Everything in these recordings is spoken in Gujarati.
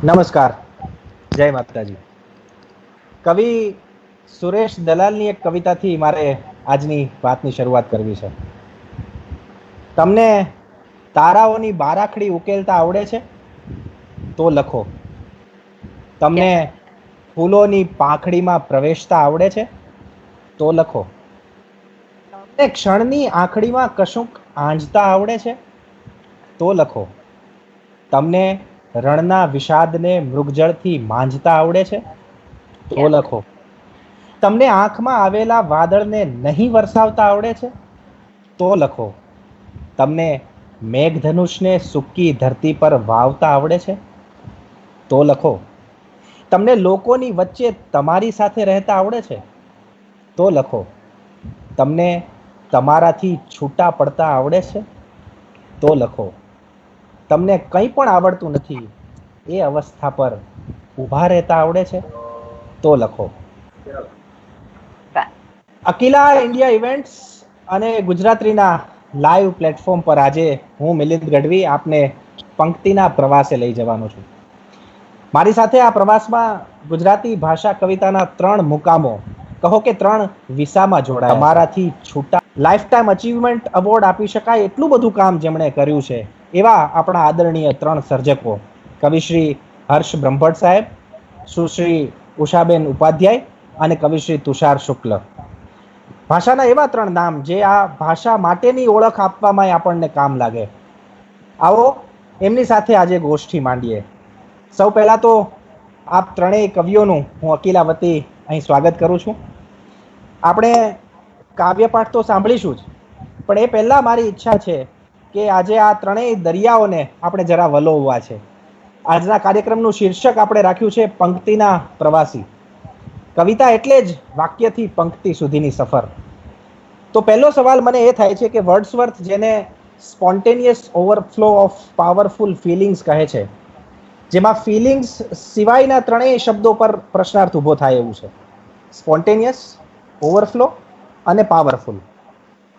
નમસ્કાર, જય માતાજી. કવિ સુરેશ દલાલની એક કવિતાથી મારે આજની વાતની શરૂઆત કરવી છે. તમને તારાઓની બારાખડી ઉકેલતા આવડે છે તો લખો. તમને ફૂલોની પાંખડીમાં પ્રવેશતા આવડે છે તો લખો. તમને ક્ષણની આંખડીમાં કશુંક આંજતા આવડે છે તો લખો. તમને રણના વિષાદને મૃગજળથી માંજતા આવડે છે તો લખો. તમને આંખમાં આવેલા વાદળને નહીં વરસાવતા આવડે છે તો લખો. તમને મેઘધનુષને સૂકી ધરતી પર વાવતા આવડે છે તો લખો. તમને લોકોની વચ્ચે તમારી સાથે રહેતા આવડે છે તો લખો. તમને તમારાથી છૂટા પડતા આવડે છે તો લખો. તમને કંઈ પણ આવડતું નથી એ અવસ્થા પર ઊભા રહેતા આવડે છે તો લખો. અકિલા ઇન્ડિયા ઇવેન્ટ્સ અને ગુજરાતીના લાઈવ પ્લેટફોર્મ પર આજે હું મિલિંદ ગઢવી આપને પંક્તિના પ્રવાસે લઈ જવાનો છું. મારી સાથે આ પ્રવાસમાં ગુજરાતી ભાષા કવિતાના 3 મુકામો, કહો કે 3 વિસામાં જોડાયા. અમારાથી છૂટા લાઈફ ટાઈમ અચીવમેન્ટ એવોર્ડ આપી શકાય એટલું બધું કામ જેમણે કર્યું છે એવા આપણા આદરણીય 3 સર્જકો, કવિશ્રી હર્ષ બ્રહ્મભટ્ટ સાહેબ, સુશ્રી ઉષાબેન ઉપાધ્યાય અને કવિશ્રી તુષાર શુક્લ. ભાષાના એવા 3 નામ જે આ ભાષા માટેની ઓળખ આપવામાં આપણને કામ લાગે. આવો એમની સાથે આજે ગોષ્ઠી માંડીએ. સૌ પહેલાં તો આપ 3 કવિઓનું હું અકિલા વતી અહીં સ્વાગત કરું છું. આપણે કાવ્યપાઠ તો સાંભળીશું જ, પણ એ પહેલાં મારી ઈચ્છા છે કે આજે આ 3 દરિયાઓને આપણે જરા વલોવવા છે. આજના કાર્યક્રમનું શીર્ષક આપણે રાખ્યું છે પંક્તિના પ્રવાસી. કવિતા એટલે જ વાક્યથી પંક્તિ સુધીની સફર. તો પહેલો સવાલ મને એ થાય છે કે વર્ડસવર્થ જેને spontaneous overflow of powerful feelings કહે છે, જેમાં ફિલિંગ્સ સિવાયના 3 શબ્દો પર પ્રશ્નાર્થ ઊભો થાય એવું છે: સ્પોન્ટેનિયસ, ઓવરફ્લો અને પાવરફુલ.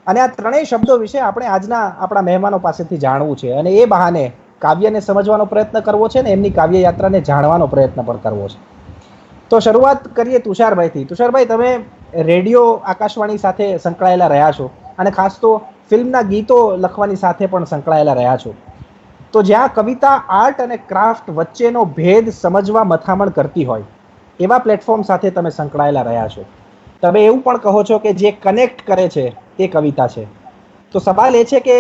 અને આ 3 શબ્દો વિશે આપણે આજના આપણા મહેમાનો પાસેથી જાણવું છે અને એ બહાને કાવ્યને સમજવાનો પ્રયત્ન કરવો છે ને એમની કાવ્ય યાત્રાને જાણવાનો પ્રયત્ન પણ કરવો છે. તો શરૂઆત કરીએ તુષારભાઈથી. તુષારભાઈ, તમે રેડિયો આકાશવાણી સાથે સંકળાયેલા રહ્યા છો અને ખાસ તો ફિલ્મના ગીતો લખવાની સાથે પણ સંકળાયેલા રહ્યા છો. તો જ્યાં કવિતા આર્ટ અને ક્રાફ્ટ વચ્ચેનો ભેદ સમજવા મથામણ કરતી હોય એવા પ્લેટફોર્મ સાથે તમે સંકળાયેલા રહ્યા છો. તમે એવું પણ કહો છો કે જે કનેક્ટ કરે છે તે કવિતા છે. તો સવાલ એ છે કે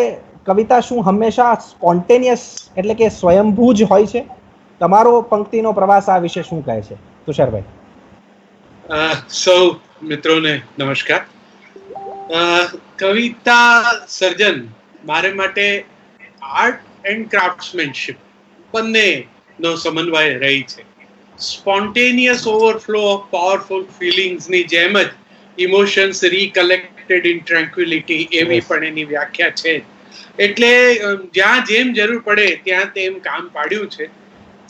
કવિતા શું હંમેશા સ્પોન્ટેનિયસ એટલે કે સ્વયંભૂ જ હોય છે? તમારો પંક્તિનો પ્રવાસ આ વિશે શું કહે છે, તુષારભાઈ? સૌ મિત્રોને નમસ્કાર. કવિતા સર્જન મારે માટે આર્ટ એન્ડ ક્રાફ્ટ્સમેનશિપ બંનેનો સમન્વય રહી છે. સ્પોન્ટેનિયસ ઓવરફ્લો ઓફ પાવરફુલ ફિલિંગ્સની જેમ જ ઇમોશન્સ રિકલેક્ટેડ ઇન ટ્રેન્ક્વિલિટી એવી પણ એની વ્યાખ્યા છે. એટલે જ્યાં જેમ જરૂર પડે ત્યાં તેમ કામ પાડ્યું છે.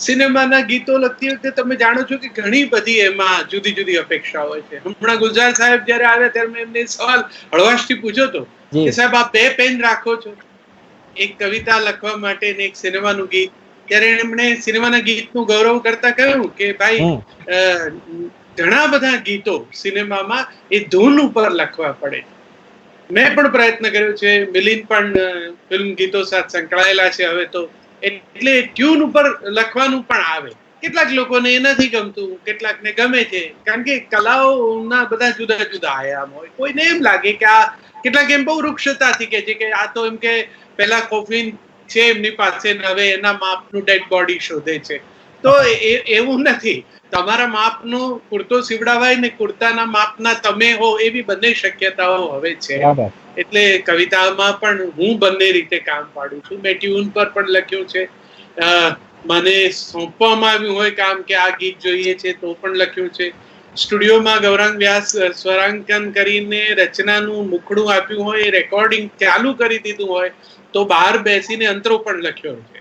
સિનેમાના ગીતો લખતી વખતે તમે જાણો છો કે ઘણી બધી એમાં જુદી જુદી અપેક્ષા હોય છે. હમણાં ગુલઝાર સાહેબ જયારે આવ્યા ત્યારે મેં એમને સવાલ હળવાશથી પૂછ્યો હતો કે સાહેબ આપ 2 પેન રાખો છો, એક કવિતા લખવા માટે ને એક સિનેમાનું ગીત. ત્યારે એમણે સિનેમાના ગીતનું ગૌરવ કરતા કહ્યું કે ભાઈ ઘણા બધા ગીતો સિનેમામાં એ ધૂન ઉપર લખવા પડે. મેં પણ પ્રયત્ન કર્યો છે, મિલિન પણ ફિલ્મ ગીતો સાથે સંકળાયેલા છે હવે તો, એટલે ટ્યુન ઉપર લખવાનું પણ આવે. કેટલાક લોકોને એ નથી ગમતું, કેટલાકને ગમે છે, કારણ કે કલાઓના બધા જુદા જુદા આયામ હોય. કોઈને એમ લાગે કે આ, કેટલાક એમ બહુ વૃક્ષતાથી કહે છે કે આ તો એમ કે પેલા કોફિન છે એમની પાસે, હવે એના માપનું ડેડ બોડી શોધે છે. તો એવું નથી. તમારા માપનું કુર્તો સીવડાવાય ને કુર્તાના માપના તમે હો એવી બંને શક્યતાઓ હવે છે. એટલે કવિતામાં પણ હું બંને રીતે કામ પાડું છું. મેં ટ્યુન પર પણ લખ્યું છે, મને સોંપવામાં આવ્યું હોય કામ કે આ ગીત જોઈએ છે તો પણ લખ્યું છે. સ્ટુડિયોમાં ગૌરાંગ વ્યાસ સ્વરાંકન કરીને રચનાનું મુખડું આપ્યું હોય, રેકોર્ડિંગ ચાલુ કરી દીધું હોય તો બહાર બેસીને અંતરો પણ લખ્યો છે.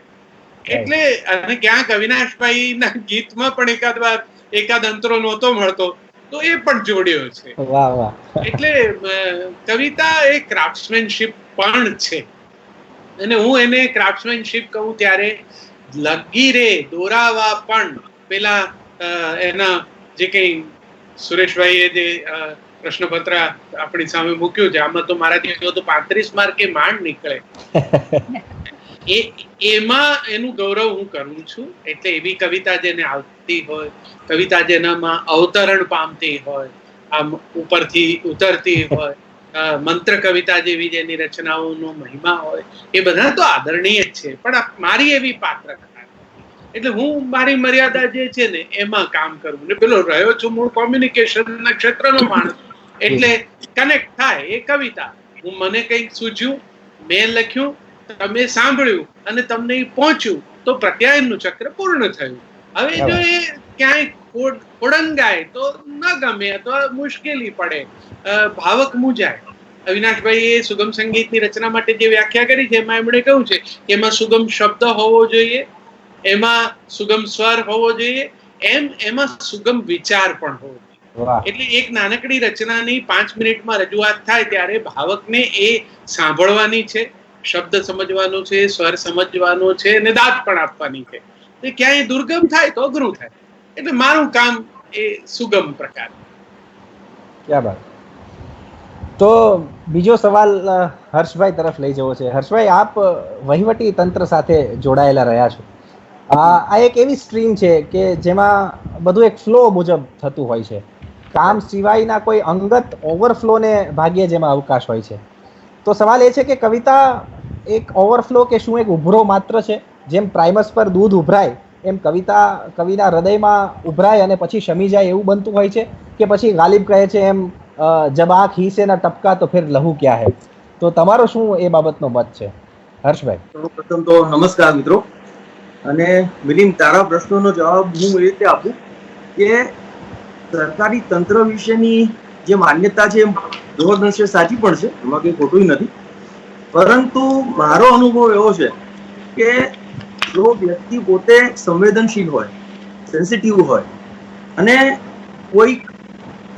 એટલે અને ક્યાંક અવિનાશભાઈ ના ગીતમાં પણ એકાદ અંતરો નહોતો મળતો તો એ પણ જોડ્યો છે. એટલે કવિતા એ ક્રાફ્ટ્સમેનશિપ પણ છે. અને હું એને ક્રાફ્ટ્સમેનશિપ કહું ત્યારે લગીરે દોરાવા પણ પેલા એના જે કઈ સુરેશભાઈએ જે પ્રશ્નપત્ર આપણી સામે મૂક્યું છે, આમાં તો મારાથી તો 35 માર્કે માંડ નીકળે. એમાં એનું ગૌરવ હું કરું છું. એટલે એવી કવિતા જેને આવતી હોય, કવિતા જેનામાં અવતરણ પામતી હોય, આમ ઉપરથી ઉતરતી હોય, મંત્ર કવિતા જેવી જેની રચનાઓનો મહિમા હોય, એ બધા તો આદરણીય જ છે. પણ મારી એવી પાત્ર કથા, એટલે હું મારી મર્યાદા જે છે ને એમાં કામ કરવું. ને પેલો રહ્યો છું મૂળ કોમ્યુનિકેશનના ક્ષેત્રનો માણસ, એટલે કનેક્ટ થાય એ કવિતા. હું મને કંઈક સૂઝ્યું, મેં લખ્યું, તમે સાંભળ્યું અને તમને એ પહોંચ્યું, તો પ્રત્યાયનનું ચક્ર પૂર્ણ થયું. હવે જો એ ક્યાંય ખોડંગાય તો ન ગમે, અથવા મુશ્કેલી પડે, ભાવક મૂંઝાય. અવિનાશભાઈ એ સુગમ સંગીતની રચના માટે જે વ્યાખ્યા કરી છે એમાં એમણે કહ્યું છે કે એમાં સુગમ શબ્દ હોવો જોઈએ, એમાં સુગમ સ્વર હોવો જોઈએ, એમાં સુગમ વિચાર પણ હોવો જોઈએ. એટલે એક નાનકડી રચનાની 5 મિનિટમાં રજૂઆત થાય ત્યારે ભાવકને એ સાંભળવાની છે, શબ્દ સમજવાનો છે, સ્વર સમજવાનો છે અને દાદ પણ આપવાની છે. ક્યાંય દુર્ગમ થાય તો અઘરું થાય. એટલે મારું કામ એ સુગમ પ્રકાર. ક્યાં વાત. તો બીજો સવાલ હર્ષભાઈ તરફ લઈ જવો છે. હર્ષભાઈ, આપ વહીવટી તંત્ર સાથે જોડાયેલા રહ્યા છો. આ એક એવી સ્ટ્રીમ છે કે જેમાં બધું એક ફ્લો મુજબ થતું હોય છે. કામ સિવાયના કોઈ અંગત ઓવરફ્લોને ભાગ્યે જેમાં અવકાશ હોય છે. તો સવાલ એ છે કે કવિતા એક ઓવરફ્લો કે શું એક ઉભરો માત્ર છે? જેમ પ્રાઇમસ પર દૂધ ઉભરાય એમ કવિતા કવિના હૃદયમાં ઉભરાય અને પછી શમી જાય એવું બનતું હોય છે, કે પછી ગાલિબ કહે છે એમ જબ આંખ હી સે ના ટપકા તો ફિર લહુ ક્યા હૈ? તો તમારો શું એ બાબતનો મત છે હર્ષભાઈ? પ્રથમ તો નમસ્કાર મિત્રો. અને મિલિંદ, તારા પ્રશ્નોનો જવાબ હું એ રીતે આપું કે સરકારી તંત્ર વિશેની જે માન્યતા છે જબરદસ્ત સાચી પણ છે, એમાં કંઈ ખોટું નથી. પરંતુ મારો અનુભવ એવો છે કે જો વ્યક્તિ પોતે સંવેદનશીલ હોય, સેન્સિટિવ હોય અને કોઈક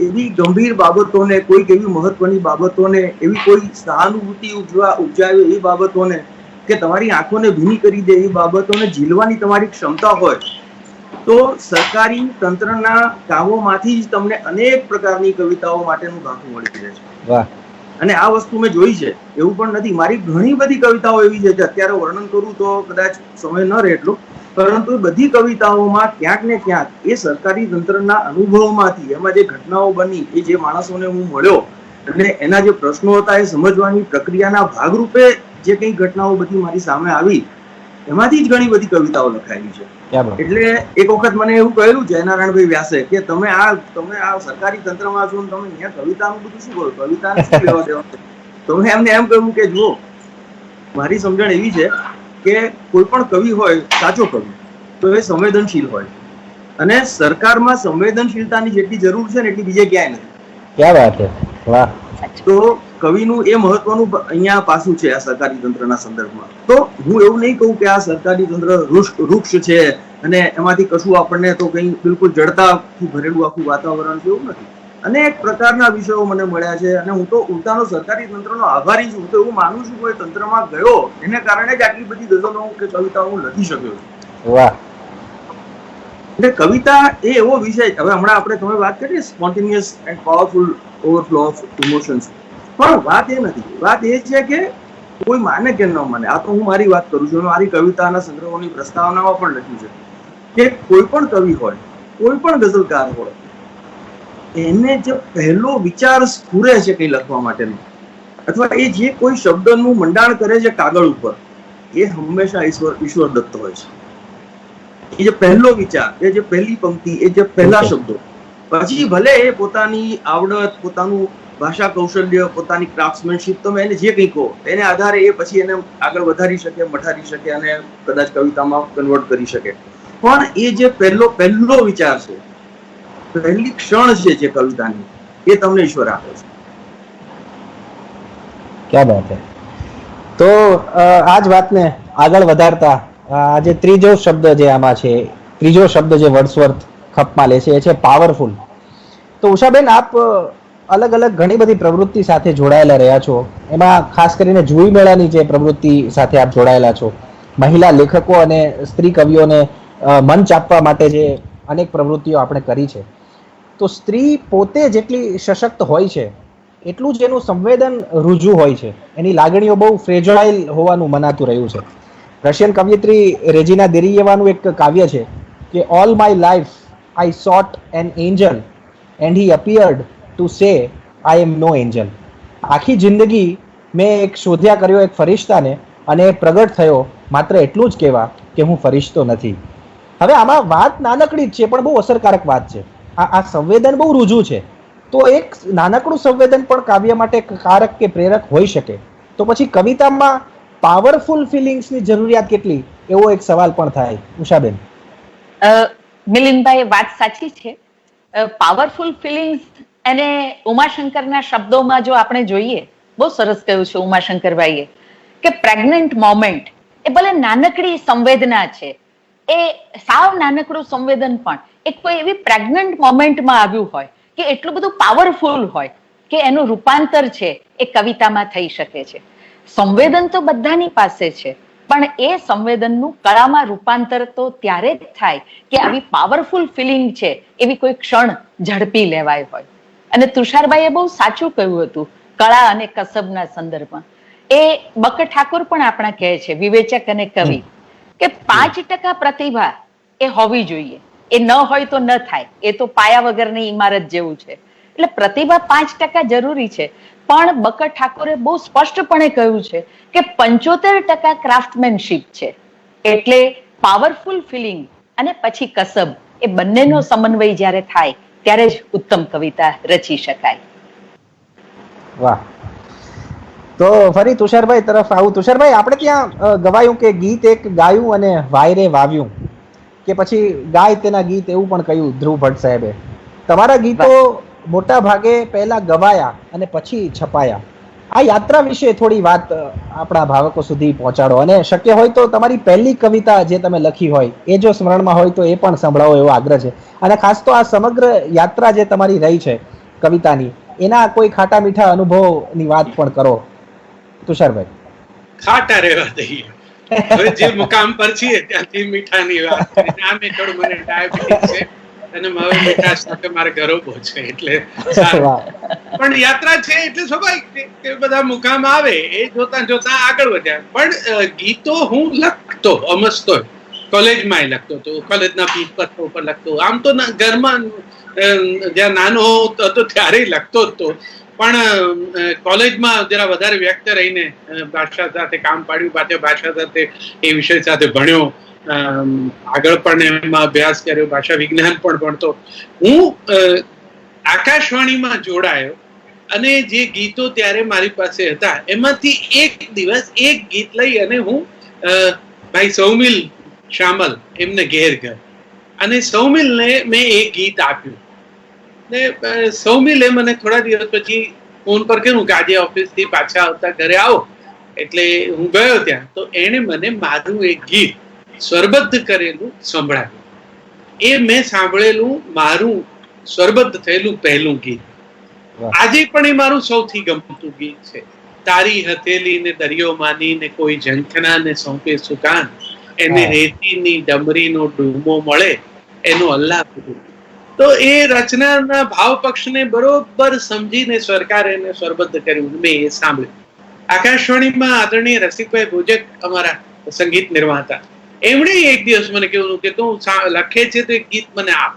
એવી ગંભીર બાબતોને, કોઈક એવી મહત્વની બાબતોને, એવી કોઈ સહાનુભૂતિ ઉપજાવે એ બાબતોને, કે તમારી આંખોને ભીની કરી દે એ બાબતોને ઝીલવાની તમારી ક્ષમતા હોય, તો સરકારી તંત્રના કામોમાંથી જ તમને અનેક પ્રકારની કવિતાઓ માટેનું ગાંઠું મળી રહે છે. અને આ વસ્તુ મેં જોઈ છે, એવું પણ નથી. મારી ઘણી બધી કવિતાઓ એવી છે કે અત્યારે વર્ણન કરું તો કદાચ સમય ન રહે એટલું, પરંતુ બધી કવિતાઓમાં ક્યાંક ને ક્યાંક એ સરકારી તંત્રના અનુભવમાંથી, એમાં જે ઘટનાઓ બની, એ જે માણસોને હું મળ્યો અને એના જે પ્રશ્નો હતા એ સમજવાની પ્રક્રિયાના ભાગરૂપે જે કઈ ઘટનાઓ બધી મારી સામે આવી, એમાંથી જ ઘણી બધી કવિતાઓ લખાયેલી છે. એટલે એક વખત મને એવું કહેલું જયનારાયણભાઈ વ્યાસે કે તમે આ સરકારી તંત્રમાં છો, તમે અહીંયા કવિતાનું બધું શું કરો, કવિતાને શું લેવા દેવા? તો મેં એમને એમ કહ્યું કે જુઓ, મારી સમજણ એવી છે કે કોઈ પણ કવિ હોય, સાચો કવિ, તો એ સંવેદનશીલ હોય. અને સરકારમાં સંવેદનશીલતાની જેટલી જરૂર છે ને એટલી બીજે ક્યાંય નથી. ક્યાં વાત છે, વાહ. તો કવિનું એ મહત્વનું અહીંયા પાસું છે આ સરકારી તંત્રના સંદર્ભમાં. તો હું એવું નહીં કહું કે આ સરકારી તંત્ર વૃક્ષ છે અને એમાંથી કશું આપણને તો કંઈ બિલકુલ જડતાથી ભરેલું આખું વાતાવરણ છે, એવું નથી. અનેક પ્રકારના વિષયો મને મળ્યા છે અને હું તો ઉલટાનો સરકારી તંત્રનો આભારી છું. તો એવું માનું છું કે તંત્રમાં ગયો એને કારણે જ આટલી બધી ગઝલો કે કવિતાઓ હું લખી શક્યો છું. વાહ. એટલે કવિતા એ એવો વિષય, હવે હમણાં આપણે તમે વાત કરીએ spontaneous and powerful overflow of emotions, પણ વાત એ નથી. વાત એ છે કે કોઈ માને કે ન માને, આ તો હું મારી વાત કરું છું, મારી કવિતાના સંગ્રહોની પ્રસ્તાવનામાં પણ લખ્યું છે કે કોઈ પણ કવિ હોય, કોઈ પણ ગઝલકાર હોય, એને જે પહેલો વિચાર સ્ફુરે છે કંઈ લખવા માટેનો, અથવા એ જે કોઈ શબ્દનું મંડાણ કરે છે કાગળ ઉપર, એ હંમેશા ઈશ્વર દત્ત હોય છે. એ જે પહેલો વિચાર, એ જે પહેલી પંક્તિ, એ જે પહેલા શબ્દો, પછી ભલે એ પોતાની આવડત, પોતાનું ભાષા કૌશલ્ય, પોતાની ક્રાફ્ટ્સમેનશીપ, તમે એને જે કંઈ કહો એને આધારે એ પછી એને આગળ વધારી શકે, મઠારી શકે અને કદાચ કવિતામાં કન્વર્ટ કરી શકે. પણ એ જે પહેલો વિચાર છે, પહેલી ક્ષણ છે જે કવિતાની, એ તમને ઈશ્વર આપે છે. ક્યાં વાત છે. તો આ જ વાતને આગળ વધારતા આજે ત્રીજો શબ્દ જે આમાં છે, ત્રીજો શબ્દ જે વર્ડસવર્થ ખપમાં લે છે એ છે પાવરફુલ. તો ઉષાબેન, આપ અલગ અલગ ઘણી બધી પ્રવૃત્તિ સાથે જોડાયેલા રહ્યા છો. એમાં ખાસ કરીને જુઈ મેળાની જે પ્રવૃત્તિ સાથે આપ જોડાયેલા છો, મહિલા લેખકો અને સ્ત્રી કવિઓને મંચ આપવા માટે જે અનેક પ્રવૃત્તિઓ આપણે કરી છે, તો સ્ત્રી પોતે જેટલી સશક્ત હોય છે એટલું જ એનું સંવેદન રુજુ હોય છે. એની લાગણીઓ બહુ ફ્રેજાઇલ હોવાનું મનાતું રહ્યું છે. રશિયન કવિયત્રી રેજિના દેરીયેવાનું એક કાવ્ય છે કે all my life I sought an angel and he appeared to say I M no Angel. આખી જિંદગી મેં એક શોધ્યા કર્યો એક ફરિશ્તાને, અને પ્રગટ થયો માત્ર એટલું જ કહેવા કે હું ફરિશ્તો નથી. હવે આમાં વાત નાનકડી જ છે પણ બહુ અસરકારક વાત છે. આ સંવેદન બહુ રુજુ છે. તો એક નાનકડું સંવેદન પણ કાવ્ય માટે કારક કે પ્રેરક હોઈ શકે, તો પછી કવિતામાં પાવરફુલ ફિલિંગ્સની જરૂરિયાત કેટલી, એવો એક સવાલ પણ થાય. ઉષાબેન. મિલિંદભાઈ, વાત સાચી છે. પાવરફુલ ફિલિંગ્સ અને ઉમાશંકરના શબ્દોમાં જો આપણે જોઈએ, બહુ સરસ કહ્યું છે ઉમાશંકરભાઈએ કે પ્રેગ્નન્ટ મોમેન્ટ એ ભલે નાનકડી સંવેદના છે, એ સાવ નાનકડું સંવેદન પણ એક કોઈ એવી પ્રેગ્નન્ટ મોમેન્ટમાં આવ્યું હોય કે એટલું બધું પાવરફુલ હોય કે એનું રૂપાંતર છે એ કવિતામાં થઈ શકે છે. સંવેદન તો બધાની પાસે છે, પણ એ સંવેદનનું કળામાં રૂપાંતર તો ત્યારે જ થાય કે આવી પાવરફુલ ફિલિંગ છે એવી કોઈ ક્ષણ ઝડપી લેવાય હોય. અને તુષારભાઈએ બહુ સાચું કહ્યું હતું કળા અને કસબના સંદર્ભમાં. એ બકર ઠાકોર પણ આપણા કહે છે, વિવેચક અને કવિ, કે 5% પ્રતિભા એ હોવી જોઈએ. એ ન હોય તો ન થાય, એ તો પાયા વગરની ઇમારત જેવું છે. એટલે પ્રતિભા 5% જરૂરી છે, પણ બકર ઠાકોરે બહુ સ્પષ્ટપણે કહ્યું છે કે 75% ક્રાફ્ટમેનશીપ છે. એટલે પાવરફુલ ફિલિંગ અને પછી કસબ, એ બંનેનો સમન્વય જ્યારે થાય ત્યારે જ ઉત્તમ કવિતા રચી શકાય. વાહ. તો ફરી તુષારભાઈ તરફ આવું. તુષારભાઈ, આપણે ત્યાં ગવાયું કે ગીત એક ગાયું અને વાયરે વાવ્યું, કે પછી ગાય તેના ગીત, એવું પણ કહ્યું ધ્રુવ ભટ્ટ સાહેબે. તમારા ગીતો મોટા ભાગે પહેલા ગવાયા અને પછી છપાયા. આ યાત્રા વિશે થોડી વાત આપણા ભાવકો સુધી પહોંચાડો, અને શક્ય હોય તો તમારી પહેલી કવિતા જે તમે લખી હોય એ જો સ્મરણમાં હોય તો એ પણ સંભળાવો એવો આગ્રહ છે. અને ખાસ તો આ સમગ્ર યાત્રા જે તમારી રહી છે કવિતાની, એના કોઈ ખાટા મીઠા અનુભવની વાત પણ કરો તુષારભાઈ. ખાટા રહેવા દઈએ, હવે જે મુકામ પર છીએ ત્યાંથી મીઠાની વાત કરી. આમે થોડું મને ડાયાબિટીસ છે અને હવે મીઠાશ સાથે મારે ગરોબો છે, એટલે પણ યાત્રા છે એટલે સ્વાભાવિક કે બધા મુકામ આવે એ જોતા જોતા આગળ વધ્યા. પણ ગીતો હું લખતો અમસ્તો, કોલેજમાં લખતો હતો, કોલેજના પત્ર ઉપર લખતો. આમ તો ઘરમાં જ્યાં નાનો હતો ત્યારે લખતો હતો, પણ કોલેજમાં જરા વધારે વ્યક્ત રહીને ભાષા સાથે કામ પાડ્યું, પાછળ ભાષા સાથે એ વિષય સાથે ભણ્યો, આગળ પણ એમાં અભ્યાસ કર્યો, ભાષા વિજ્ઞાન પણ ભણતો. હું આકાશવાણીમાં જોડાયો અને જે ગીતો ત્યારે મારી પાસે હતા એમાંથી એક દિવસ એક ગીત લઈ અને હું ભાઈ સૌમિલ શામલ એમને ઘેર ગયો અને સૌમિલને મેં એક ગીત આપ્યું. ને સૌમિલે મને થોડા દિવસ પછી ફોન પર કહ્યું કે આજે ઓફિસથી પાછા આવતા ઘરે આવો. એટલે હું ગયો ત્યાં, તો એણે મને મારું એક ગીત સ્વરબદ્ધ કરેલું સંભળાવ્યું. એ મેં સાંભળેલું મારું સ્વરબદ્ધ થયેલું પહેલું ગીત. આજે પણ એ મારું સૌથી ગમતું ગીત છે. તારી હથેલી ને દરિયો માની ને કોઈ ઝંખના ને સોંપે સુકાન, એને રેતીની ડમરીનો ડૂમો મળે એનો અલ્લાહ. તો એ રચનાના ભાવ પક્ષને બરોબર સમજીને સરકારે એને સ્વરબદ્ધ કર્યું. મેં એ સાંભળ્યું. આકાશવાણીમાં આદરણીય રસિકભાઈ ભોજક અમારા સંગીત નિર્માતા, એમણે એક દિવસ મને કહ્યું કે તું લખે છે તો એક ગીત મને આપ.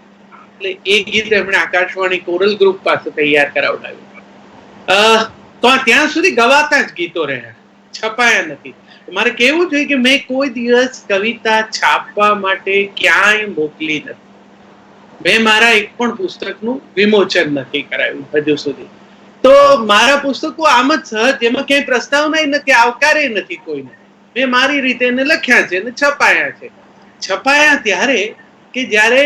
એટલે એ ગીત એમણે આકાશવાણી કોરલ ગ્રુપ પાસે તૈયાર કરાવડાવ્યું. તો ત્યાં સુધી ગવાતા જ ગીતો રહ્યા, છપાયા નથી. મારે કહેવું જોઈએ કે મેં કોઈ દિવસ કવિતા છાપવા માટે ક્યાંય મોકલી નથી. મેં મારા એક પણ પુસ્તકનું વિમોચન નથી કરાવ્યું હજુ સુધી. તો મારા પુસ્તકો આમ જ સહજ, એમાં ક્યાંય પ્રસ્તાવના નથી, આવકારે નથી કોઈને. મેં મારી રીતે એને લખ્યા છે અને છપાયા છે. છપાયા ત્યારે કે જ્યારે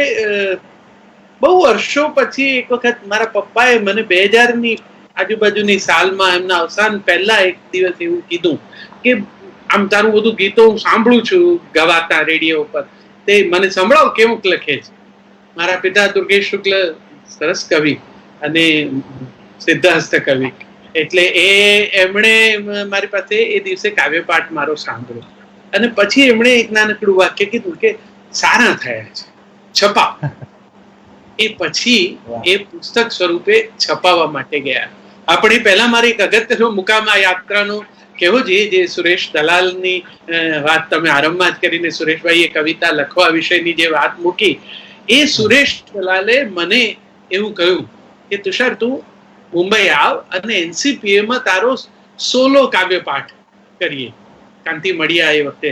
બહુ વર્ષો પછી એક વખત મારા પપ્પાએ મને 2000ની આજુબાજુની સાલમાં એમના અવસાન પહેલા એક દિવસ એવું કીધું કે આમ તારું બધું ગીતો હું સાંભળું છું ગવાતા રેડિયો ઉપર, તે મને સંભળાવ કેવું લખે છે. મારા પિતા દુર્ગેશ શુક્લ સરસ કવિ અને સિદ્ધહસ્ત કવિ, એટલે એમણે મારી પાસે એ દિવસે કાવ્યપાઠ મારો સાંભળ્યો અને પછી એમણે એક નાનકડું વાક્ય કીધું કે સારા થયા છે, છપાવ. એ પછી એ પુસ્તક સ્વરૂપે છપાવવા માટે ગયા. આપણે પહેલા મારી એક અગત્યનો મુકામ આ યાત્રાનો કહેવો જોઈએ, જે સુરેશ દલાલની વાત તમે આરંભમાં જ કરીને સુરેશભાઈએ કવિતા લખવા વિશેની જે વાત મૂકી, એ સુરેશ દલાલે મને એવું કહ્યું કે તુષાર, તું મુંબઈ આવ અને NCPA માં તારો સોલો કાવ્ય પાઠ કરીએ. કાંતિ મળ્યા એ વખતે.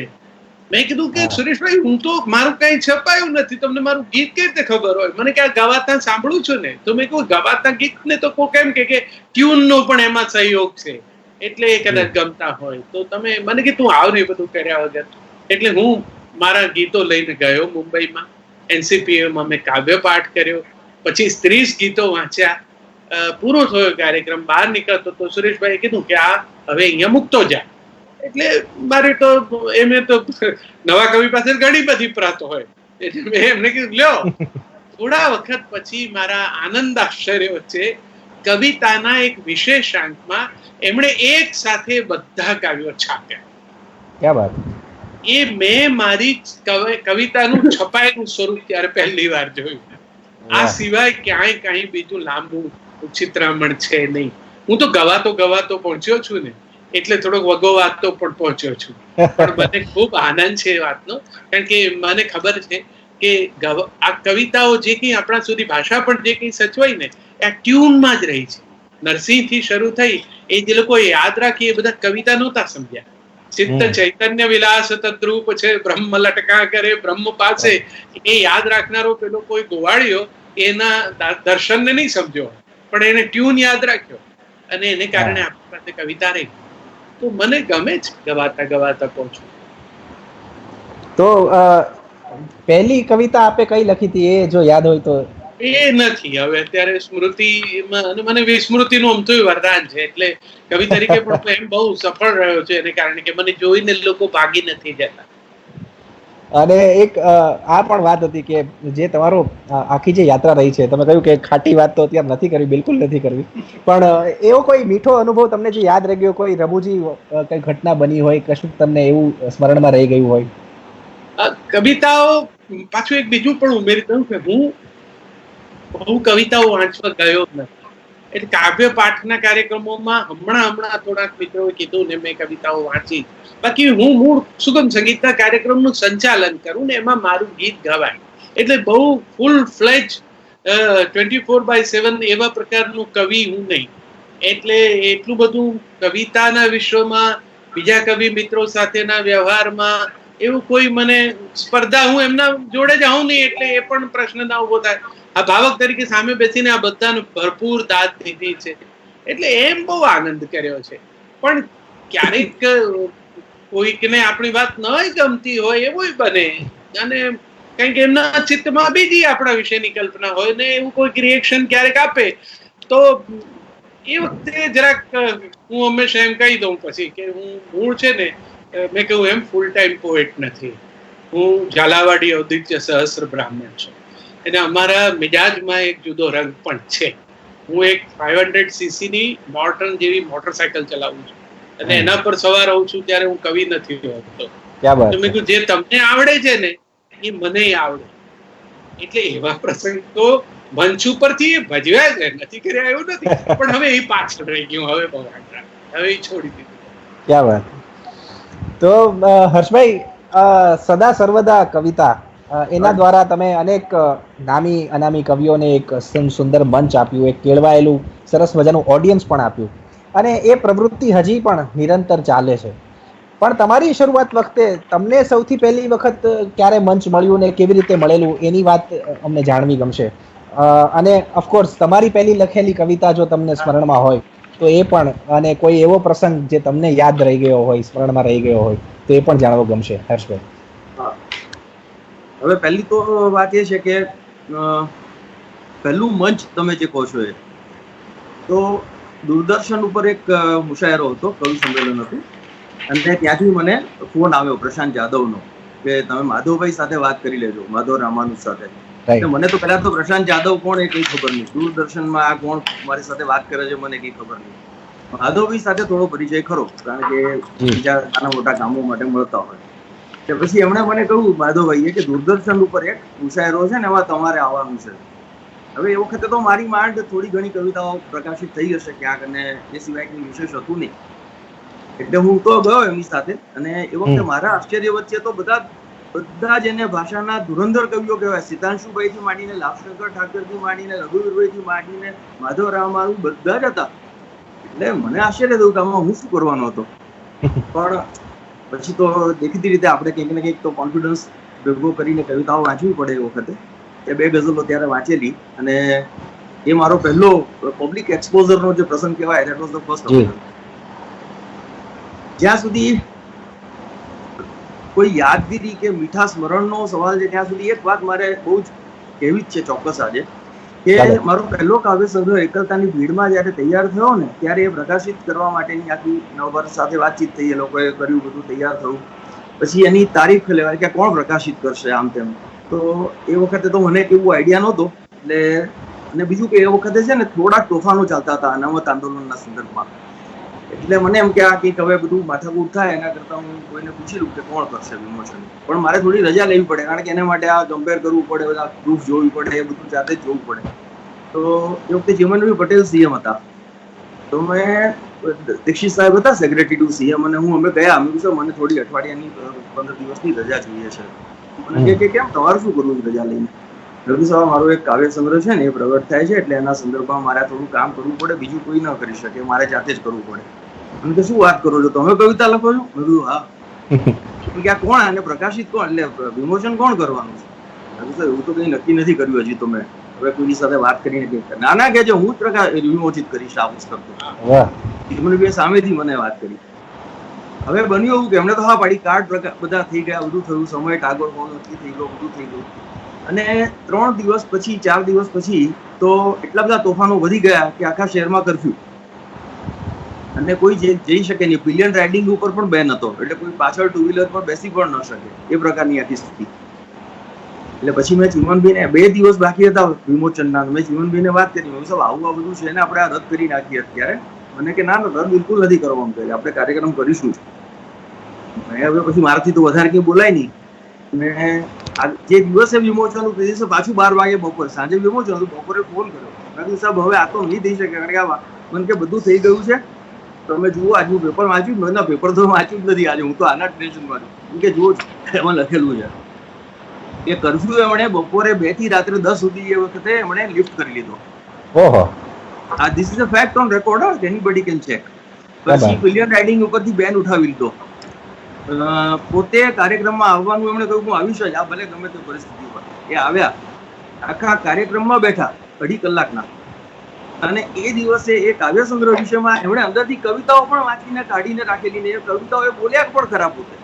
મેં કીધું કે સુરેશભાઈ, હું તો મારું કઈ છપાયું નથી, તમને મારું ગીત કેવી રીતે ખબર હોય? મને કે આ ગવાતા સાંભળું છું ને. તો મેં કહ્યું ગવાતા ગીત ને તો કોઈ કેમ કે ટ્યુન નો પણ એમાં સહયોગ છે, એટલે એ કદાચ ગમતા હોય તો તમે મને કે તું આવ ને બધું કર્યા વગર. એટલે હું મારા ગીતો લઈને ગયો મુંબઈમાં. NCPA માં મેં કાવ્ય પાઠ કર્યો, પછી 30 ગીતો વાંચ્યા. પૂરો થયો કાર્યક્રમ, બહાર નીકળતો તો સુરેશભાઈએ કીધું કે આ હવે અહીંયા મૂકતો જા. એટલે મારે તો એમ તો નવા કવિ પાસે ઘણી બધી પ્રત હોય, એટલે મેં એમને કીધું લ્યો. થોડા વખત પછી મારા આનંદ આશ્ચર્ય વચ્ચે કવિતાના એક વિશેષાંકમાં એમણે એક સાથે બધા કાવ્યો છાપ્યા. ક્યા વાત! એ મેં મારી કવિતાનું છપાયેલું સ્વરૂપ ત્યારે પહેલી વાર જોયું. આ સિવાય ક્યાંય કઈ બીજું લાંબુ ચિત્રામણ છે નહીં. હું તો ગવાતો પહોંચ્યો છું ને, એટલે થોડોક વગોવાતો પણ પહોંચ્યો છું. પણ મને ખૂબ આનંદ છે એ વાતનો, કારણ કે મને ખબર છે કે આ કવિતાઓ જે કંઈ આપણા સુધી ભાષા પણ જે કંઈ સચવાય ને, આ ટ્યુનમાં જ રહી છે. નરસિંહ થી શરૂ થઈ એ જે લોકો યાદ રાખી, એ બધા કવિતા નહોતા સમજ્યા. ચિત્ત ચૈતન્ય વિલાસ તદ્રુપ છે, બ્રહ્મ લટકા કરે બ્રહ્મ પાસે, એ યાદ રાખનારો પેલો કોઈ ગોવાળિયો એના દર્શનને નહીં સમજ્યો, પણ એને ટ્યુન યાદ રાખ્યો, અને એને કારણે આપણી પાસે કવિતા રહી. તો મને ગમે છે ગવાતા પહોંચું. તો પહેલી કવિતા આપે કઈ લખી હતી, એ જો યાદ હોય તો? એ નથી હવે અત્યારે સ્મૃતિમાં, અને મને વિસ્મૃતિનું અમથું વરદાન છે, એટલે કવિ તરીકે પણ એમ બહુ સફળ રહ્યો છે, એને કારણે કે મને જોઈને લોકો ભાગી નથી જતા. અને એક આ પણ વાત હતી કે જે તમારો આખી જે યાત્રા રહી છે, તમે કહ્યું કે ખાટી વાત તો અત્યારે નથી કરવી, બિલકુલ નથી કરવી, પણ એવો કોઈ મીઠો અનુભવ તમને જે યાદ રહી ગયો, કોઈ રમૂજી કઈ ઘટના બની હોય, કશું તમને એવું સ્મરણમાં રહી ગયું હોય? કવિતાઓ પાછું એક બીજું પણ ઉમેરી દઉં કે હું કવિતાઓ વાંચવા ગયો જ નથી. એટલે કાવ્ય પાઠના કાર્યક્રમોમાં હમણાં થોડાક મિત્રોએ કીધું ને મેં કવિતાઓ વાંચી. બાકી હું મૂળ સુગમ સંગીતના કાર્યક્રમનું સંચાલન કરું ને એમાં મારું ગીત ગવાય. એટલે બહુ ફૂલ ફ્લેજ 24/7 એવા પ્રકારનું કવિ હું નહીં. એટલે એટલું બધું કવિતાના વિશ્વમાં, બીજા કવિ મિત્રો સાથેના વ્યવહારમાં એવું કોઈ મને સ્પર્ધા, હું એમના જોડે જાઉં નહીં, એટલે એ પણ પ્રશ્ન ના ઉભો થાય. આ ભાવક તરીકે સામે બેસીને આ બધાને ભરપૂર દાદ દીધી છે, એટલે એમ બહુ આનંદ કર્યો છે. પણ ક્યારેક કોઈકને આપણી વાત ન ગમતી હોય એવું બને, અને કારણ કે એમના ચિત્તમાં બીજી આપણા વિશેની કલ્પના હોય ને, એવું કોઈક રિએક્શન ક્યારેક આપે તો એ વખતે જરાક હું હંમેશા એમ કહી દઉં પછી કે હું મૂળ છે ને, મેં કહ્યું એમ ફૂલ ટાઈમ પોએટ નથી, હું ઝાલાવાડી ઔદિત્ય સહસ્ત્ર બ્રાહ્મણ છું. અને અમારા મિજાજમાં એક જુદો રંગ પણ છે. હું એક 500cc ની મોર્ટન જેવી મોટરસાયકલ ચલાવું છું, અને એના પર સવાર રહું છું, ત્યારે હું કવિ નથી હોતો. મેં કીધું જે તમને આવડે છે ને એ મને આવડે. એટલે એવા પ્રસંગ તો મંચ ઉપરથી ભજવ્યા છે, નથી કર્યા એવું નથી, પણ હવે એ પાછળ રહી ગયું, હવે બહુ હવે એ છોડી દીધું. ક્યાં વાત! તો હર્ષભાઈ, સદા સર્વદા કવિતા, એના દ્વારા તમે અનેક નામી અનામી કવિઓને એક સુંદર મંચ આપ્યું, એક કેળવાયેલું સરસ મજાનું ઓડિયન્સ પણ આપ્યું, અને એ પ્રવૃત્તિ હજી પણ નિરંતર ચાલે છે. પણ તમારી શરૂઆત વખતે તમને સૌથી પહેલી વખત ક્યારે મંચ મળ્યું ને કેવી રીતે મળેલું, એની વાત અમને જાણવી ગમશે. અને ઓફકોર્સ તમારી પહેલી લખેલી કવિતા જો તમને સ્મરણમાં હોય તો એ પણ, અને કોઈ એવો પ્રસંગ જે તમને યાદ રહી ગયો હોય, સ્મરણમાં રહી ગયો હોય, તો એ પણ જાણવું ગમશે હર્ષભાઈ. હવે પહેલી તો વાત એ છે કે પહેલું મંચ તમે જે કહો છો એ તો દૂરદર્શન ઉપર એક મુશાયરો હતો, કવિ સંમેલન હતું, અને ત્યાંથી મને ફોન આવ્યો પ્રશાંત જાદવનો કે તમે માધવભાઈ સાથે વાત કરી લેજો, માધવ રામાનુજ સાથે. મને તો પહેલા તો પ્રશાંત જાદવ કોણ એ કઈ ખબર નહીં, દૂરદર્શનમાં આ કોણ મારી સાથે વાત કરે છે મને કઈ ખબર નહીં. માધવભાઈ સાથે થોડો પરિચય ખરો, કારણ કે બીજા નાના મોટા કામો માટે મળતા હોય. પછી એમણે મને કહ્યું માધવભાઈએ કે દૂરદર્શન ઉપર એક મુશાયરો છે ને એમાં તમારે આવવાનું છે. હવે એ વખતે તો મારી માંડ થોડી ઘણી કવિતાઓ પ્રકાશિત થઈ હશે ક્યાંક, અને એ સિવાય કંઈ વિશેષ હતું નહીં. એટલે હું તો ગયો એમની સાથે, અને એ વખતે મારા આશ્ચર્ય વચ્ચે તો બધા જ એને ભાષાના ધુરંધર કવિઓ કહેવાય. સિતાંશુભાઈ થી માંડીને લાભશંકર ઠાકર થી માંડીને રઘુવીરભાઈ થી માંડીને માધવ રામારું બધા જ હતા. એટલે મને આશ્ચર્ય થયું કે આમાં હું શું કરવાનો હતો. પણ પછી તો દેખીતી રીતે આપણે કંઈક ને કંઈક તો કોન્ફિડન્સ ભેગો કરીને કવિતાઓ વાંચવી પડે. એ વખતે એ 2 ગઝલો ત્યારે વાંચેલી, અને એ મારો પહેલો પબ્લિક એક્સપોઝરનો જે પ્રસંગ કહેવાય, ધેટ વોઝ ધ ફર્સ્ટ. જ્યાં સુધી કોઈ યાદગીરી કે મીઠા સ્મરણનો સવાલ છે ત્યાં સુધી એક વાત મારે બહુ જ કહેવી જ છે ચોક્કસ આજે, કે મારો પહેલો કાવ્ય સંગ્રહ એકલતાની ભીડમાં જયારે તૈયાર થયો ને, ત્યારે એ પ્રકાશિત કરવા માટેની આખી નવભારત સાથે વાતચીત થઈ, એ લોકોએ કર્યું, બધું તૈયાર થયું. પછી એની તારીખ લેવાય કે કોણ પ્રકાશિત કરશે આમ તેમ. તો એ વખતે તો મને એવું આઈડિયા નહોતો. એટલે અને બીજું કે એ વખતે છે ને થોડાક તોફાનો ચાલતા હતા અનામત આંદોલનના સંદર્ભમાં. એટલે મને એમ કે આ કંઈક હવે બધું માથાકૂટ થાય એના કરતા હું કોઈને પૂછી લઉં કે કોણ કરશે વિમોચન. પણ મારે થોડી રજા લેવી પડે, કારણ કે એના માટે આ કમ્પેર કરવું પડે, બધા પ્રૂફ જોવી પડે, એ બધું જાતે જ જોવું પડે. તો એ વખતે ચીમનભાઈ પટેલ સીએમ હતા. તો મેં દીક્ષિત સાહેબ હતા સેક્રેટરી ટુ સીએમ, અને અમે ગયા. અમે કહ્યું મને થોડી અઠવાડિયાની 15 દિવસની રજા જોઈએ છે. મને કે કેમ, તમારે શું કરવું રજા લઈને? રવિ સાહેબ, મારો એક કાવ્ય સંગ્રહ છે ને એ પ્રગટ થાય છે, એટલે એના સંદર્ભમાં મારે થોડું કામ કરવું પડે, બીજું કોઈ ન કરી શકે, મારે જાતે જ કરવું પડે. અને કે શું વાત કરો છો, તમે કવિતા લખો છો? મેં કીધું હા. કે આ કોણ, આને પ્રકાશિત કોણ, એટલે વિમોચન કોણ કરવાનું છે? રવિ સાહેબ, એવું તો કઈ નક્કી નથી કર્યું હજી. તો મેં હવે કોઈની સાથે વાત કરીને કઈ ના કે હું જ વિમોચિત કરીશ આ પુસ્તક. મને સામેથી મને વાત કરી. હવે બન્યું એવું કે એમણે તો હા પાડી, કાર્ડ બધા થઈ ગયા, બધું થયું, સમય ટાગોર નક્કી થઈ ગયો, બધું થઈ ગયું. અને 3 દિવસ પછી 4 દિવસ પછી તો એટલા બધા તોફાનો વધી ગયા કે આખા શહેરમાં કર્ફ્યુ, અને કોઈ જઈ શકે નહીં. પિલિયન રાઇડિંગ ઉપર પણ બેન હતો, એટલે કોઈ પાછળ 2 વ્હીલર પર બેસી પણ ન શકે, એ પ્રકારની આખી સ્થિતિ. એટલે પછી મેં ચીમનભાઈને 2 દિવસ બાકી હતા વિમોચનના, મેં ચીમનભાઈને વાત કરી, મેં સાહેબ આવું આ બધું છે ને આપણે આ રદ કરી નાખીએ અત્યારે. મને કે ના રદ બિલકુલ નથી કરવાનું, કહે આપણે કાર્યક્રમ કરીશું જ. મેં હવે પછી મારાથી તો વધારે કંઈ બોલાય નહીં. મેં જે દિવસે વિમોચન તે દિવસે પાછું 12 વાગે બપોરે, સાંજે વિમોચન હતું, બપોરે ફોન કર્યો. મેં કીધું સાહેબ હવે આ તો નહીં થઈ શકે, કારણ કે આ મને કે બધું થઈ ગયું છે, તમે જુઓ આજનું પેપર વાંચ્યું? મેં પેપર તો વાંચ્યું જ નથી આજે, હું તો આના ટેન્શનમાં છું. કે જુઓ એમાં લખેલું છે કે કર્ફ્યુ એમણે બપોરે 2 થી રાત્રે 10 સુધી એ વખતે એમણે લિફ્ટ કરી લીધો. ઓહો, આ this is a fact on record, anybody can check. પછી પિલિયન રાઇડિંગ ઉપરથી બેન ઉઠાવી લીધો. પોતે કાર્યક્રમમાં આવવાનું એમણે કહ્યું હું આવીશ જ, આ ભલે ગમે તે પરિસ્થિતિ હોય. એ આવ્યા, આખા કાર્યક્રમમાં બેઠા 2.5 કલાકના. અને એ દિવસે એ કાવ્ય સંગ્રહ વિષયમાં એમણે અંદરથી કવિતાઓ પણ વાંચીને કાઢીને રાખેલી, ને એ કવિતાઓ એ બોલ્યા પણ ખરા પોતે.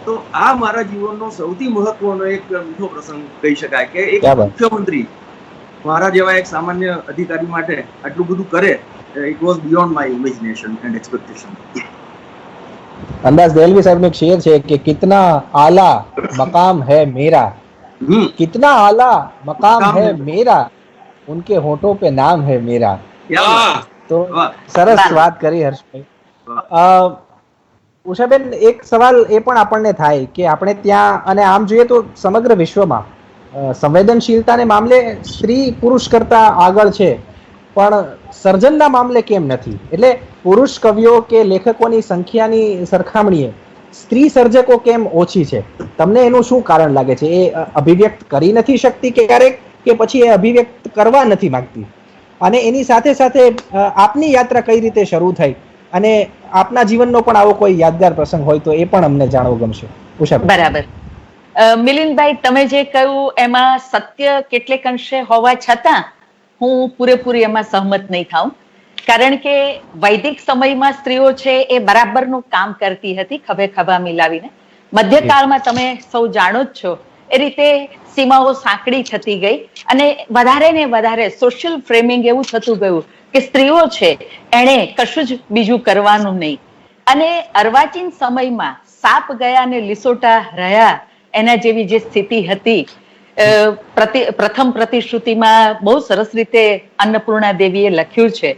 તો આ મારા જીવનનો સૌથી મહત્વનો એક મીઠો પ્રસંગ કહી શકાય કે એક મુખ્યમંત્રી મારા જેવા એક સામાન્ય અધિકારી માટે આટલું બધું કરે. It was beyond my imagination and expectation. अंदाज देलवी साहब ने एक शेर है कि कितना आला मकाम है मेरा, कितना आला मकाम है मेरा, उनके होठों पे नाम है मेरा. तो सरस વાત કરી હર્ષભાઈ. ઉષાબેન, એક સવાલ એ પણ આપણને થાય કે આપણે ત્યાં, અને આમ જોઈએ તો સમગ્ર વિશ્વમાં સંવેદનશીલતાને મામલે સ્ત્રી પુરુષ કરતા આગળ છે, પણ સર્જનના મામલે કેમ નથી? એટલે પુરુષ કવિઓ કે લેખકોની સંખ્યાની સરખામણીએ સ્ત્રી સર્જકો કેમ ઓછી છે? તમને એનું શું કારણ લાગે છે? એ અભિવ્યક્ત કરી નથી શકતી કે ક્યારેક, કે પછી એ અભિવ્યક્ત કરવા નથી માંગતી? અને એની સાથે સાથે આપની યાત્રા કઈ રીતે શરૂ થઈ, અને આપના જીવનનો પણ આવો કોઈ યાદગાર પ્રસંગ હોય તો એ પણ અમને જાણવું ગમશે. ઉષા, બરાબર. મિલિંદભાઈ, તમે જે કહ્યું એમાં સત્ય કેટલેક અંશે હોવા છતાં હું પૂરેપૂરી એમાં સહમત નહીં થાઉં. કારણ કે વૈદિક સમયમાં સ્ત્રીઓ છે એ બરાબરનું કામ કરતી હતી, ખભે ખભા મિલાવીને. મધ્યકાળમાં તમે સૌ જાણો જ છો એ રીતે સીમાઓ સાંકડી થતી ગઈ, અને વધારે ને વધારે સોશિયલ ફ્રેમિંગ એવું થતું ગયું કે સ્ત્રીઓ છે એણે કશું જ બીજું કરવાનું નહીં. અને અર્વાચીન સમયમાં સાપ ગયા ને લીસોટા રહ્યા એના જેવી જે સ્થિતિ હતી, પ્રથમ પ્રતિશ્રુતિમાં બહુ સરસ રીતે અન્નપૂર્ણા દેવીએ લખ્યું છે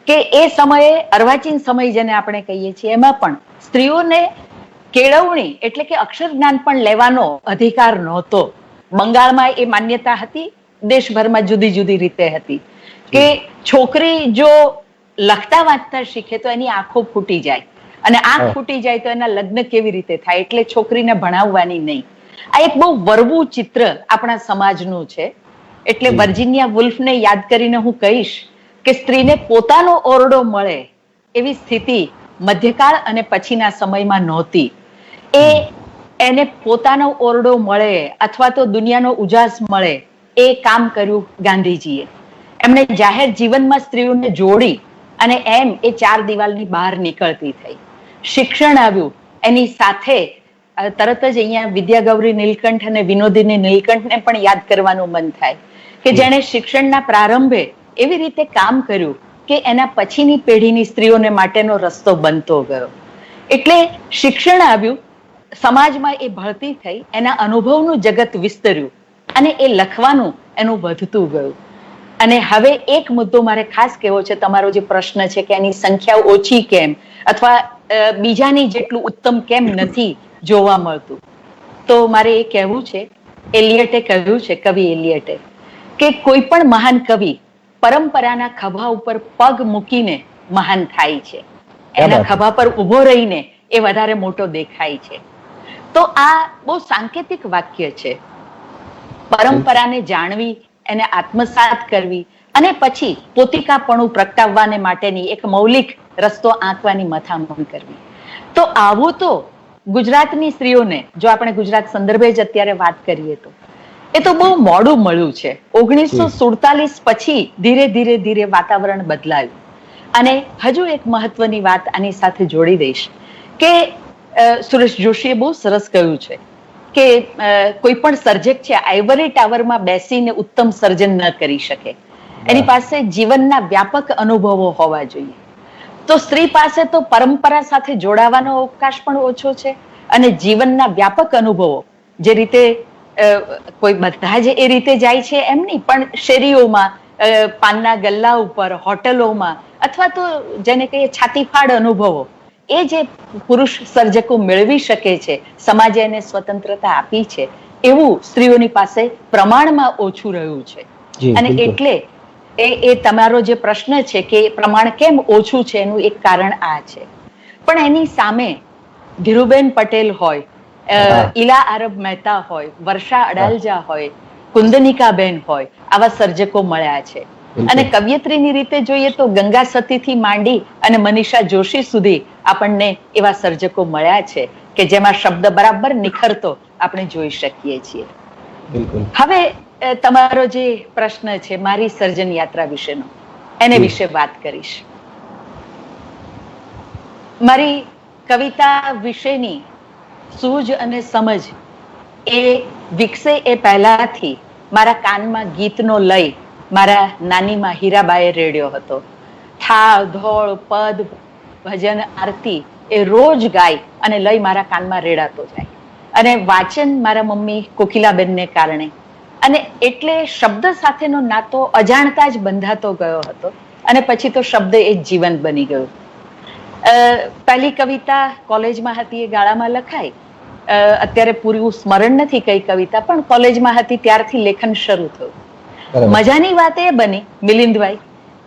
કે એ સમયે અર્વાચીન સમય જેને આપણે કહીએ છીએ એમાં પણ સ્ત્રીઓને કેળવણી એટલે કે અક્ષર જ્ઞાન પણ લેવાનો અધિકાર નહોતો. બંગાળમાં એ માન્યતા હતી, દેશભરમાં જુદી જુદી રીતે હતી કે છોકરી જો લખતા વાંચતા શીખે તો એની આંખો ફૂટી જાય, અને આંખ ફૂટી જાય તો એના લગ્ન કેવી રીતે થાય, એટલે છોકરીને ભણાવવાની નહીં. આ એક બહુ વરવું ચિત્ર આપણા સમાજનું છે. એટલે વર્જિનિયા વુલ્ફને યાદ કરીને હું કહીશ કે સ્ત્રીને પોતાનો ઓરડો મળે એવી સ્થિતિ મધ્યકાળ અને પછીના સમયમાં નહોતી. એને પોતાનો ઓરડો મળે અથવા તો દુનિયાનો ઉજાસ મળે એ કામ કર્યું ગાંધીજીએ. એમણે જાહેર જીવનમાં સ્ત્રીઓને જોડી અને એમ એ ચાર દિવાલની બહાર નીકળતી થઈ. શિક્ષણ આવ્યું, એની સાથે તરત જ અહીંયા વિદ્યાગૌરી નીલકંઠ અને વિનોદિની નીલકંઠને પણ યાદ કરવાનું મન થાય કે જેણે શિક્ષણના પ્રારંભે એવી રીતે કામ કર્યું કે એના પછીની પેઢીની સ્ત્રીઓને માટેનો રસ્તો બનતો ગયો. એટલે શિક્ષણ આવ્યું, સમાજમાં એ ભળતી થઈ, એના અનુભવનું જગત વિસ્તર્યું અને એ લખવાનું એનું વધતું ગયું. અને હવે એક મુદ્દો મારે ખાસ કહેવો છે, તમારો જે પ્રશ્ન છે કે એની સંખ્યા ઓછી કેમ અથવા બીજાની જેટલું ઉત્તમ કેમ નથી જોવા મળતું, તો મારે એ કહેવું છે, એલિયટે કહ્યું છે, કવિ એલિયટે, કે કોઈ પણ મહાન કવિ પરંપરાના ખભા ઉપર પગ મૂકીને મહાન થાય છે. એના ખભા પર ઉભો રહીને એ વધારે મોટો દેખાય છે. તો આ બહુ સાંકેતિક વાક્ય છે. પરંપરાને જાણવી, એને આત્મસાત કરવી અને પછી પોતિકાપણું પ્રગટાવવાને માટેની એક મૌલિક રસ્તો આંકવાની મથામણ કરવી. તો આવું તો ગુજરાતની સ્ત્રીઓને, જો આપણે ગુજરાત સંદર્ભે જ અત્યારે વાત કરીએ તો એ તો બહુ મોડું મળ્યું છે. 1947 પછી ધીરે ધીરે ધીરે વાતાવરણ બદલાયું. અને હજુ એક મહત્વની વાત આની સાથે જોડી દઈશ કે સુરેશ જોશીએ બહુ સરસ કહ્યું છે કે કોઈ પણ સર્જક છે આઇવરી ટાવરમાં બેસીને ઉત્તમ સર્જન ન કરી શકે. એની પાસે જીવનના વ્યાપક અનુભવો હોવા જોઈએ. તો સ્ત્રી પાસે તો પરંપરા સાથે જોડાવાનો અવકાશ પણ ઓછો છે અને જીવનના વ્યાપક અનુભવો, જે રીતે કોઈ બધા જ એ રીતે જાય છે એમ નહીં, પણ શેરીઓમાં, પાનના ગલ્લા ઉપર, હોટલોમાં, અથવા તો જેને કહીએ છાતીફાડ અનુભવો, એ જે પુરુષ સર્જકો મેળવી શકે છે, સમાજે એને સ્વતંત્રતા આપી છે, એવું સ્ત્રીઓની પાસે પ્રમાણમાં ઓછું રહ્યું છે. અને એટલે એ તમારો જે પ્રશ્ન છે કે પ્રમાણ કેમ ઓછું છે, એનું એક કારણ આ છે. પણ એની સામે ધીરુબેન પટેલ હોય, ઈલા આરબ મહેતા હોય, વર્ષા અડાલજા હોય, કુંદનિકાબેન હોય, આવા સર્જકો મળ્યા છે. અને કવિયત્રીની રીતે જોઈએ તો ગંગા સતીથી માંડી અને મનીષા જોશી સુધી આપણને એવા સર્જકો મળ્યા છે કે જેમાં શબ્દ બરાબર નિખરતો આપણે જોઈ શકીએ છીએ. હવે તમારો જે પ્રશ્ન છે મારી સર્જન યાત્રા વિશેનો, એને વિશે વાત કરીશ. મારી કવિતા વિશેની સૂઝ અને સમજ એ વિકસે એ પહેલાથી મારા કાનમાં ગીતનો લય મારા નાનીમાં હીરાબાએ રેડ્યો હતો. થાળ, ધોળ, પદ, ભજન, આરતી એ રોજ ગાય અને લય મારા કાનમાં રેડાતો જાય. અને વાંચન મારા મમ્મી કોકિલાબેનને કારણે, અને એટલે શબ્દ સાથેનો નાતો અજાણતા જ બંધાતો ગયો હતો અને પછી તો શબ્દ એ જીવન બની ગયું. પહેલી કવિતા કોલેજમાં હતી, એ ગાળામાં લખાઈ. અત્યારે પૂરું સ્મરણ નથી કઈ કવિતા, પણ કોલેજમાં હતી ત્યારથી લેખન શરૂ થયું. મજાની વાત એ બની મિલિંદભાઈ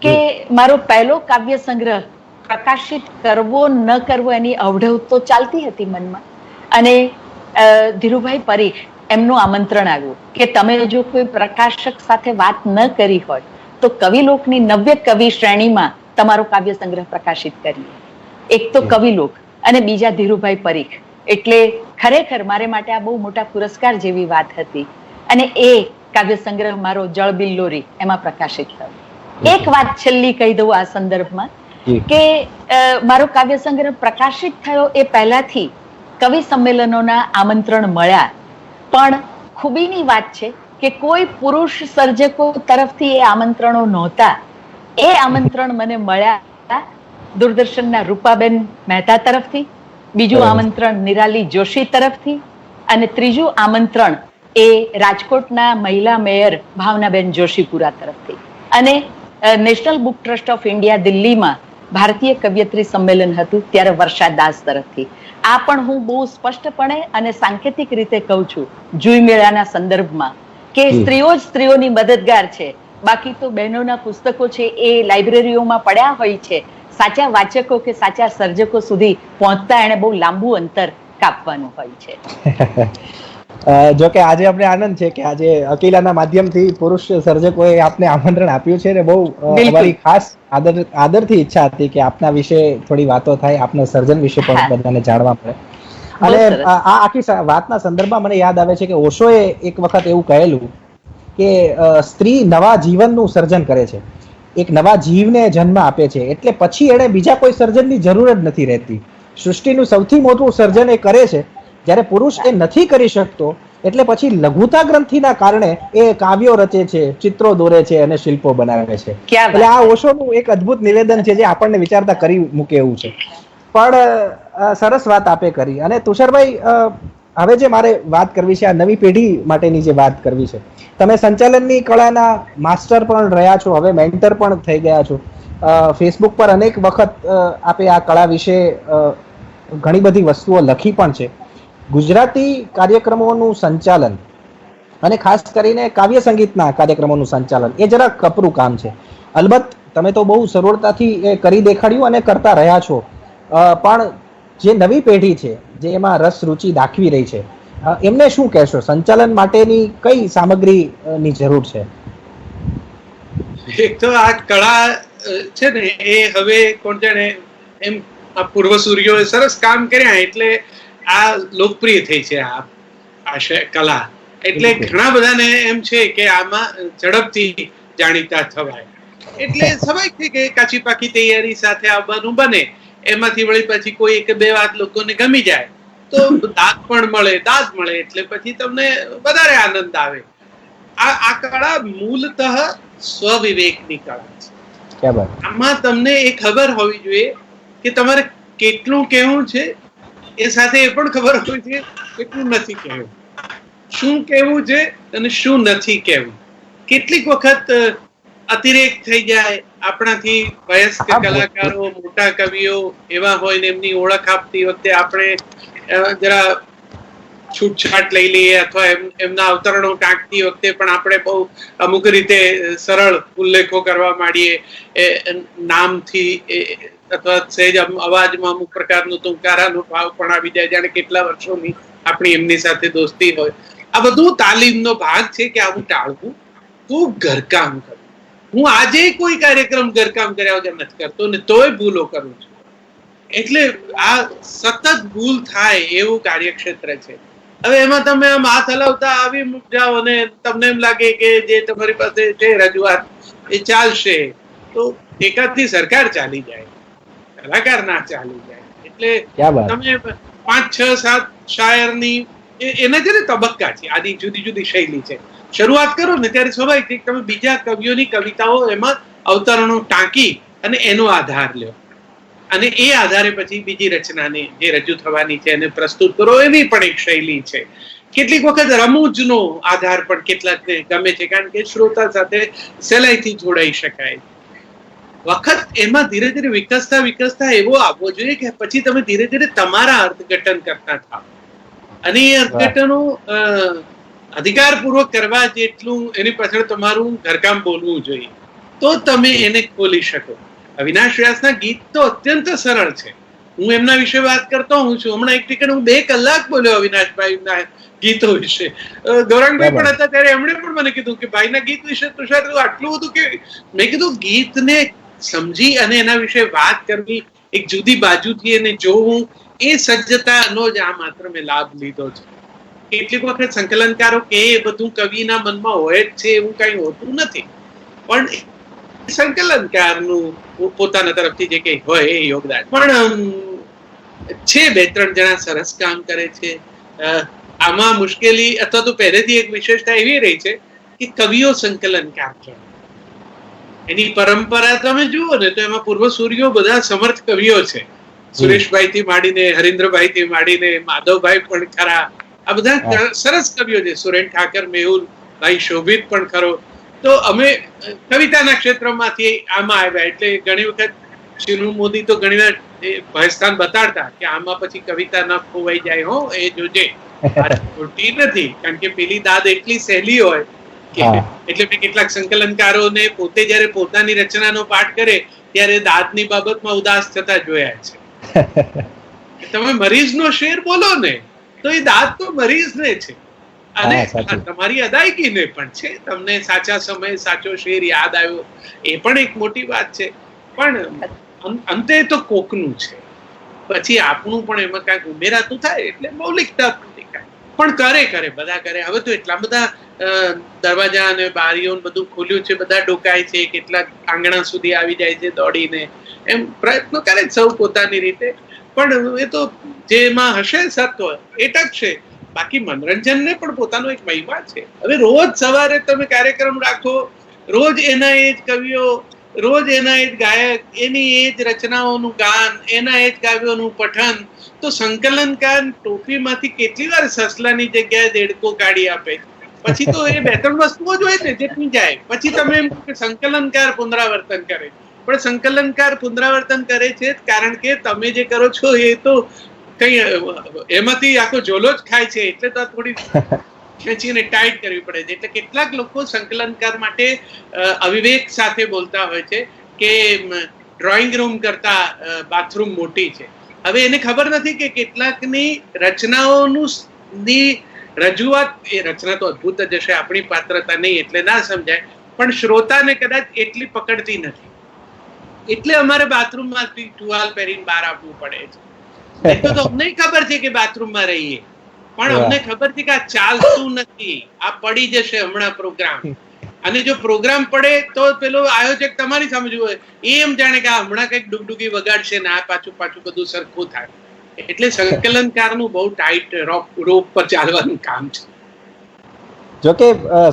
કે મારો પહેલો કાવ્ય સંગ્રહ પ્રકાશિત કરવો ન કરવો એની અવઢવ તો ચાલતી હતી મનમાં. અને ધીરુભાઈ પરીખ એમનું આમંત્રણ આવ્યું કે તમે જો કોઈ પ્રકાશક સાથે વાત ન કરી હોય તો કવિલોકની નવ્ય કવિ શ્રેણીમાં તમારો કાવ્ય સંગ્રહ પ્રકાશિત કરીએ. એક તો કવિલોક અને બીજા ધીરુભાઈ પરીખ. એટલે ખરેખર મારે માટે આ બહુ મોટા પુરસ્કાર જેવી વાત હતી. અને એ કાવ્ય સંગ્રહ મારો જળબિલ્લોરી એમાં પ્રકાશિત થયો. એક વાત છેલ્લી કહી દઉં આ સંદર્ભમાં કે મારો કાવ્ય સંગ્રહ પ્રકાશિત થયો એ પહેલાથી કવિ સંમેલનોના આમંત્રણ મળ્યા, પણ ખૂબીની વાત છે કે કોઈ પુરુષ સર્જકો તરફથી એ આમંત્રણો નહોતા. એ આમંત્રણ મને મળ્યા દૂરદર્શનના રૂપાબેન મહેતા તરફથી, બીજું આમંત્રણ નિરાલી જોશી તરફથી, અને ત્રીજું આમંત્રણ એ રાજકોટના મહિલા મેયર ભાવનાબેન જોશીપુરા તરફથી. અને national book trust of India દિલ્હીમાં ભારતીય કવિયત્રી સંમેલન હતું ત્યારે વર્ષા દાસ તરફથી. આ પણ હું બહુ સ્પષ્ટપણે અને સાંકેતિક રીતે કહું છું જુઈ મેળાના સંદર્ભમાં કે સ્ત્રીઓ જ સ્ત્રીઓની મદદગાર છે, બાકી તો બહેનોના પુસ્તકો છે એ લાઇબ્રેરીઓમાં પડ્યા હોય છે, સાચા વાચકો કે સાચા સર્જકો સુધી પહોંચતા એને બહુ લાંબુ અંતર કાપવાનું હોય છે. જો કે આજે આપણે આનંદ છે કે આજે અકીલાના માધ્યમથી પુરુષ સર્જકોએ આપને આમંત્રણ આપ્યું છે અને બહુ અમારી ખાસ આદરથી ઈચ્છા હતી કે આપના વિશે થોડી વાતો થાય, આપના સર્જન વિશે પણ બધાને જાણવા મળે. અને આ આખી વાતના સંદર્ભમાં મને યાદ આવે છે કે ઓશોએ એક વખત એવું કહેલું કે સ્ત્રી નવા જીવનનું સર્જન કરે છે, એક નવા જીવને જન્મ આપે છે, એટલે પછી એને બીજા કોઈ સર્જનની જરૂર જ નથી રહેતી. સૃષ્ટિનું સૌથી મોટું સર્જન એ કરે છે, જ્યારે પુરુષ એ નથી કરી શકતો એટલે પછી લઘુતા ગ્રંથિના કારણે એ કાવ્યો રચે છે, ચિત્રો દોરે છે અને શિલ્પો બનાવે છે. એટલે આ ઓશોનું એક અદ્ભુત નિવેદન છે જે આપણને વિચારતા કરી મૂકે એવું છે. પણ સરસ વાત આપે કરી. અને તુષારભાઈ, હવે જે મારે વાત કરવી છે આ નવી પેઢી માટેની જે વાત કરવી છે, તમે સંચાલનની કળાના માસ્ટર પણ રહ્યા છો, હવે મેન્ટર પણ થઈ ગયા છો. ફેસબુક પર અનેક વખત આપે આ કળા વિશે ઘણી બધી વસ્તુઓ લખી પણ છે. ગુજરાતી કાર્યક્રમોનું સંચાલન અને ખાસ કરીને કાવ્ય સંગીતના કાર્યક્રમોનું સંચાલન એ જરા કપરું કામ છે. અલબત્ત તમે તો બહુ સરળતાથી એ કરી દેખાડ્યું અને કરતા રહ્યા છો, પણ જે નવી પેઢી છે જે એમાં રસ રુચિ દાખવી રહી છે, એમને શું કહેશો? સંચાલન માટેની કઈ સામગ્રીની જરૂર છે? એક તો આ કળા છે ને એ હવે કોણ જાણે એમ આ પૂર્વસૂરીઓએ સરસ કામ કર્યા એટલે આ લોકપ્રિય થઈ છે આ કલા. એટલે ઘણા બધાને એમ છે કે આમાં ઝડપથી જાણીતા થવાય, એટલે સ્વાભાવિક છે કે કાચી પાકી તૈયારી સાથે આવવાનું બને, એમાંથી વળી પછી કોઈ એક બે વાત લોકોને ગમી જાય તો દાદ પણ મળે, દાદ મળે એટલે પછી તમને વધારે આનંદ આવે. આ કળા મૂલતઃ સ્વવિવેકની કળા છે. આમાં તમને એ ખબર હોવી જોઈએ કે તમારે કેટલું કહેવું છે, એ સાથે એ પણ ખબર હોવી જોઈએ કેટલું નથી કહેવું, શું કહેવું છે અને શું નથી કહેવું. કેટલીક વખત અતિરેક થઈ જાય આપણાથી. વયસ્ક કલાકારો, મોટા કવિઓ એવા હોય ને એમની ઓળખ આપતી વખતે આપણે જરા છૂટછાટ લઈ લઈએ અથવા એમના અવતરણો ટાંકતી વખતે પણ આપણે બહુ અમુક રીતે સરળ ઉલ્લેખો કરવા માંડીએ, નામથી અથવા સહેજ અવાજમાં અમુક પ્રકારનો તુંકારાનો ભાવ પણ આવી જાય, જાણે કેટલા વર્ષોની આપણી એમની સાથે દોસ્તી હોય. આ બધું તાલીમનો ભાગ છે કે આવું ટાળવું, ખૂબ ઘરકામ કરવું. હું આજે કોઈ કાર્યક્રમ ઘરકામ કર્યા વગર નથી કરતો ને તોય ભૂલો કરું છું. એટલે આ સતત ભૂલ થાય એવું કાર્યક્ષેત્ર છે. હવે એમાં તમે આમ હાથ હલાવતા આવી જાઓ અને તમને એમ લાગે કે જે તમારી પાસે છે રજૂઆત એ ચાલશે, તો એકાદથી સરકાર ચાલી જાય, કલાકાર ના ચાલી જાય. એટલે તમે 5, 6, 7 શાયરની એના છે ને તબક્કા છે, આની જુદી જુદી શૈલી છે. શરૂઆત કરો ને ત્યારે સ્વાભાવિક તમે બીજા કવિઓની કવિતાઓ એમાં અવતરણો ટાંકી અને એનો આધાર લ્યો અને એ આધારે પછી બીજી રચનાને જે રજૂ થવાની છે એને પ્રસ્તુત કરો. એવી પણ એક શૈલી છે. કેટલીક વખત રમૂજનો આધાર પણ કેટલાકને ગમે છે, કારણ કે શ્રોતા સાથે સહેલાઈથી જોડાઈ શકાય. વખત એમાં ધીરે ધીરે વિકસતા એવો આવવો જોઈએ કે પછી તમે ધીરે ધીરે તમારા અર્થઘટન કરતા થાવ અને એ અર્થઘટનો અધિકારપૂર્વક કરવા જેટલું એની પાછળ તમારું ઘરકામ બોલવું જોઈએ, તો તમે એને ખોલી શકો. અવિનાશ વ્યાસના ગીત તો અત્યંત સરળ છે. હું એમના વિશે વાત કરતો હું છું. હમણાં એક ટિકિટ હું 2 કલાક બોલ્યો અવિનાશભાઈના ગીતો વિશે. ગૌરાંગભાઈ પણ હતા ત્યારે એમણે પણ મને કીધું કે ભાઈના ગીત વિશે તુષાર આટલું બધું કે. મેં કીધું ગીતને સમજી અને એના વિશે વાત કરવી, એક જુદી બાજુથી એને જોવું, એ સજ્જતાનો જ આ માત્ર મેં લાભ લીધો છે. કેટલીક વખત સંકલનકારો કે એ બધું કવિના મનમાં હોય જ છે એવું કઈ હોતું નથી, પણ સંકલનકારનું પોતાના તરફથી જે કઈ હોય એ યોગદાન પણ છે. 2-3 જણા સરસ કામ કરે છે. આમાં મુશ્કેલી અથવા તો પહેલેથી એક વિશેષતા એવી રહી છે કે કવિઓ સંકલનકાર છે. એની પરંપરા તમે જુઓ ને તો એમાં પૂર્વસૂરીઓ બધા સમર્થ કવિઓ છે. સુરેશભાઈ થી માંડીને, હરીન્દ્રભાઈ થી માંડીને, માધવભાઈ પણ ખરા. આ બધા સરસ કવિઓ છે. સુરેન ઠાકર, મેહુલ ભાઈ શોભિત પણ ખરો. તો અમે કવિતાના ક્ષેત્રમાંથી આમાં આવ્યા એટલે ઘણી વખત શિનુ મોદી તો ઘણીવાર ભયસ્થાન બતાડતા કે આમાં પછી કવિતા ન ખોવાઈ જાય, હો એ જોજે. ખોટી નથી, કારણ કે પેલી દાદ એટલી સહેલી હોય કે એટલે મેં કેટલાક સંકલનકારોને પોતે જયારે પોતાની રચનાનો પાઠ કરે ત્યારે દાદની બાબતમાં ઉદાસ થતા જોયા છે. તમે મરીઝનો શેર બોલો ને તો એ દાદ તો મરીઝને છે અને તમારી અદાયગીને પણ છે. તમને સાચા સમયે સાચો શેર યાદ આવ્યો એ પણ એક મોટી વાત છે, પણ અંતે તો કોકનું છે, પછી આપણું પણ એમાં કાંઈક ઉમેરાતું થાય એટલે મૌલિકતા પણ કરે બધા કરે. હવે તો એટલા બધા દરવાજા અને બારીઓ બધું ખોલ્યું છે, બધા ડોકાય છે, કેટલાક આંગણા સુધી આવી જાય છે દોડીને, એમ પ્રયત્નો કરે સૌ પોતાની રીતે. પણ એ તો જેમાં હશે સત્વ એ ટકશે. બાકી મનોરંજનને પણ પોતાનો એક મહિમા છે. હવે રોજ સવારે તમે કાર્યક્રમ રાખો, રોજ એના એ જ કવિઓ, રોજ એના એ જ ગાયક, એની એ જ રચનાઓનું ગાન, એના એ જ કાવ્યોનું પઠન, તો સંકલનકાર ટોપીમાંથી કેટલી વાર સસલાની જગ્યાએ દેડકો કાઢી આપે. પછી તો એ 2-3 વસ્તુઓ જ હોય ને જે પી જાય. પછી તમે એમ કે સંકલનકાર પુનરાવર્તન કરે, પણ સંકલનકાર પુનરાવર્તન કરે છે કારણ કે તમે જે કરો છો એ તો કઈ એમાંથી આખો ઝોલો જ ખાય છે, એટલે તો થોડી ખેંચીને ટાઈટ કરવી પડે છે. એટલે કેટલાક લોકો સંકલનકાર માટે અવિવેક સાથે બોલતા હોય છે કે ડ્રોઈંગ રૂમ કરતા બાથરૂમ મોટી છે. હવે એને ખબર નથી કે કેટલાકની રચનાઓની રજૂઆત, એ રચના તો અદભુત જ હશે, આપણી પાત્રતા નહીં એટલે ના સમજાય, પણ શ્રોતાને કદાચ એટલી પકડતી નથી, એટલે અમારે બાથરૂમમાંથી ટુવાલ પહેરીને બહાર આવવું પડે છે. તો અમને ખબર છે કે બાથરૂમમાં રહીએ, પણ અમને ખબર છે કે આ ચાલતું નથી, આ પડી જશે હમણાં પ્રોગ્રામ. અને જો પ્રોગ્રામ પડે તો પેલો આયોજક તમારી સામે જુએ, એમ જાણે કે આ હમણાં કઈક ડુગડુગી વગાડશે ને આ પાછું બધું સરખું થાય. એટલે સંકલનકારનું બહુ ટાઈટ રોપ પર ચાલવાનું કામ છે. જોકે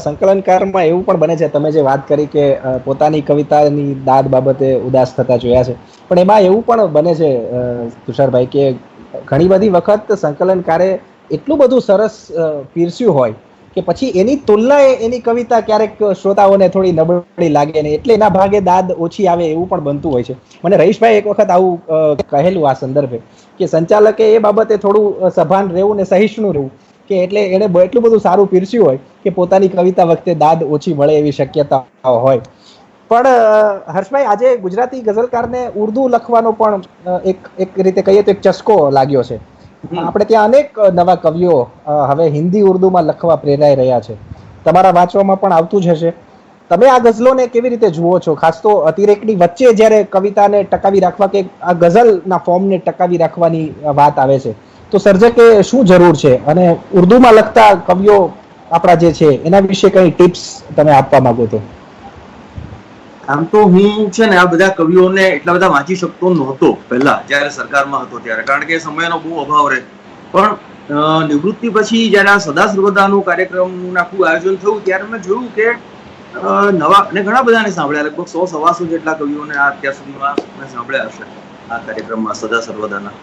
સંકલનકારમાં એવું પણ બને છે, તમે જે વાત કરી કે પોતાની કવિતાની દાદ બાબતે ઉદાસ થતા જોયા છે, પણ એમાં એવું પણ બને છે તુષારભાઈ કે ઘણી બધી વખત સંકલનકારે એટલું બધું સરસ પીરસ્યું હોય કે પછી એની તુલનાએ એની કવિતા ક્યારેક શ્રોતાઓને થોડી નબળી લાગે ને એટલે એના ભાગે દાદ ઓછી આવે એવું પણ બનતું હોય છે. મને રહીશભાઈ એક વખત આવું કહેલું આ સંદર્ભે કે સંચાલકે એ બાબતે થોડું સભાન રહેવું ને સહિષ્ણુ રહેવું, કે એટલે એને એટલું બધું સારું પીરસ્યું હોય કે પોતાની કવિતા વખતે દાદ ઓછી મળે એવી શક્યતા હોય. પણ હર્ષભાઈ, આજે ગુજરાતી ગઝલકારને ઉર્દુ લખવાનો પણ એક રીતે કહીએ તો એક ચસ્કો લાગ્યો છે. આપણે ત્યાં અનેક નવા કવિઓ હવે હિન્દી ઉર્દુમાં લખવા પ્રેરાઈ રહ્યા છે. તમારા વાંચવામાં પણ આવતું જ હશે. તમે આ ગઝલોને કેવી રીતે જુઓ છો? ખાસ તો અતિરેકની વચ્ચે જ્યારે કવિતાને ટકાવી રાખવા કે આ ગઝલના ફોર્મને ટકાવી રાખવાની વાત આવે છે, તો સર્જકે શું જરૂર છે? અને ઉર્દુમાં લખતા કવિઓ આપણા જે છે એના વિશે કઈ ટિપ્સ તમે આપવા માંગો તો? આમ તો હું છે ને આ બધા કવિઓને એટલા બધા વાંચી શકતો નહોતો પહેલા, જયારે સરકારમાં હતો ત્યારે, કારણ કે સમયનો બહુ અભાવ રહે. પણ નિવૃત્તિ પછી જયારે આ સદા સર્વદાનું કાર્યક્રમનું આખું આયોજન થયું ત્યારે મેં જોયું કે નવા અને ઘણા બધાને સાંભળ્યા, લગભગ 100-125 જેટલા કવિઓને આ અત્યાર સુધીમાં મેં સાંભળ્યા હશે આ કાર્યક્રમમાં સદા સર્વદાના.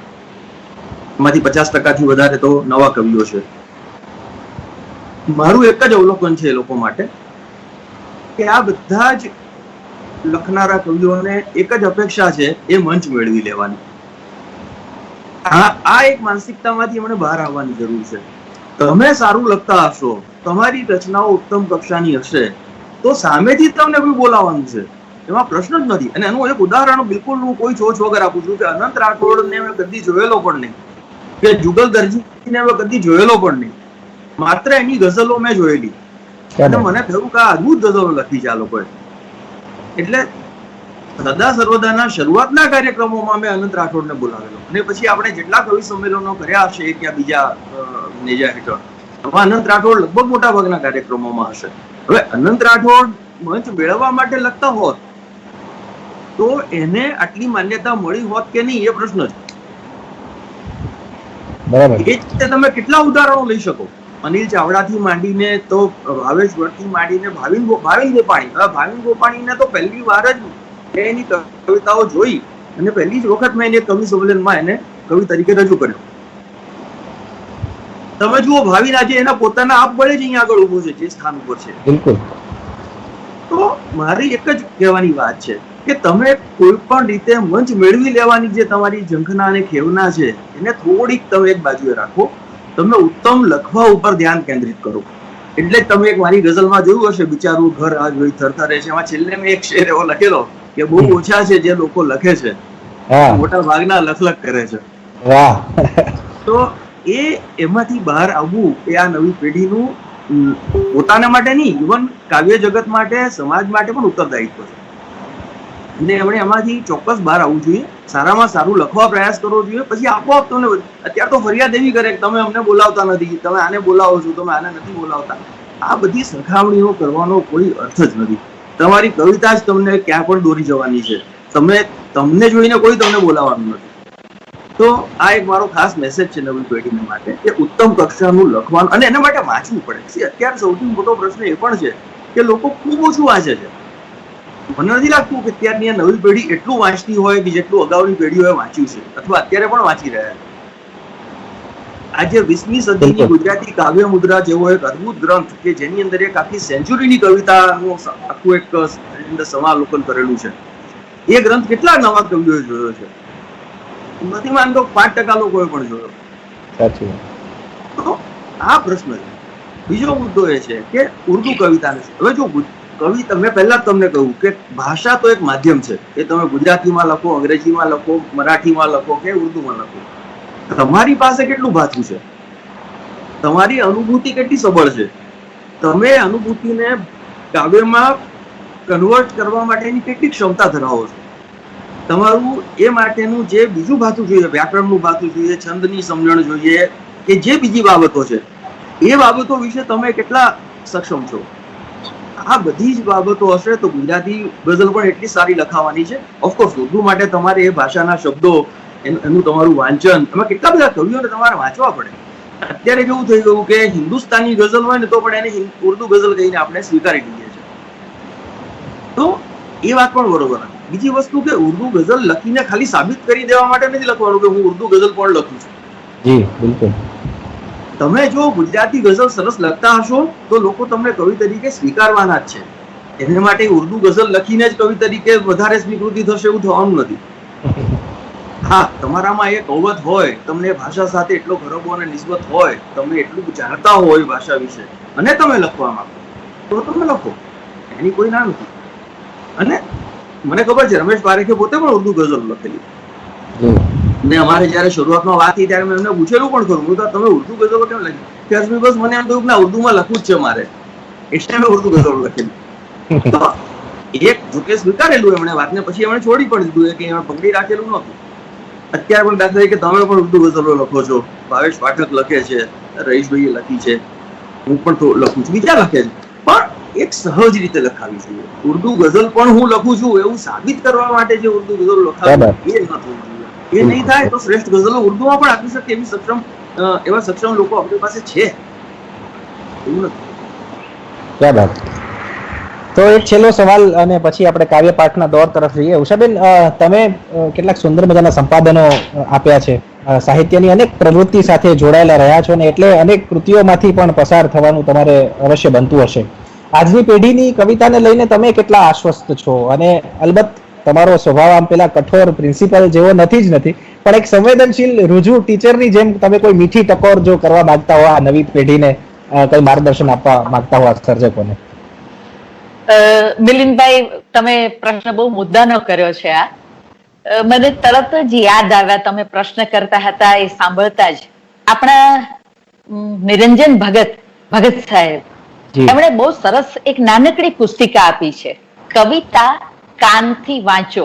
એમાંથી 50% વધારે તો નવા કવિઓ છે. મારું એક જ અવલોકન છે એ લોકો માટે કે આ બધા જ લખનારા કવિઓને એક જ અપેક્ષા છે, એ મંચ મેળવી લેવાની. આ એક માનસિકતામાંથી મને બહાર આવવાની જરૂર છે. તમે સારું લખતા હશો, તમારી રચનાઓ ઉત્તમ કક્ષાની હશે, તો સામેથી તમને કોઈ બોલાવવાનું છે, એમાં પ્રશ્ન જ નથી. અને એનું એક ઉદાહરણ બિલકુલ હું કોઈ છોછ વગર આપું છું કે અનંત રાઠોડને મેં કદી જોયેલો પણ નહીં, કે જુગલ દરજીને મેં કદી જોયેલો પણ નહીં, માત્ર એની ગઝલો મેં જોયેલી અને મને થયું કે આ અદભુત ગઝલો લખી છે આ લોકોએ. એટલે સદા સર્વદાના શરૂઆતના કાર્યક્રમોમાં મેં અનંત રાઠોડને બોલાવેલો, અને પછી આપણે જેટલા કવિ સંમેલનો કર્યા હશે ત્યાં બીજા નેજા હેઠળ, એમાં અનંત રાઠોડ લગભગ મોટા ભાગના કાર્યક્રમોમાં હશે. હવે અનંત રાઠોડ મંચ મેળવવા માટે લખતા હોત તો એને આટલી માન્યતા મળી હોત કે નહીં એ પ્રશ્ન છે. બરાબર. એ રીતે તમે કેટલા ઉદાહરણો લઈ શકો, અનિલ ચાવડાથી માંડીને તો ભાવેશ ભટ્ટથી માંડીને ભાવિન ગોપાણી. હવે ભાવિન ગોપાણીને તો પહેલી વાર જ એની કવિતાઓ જોઈ અને પહેલી જ વખત મેં એને કવિ સંમેલનમાં એને કવિ તરીકે રજૂ કર્યો. તમે જુઓ, ભાવિન આજે એના પોતાના આપ બળે જ અહીંયા આગળ ઉભો છે જે સ્થાન ઉપર છે. બિલકુલ. તો મારી એક જ કહેવાની વાત છે કે તમે કોઈ પણ રીતે મંચ મેળવી લેવાની જે તમારી ઝંખના અને ખેવના છે એને થોડીક તમે એક બાજુએ રાખો. તમે ઉત્તમ લખવા ઉપર ધ્યાન કેન્દ્રિત કરો. એટલે જ તમે એક મારી ગઝલમાં જોયું હશે, બિચારું ઘર આજ હોય થરથરે છે, એમાં છેલ્લે મેં એક શેર એવો લખેલો કે બહુ ઓછા છે જે લોકો લખે છે, મોટા ભાગના લખ કરે છે. તો એમાંથી બહાર આવવું એ આ નવી પેઢીનું પોતાના માટે નહીં, ઇવન કાવ્ય જગત માટે, સમાજ માટે પણ ઉત્તરદાયિત્વ છે. અને એમણે એમાંથી ચોક્કસ બહાર આવવું જોઈએ, સારામાં સારું લખવા પ્રયાસ કરવો જોઈએ. પછી આપોઆપ તમને, અત્યારે તો ફરિયાદ એવી કરે કે તમે અમને બોલાવતા નથી, તમે આને બોલાવો છો, તમે આને નથી બોલાવતા. આ બધી સરખામણીઓ કરવાનો કોઈ અર્થ જ નથી. તમારી કવિતા જ તમને ક્યાં પણ દોરી જવાની છે. તમને જોઈને કોઈ તમને બોલાવવાનું નથી. તો આ એક મારો ખાસ મેસેજ છે નવી પેઢીને માટે કે ઉત્તમ કક્ષાનું લખવાનું, અને એના માટે વાંચવું પડે. અત્યારે સૌથી મોટો પ્રશ્ન એ પણ છે કે લોકો ખૂબ ઓછું વાંચે છે. મને નથી લાગતું કે અત્યારની નવી પેઢી એટલું વાંચતી હોય કે જેટલું અગાઉની પેઢીઓએ વાંચ્યું છે અથવા અત્યારે પણ વાંચી રહ્યા છે. આજે 20મી સદીની ગુજરાતી કાવ્ય મુદ્રા જેવો એક અદભુત ગ્રંથ કે જેની અંદર એક આખી સેન્ચુરીની કવિતાનું આખું એક સમાલોકન કરેલું છે, એ ગ્રંથ કેટલા નવા કવિઓએ જોયો છે? નથી માનતો 5% લોકોએ પણ જોયો. સાચી. તો આ પ્રશ્ન છે. બીજો મુદ્દો એ છે કે ઉર્દુ કવિતાને, હવે જો કવિતા, મેં પહેલા જ તમને કહ્યું કે ભાષા તો એક માધ્યમ છે. એ તમે ગુજરાતીમાં લખો, અંગ્રેજીમાં લખો, મરાઠીમાં લખો કે ઉર્દુમાં લખો, તમારી પાસે કેટલું ભાથું છે, તમારી અનુભૂતિ કેટલી સબળ છે, તમે અનુભૂતિને કાવ્યમાં કન્વર્ટ કરવા માટેની કેટલી ક્ષમતા ધરાવો છો, તમારું એ માટેનું જે બીજું ભાથું જોઈએ, વ્યાકરણનું ભાથું જોઈએ, છંદની સમજણ જોઈએ, કે જે બીજી બાબતો છે એ બાબતો વિશે તમે કેટલા સક્ષમ છો. આ બધી જ બાબતો હશે તો ગુજરાતી ગઝલ પણ એટલી સારી લખાવાની છે. ઓફકોર્સ ઉર્દુ માટે તમારે એ ભાષાના શબ્દો, એનું તમારું વાંચન, એમાં કેટલા બધા કવિઓને તમારે વાંચવા પડે. અત્યારે કેવું થઈ ગયું કે હિન્દુસ્તાની ગઝલ હોય ને તો પણ એને ઉર્દુ ગઝલ કહીને આપણે સ્વીકારી લઈએ છીએ. તો એ વાત પણ બરોબર નથી. બીજી વસ્તુ કે ઉર્દુ ગઝલ લખીને ખાલી સાબિત કરી દેવા માટે નથી લખવાનું કે હું ઉર્દુ ગઝલ પણ લખું છું. જી બિલકુલ. તમે જો ગુજરાતી ગઝલ સરસ લખતા હશો તો લોકો તમને કવિ તરીકે સ્વીકારવાના જ છે. એને માટે ઉર્દુ ગઝલ લખીને જ કવિ તરીકે વધારે સ્વીકૃતિ થશે એવું થવાનું નથી. હા, તમારામાં એક કૌવત હોય, તમને ભાષા સાથે એટલો ગરબો અને નિસ્બત હોય, તમે એટલું જાણતા હોય ભાષા વિશે અને તમે લખવા માંગો તો તમે લખો, એની કોઈ ના નથી. અને મને ખબર છે રમેશ પારેખે પોતે પણ ઉર્દુ ગઝલ લખેલી, ને અમારે જયારે શરૂઆતમાં વાત થઈ ત્યારે મેં એમને પૂછેલું પણ ખરું, તમે ઉર્દુ ગઝલો કેમ લખી? કે હર્ષભાઈ બસ મને એમ થયું કે ઉર્દુમાં લખવું જ છે મારે, એટલે મેં ઉર્દુ ગઝલો લખેલી. તો એક જોકે સ્વીકારેલું એમણે વાતને, પછી એમણે છોડી પણ દીધું કે એમણે પકડી રાખેલું નહોતું. અત્યારે પણ દાખલા તરીકે તમે પણ ઉર્દુ ગઝલો લખો છો, ભાવેશ પાઠક લખે છે, રહીશભાઈએ લખી છે, હું પણ લખું છું, બીજા લખે છે, પણ એક સહજ રીતે લખાવી જોઈએ. ઉર્દુ ગઝલ પણ હું લખું છું એવું સાબિત કરવા માટે જે ઉર્દુ ગઝલ લખાવી એ ન થવું જોઈએ. એ નહીં થાય તો શ્રેષ્ઠ ગઝલો ઉર્દુમાં પણ આપી શકે એવા સક્ષમ લોકો આપણી પાસે છે. એવું નથી. ક્યાં બાત. તો એક છેલ્લો સવાલ અને પછી આપણે કાર્યપાઠના દોર તરફ જઈએ. ઉષાબેન, તમે કેટલાક સુંદર મજાના સંપાદનો આપ્યા છે, સાહિત્યની અનેક પ્રવૃત્તિ સાથે જોડાયેલા રહ્યા છો ને એટલે અનેક કૃતિઓમાંથી પણ પસાર થવાનું તમારે અવશ્ય બનતું હશે. આજની પેઢીની કવિતાને લઈને તમે કેટલા આશ્વસ્ત છો? અને અલબત્ત તમારો સ્વભાવ આમ પેલા કઠોર પ્રિન્સિપલ જેવો નથી જ નથી, પણ એક સંવેદનશીલ રુજુ ટીચરની જેમ તમે કોઈ મીઠી ટકોર જો કરવા માંગતા હો આ નવી પેઢીને, કઈ માર્ગદર્શન આપવા માંગતા હો આ સર્જકોને. મિલિંદભાઈ, તમે પ્રશ્ન બહુ મુદ્દાનો કર્યો છે. આ મને તરત જ યાદ આવ્યા, તમે પ્રશ્ન કરતા હતા એ સાંભળતા જ, આપણા નિરંજન ભગત સાહેબ, એમણે બહુ સરસ એક નાનકડી પુસ્તિકા આપી છે, કવિતા કાનથી વાંચો.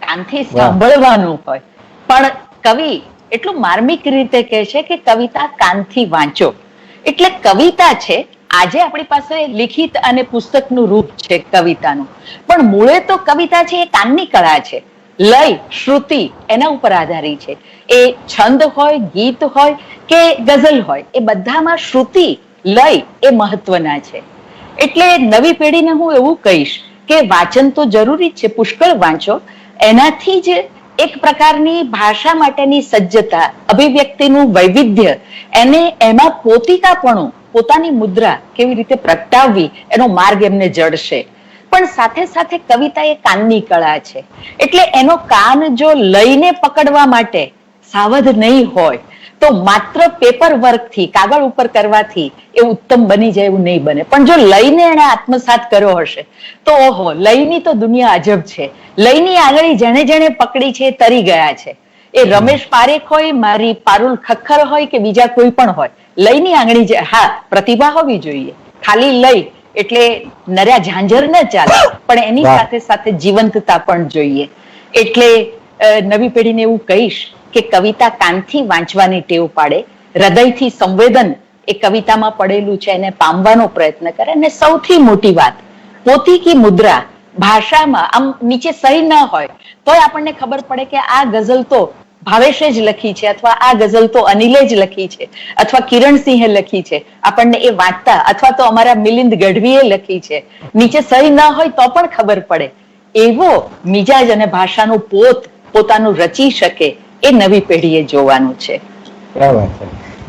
કાનથી સાંભળવાનું હોય, પણ કવિ એટલું માર્મિક રીતે કહે છે કે કવિતા કાનથી વાંચો. એટલે કવિતા છે, આજે આપણી પાસે લિખિત અને પુસ્તકનું રૂપ છે કવિતાનું, પણ મૂળે તો કવિતા છે એ કાનની કળા છે. લય, શ્રુતિ એના ઉપર આધારિત છે. એ છંદ હોય, ગીત હોય કે ગઝલ હોય, એ બધામાં શ્રુતિ, લય એ મહત્વના છે. એટલે નવી પેઢીને હું એવું કહીશ કે વાંચન તો જરૂરી છે, પુષ્કળ વાંચો. એનાથી જ એક પ્રકારની ભાષા માટેની સજ્જતા, અભિવ્યક્તિનું વૈવિધ્ય, એને એમાં પોતિકાપણું, પોતાની મુદ્રા કેવી રીતે પ્રગટાવવી એનો માર્ગ એમને જડશે. પણ સાથે સાથે કવિતા એ કાનની કળા છે. એટલે એનો કાન જો લઈને પકડવા માટે સાવધ નહીં હોય તો માત્ર પેપર વર્કથી, કાગળ ઉપર કરવાથી એ ઉત્તમ બની જાય એવું નહીં બને. પણ જો લઈને એને આત્મસાત કર્યો હશે તો ઓહો, લઈની તો દુનિયા અજબ છે. લઈની આંગળી જેણે જેણે પકડી છે એ તરી ગયા છે. એ રમેશ પારેખ હોય, મારી પારુલ ખખ્ખર હોય કે બીજા કોઈ પણ હોય, લઈની આંગળી, હા, પ્રતિભા હોવી જોઈએ. ખાલી લઈ એટલે નર્યા ઝાંઝર ન ચાલે, પણ એની સાથે સાથે જીવંતતા પણ જોઈએ. એટલે નવી પેઢીને એવું કહીશ કે કવિતા કાનથી વાંચવાની ટેવ પાડે, હૃદયથી સંવેદન એ કવિતામાં પડેલું છે એને પામવાનો પ્રયત્ન કરે. અને સૌથી મોટી વાત, પોતી કી મુદ્રા ભાષામાં આમ નીચે સહી ન હોય તોય આપણને ખબર પડે કે આ ગઝલ તો ભાવેશે જ લખી છે, અથવા આ ગઝલ તો અનિલે જ લખી છે, અથવા કિરણસિંહે લખી છે. આપણને એ વાંચતા, અથવા તો અમારા મિલિંદ ગઢવીએ લખી છે, નીચે સહી ન હોય તો પણ ખબર પડે. એવો મિજાજ અને ભાષાનું પોતાનું રચી શકે એ નવી પેઢીએ જોવાનું છે.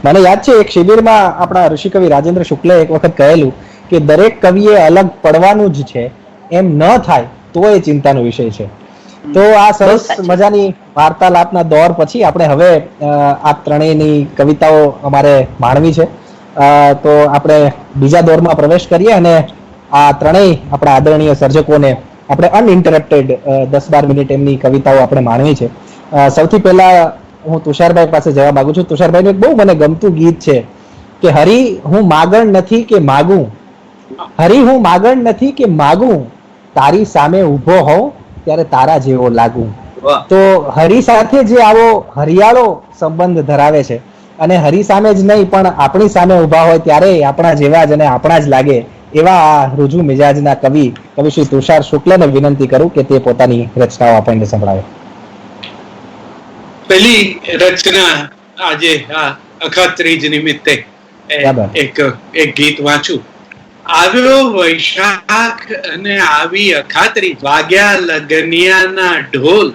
મને યાદ છે એક શિબિરમાં આપણા ઋષિકવિ રાજેન્દ્ર શુક્લે એક વખત કહેલું કે દરેક કવિએ અલગ પડવાનું જ છે, એમ ન થાય તો એ ચિંતાનો વિષય છે. તો આ સરસ મજાની વાર્તાલાપના દોર પછી આપણે હવે આ ત્રણેયની કવિતાઓ અમારે માણવી છે. તો આપણે બીજા દોરમાં પ્રવેશ કરીએ અને આ ત્રણેય આપણા આદરણીય સર્જકોને આપણે અનઇન્ટરપ્ટેડ 10-12 મિનિટ એમની કવિતાઓ આપણે માણવી છે. સૌથી પહેલા હું તુષારભાઈ પાસે જવા માંગુ છું. તુષારભાઈનું એક બહુ મને ગમતું ગીત છે કે હરી હું માગણ નથી કે માગું, હરી હું માગણ નથી કે માગું, તારી સામે ઊભો હોઉં ત્યારે તારા જેવો લાગું. તો હરી સાથે જે આવો હરિયાળો સંબંધ ધરાવે છે, અને હરી સામે જ નહીં પણ આપણી સામે ઊભા હોય ત્યારે આપણા જેવા જ અને આપણા જ લાગે એવા આ રુજુ મિજાજના કવિ શ્રી તુષાર શુક્લને વિનંતી કરું કે તે પોતાની રચનાઓ આપણને સંભળાવે. પહેલી રચના આજે આ અખાત્રીજ નિમિત્તે એક ગીત વાંચું. આવ્યો વૈશાખ અને આવી અખાત્રી, વાગ્યા લગનિયાના ઢોલ,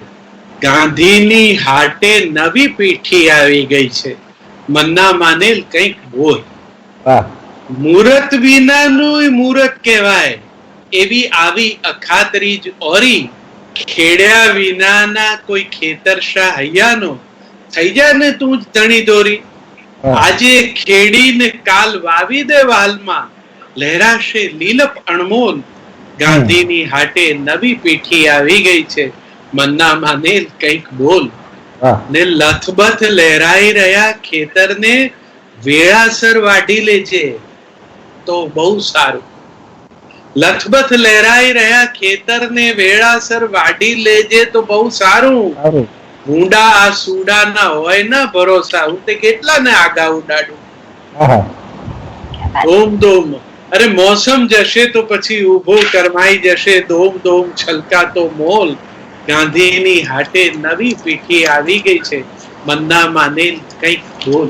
ગાંધીની હાટે નવી પીઠી આવી ગઈ છે, મન્ના માનેલ કંઈક બોલ. મુહૂર્ત વિનાનું મુહૂર્ત કહેવાય એવી આવી અખાત્રીજ ઓરી, ખેડ્યા વિનાના કોઈ ખેતરશા હૈયાનો, થઈ જા ને તું જ ધણી દોરી. આજે ખેડીને કાલ વાવી દે વાલમાં, લહેરાશે લીલપ અણમોલ, ગાંધીની હાટે નવી પીઠી આવી ગઈ છે, મન્ના માનેલ કંઈક બોલ. ને લથબથ લહેરાઈ રહ્યા ખેતરને વેળાસર વાઢી લેજે તો બહુ સારું. લથબથ લહેરાઈ રહ્યા ખેતરને વેળાસર વાઢી લેજે તો બહુ સારું. ઊંડા આ સુડા ના હોય ના ભરોસા, હું તે કેટલા ને આગા ઉડાડું. ધોમ ધોમ, અરે મોસમ જશે તો પછી ઉભો કરમાઈ જશે, ધોમ ધોમ છલકાતો મોલ, ગાંધીની હાટે નવી પીઠી આવી ગઈ છે, મન્ના માનેલ કંઈક બોલ.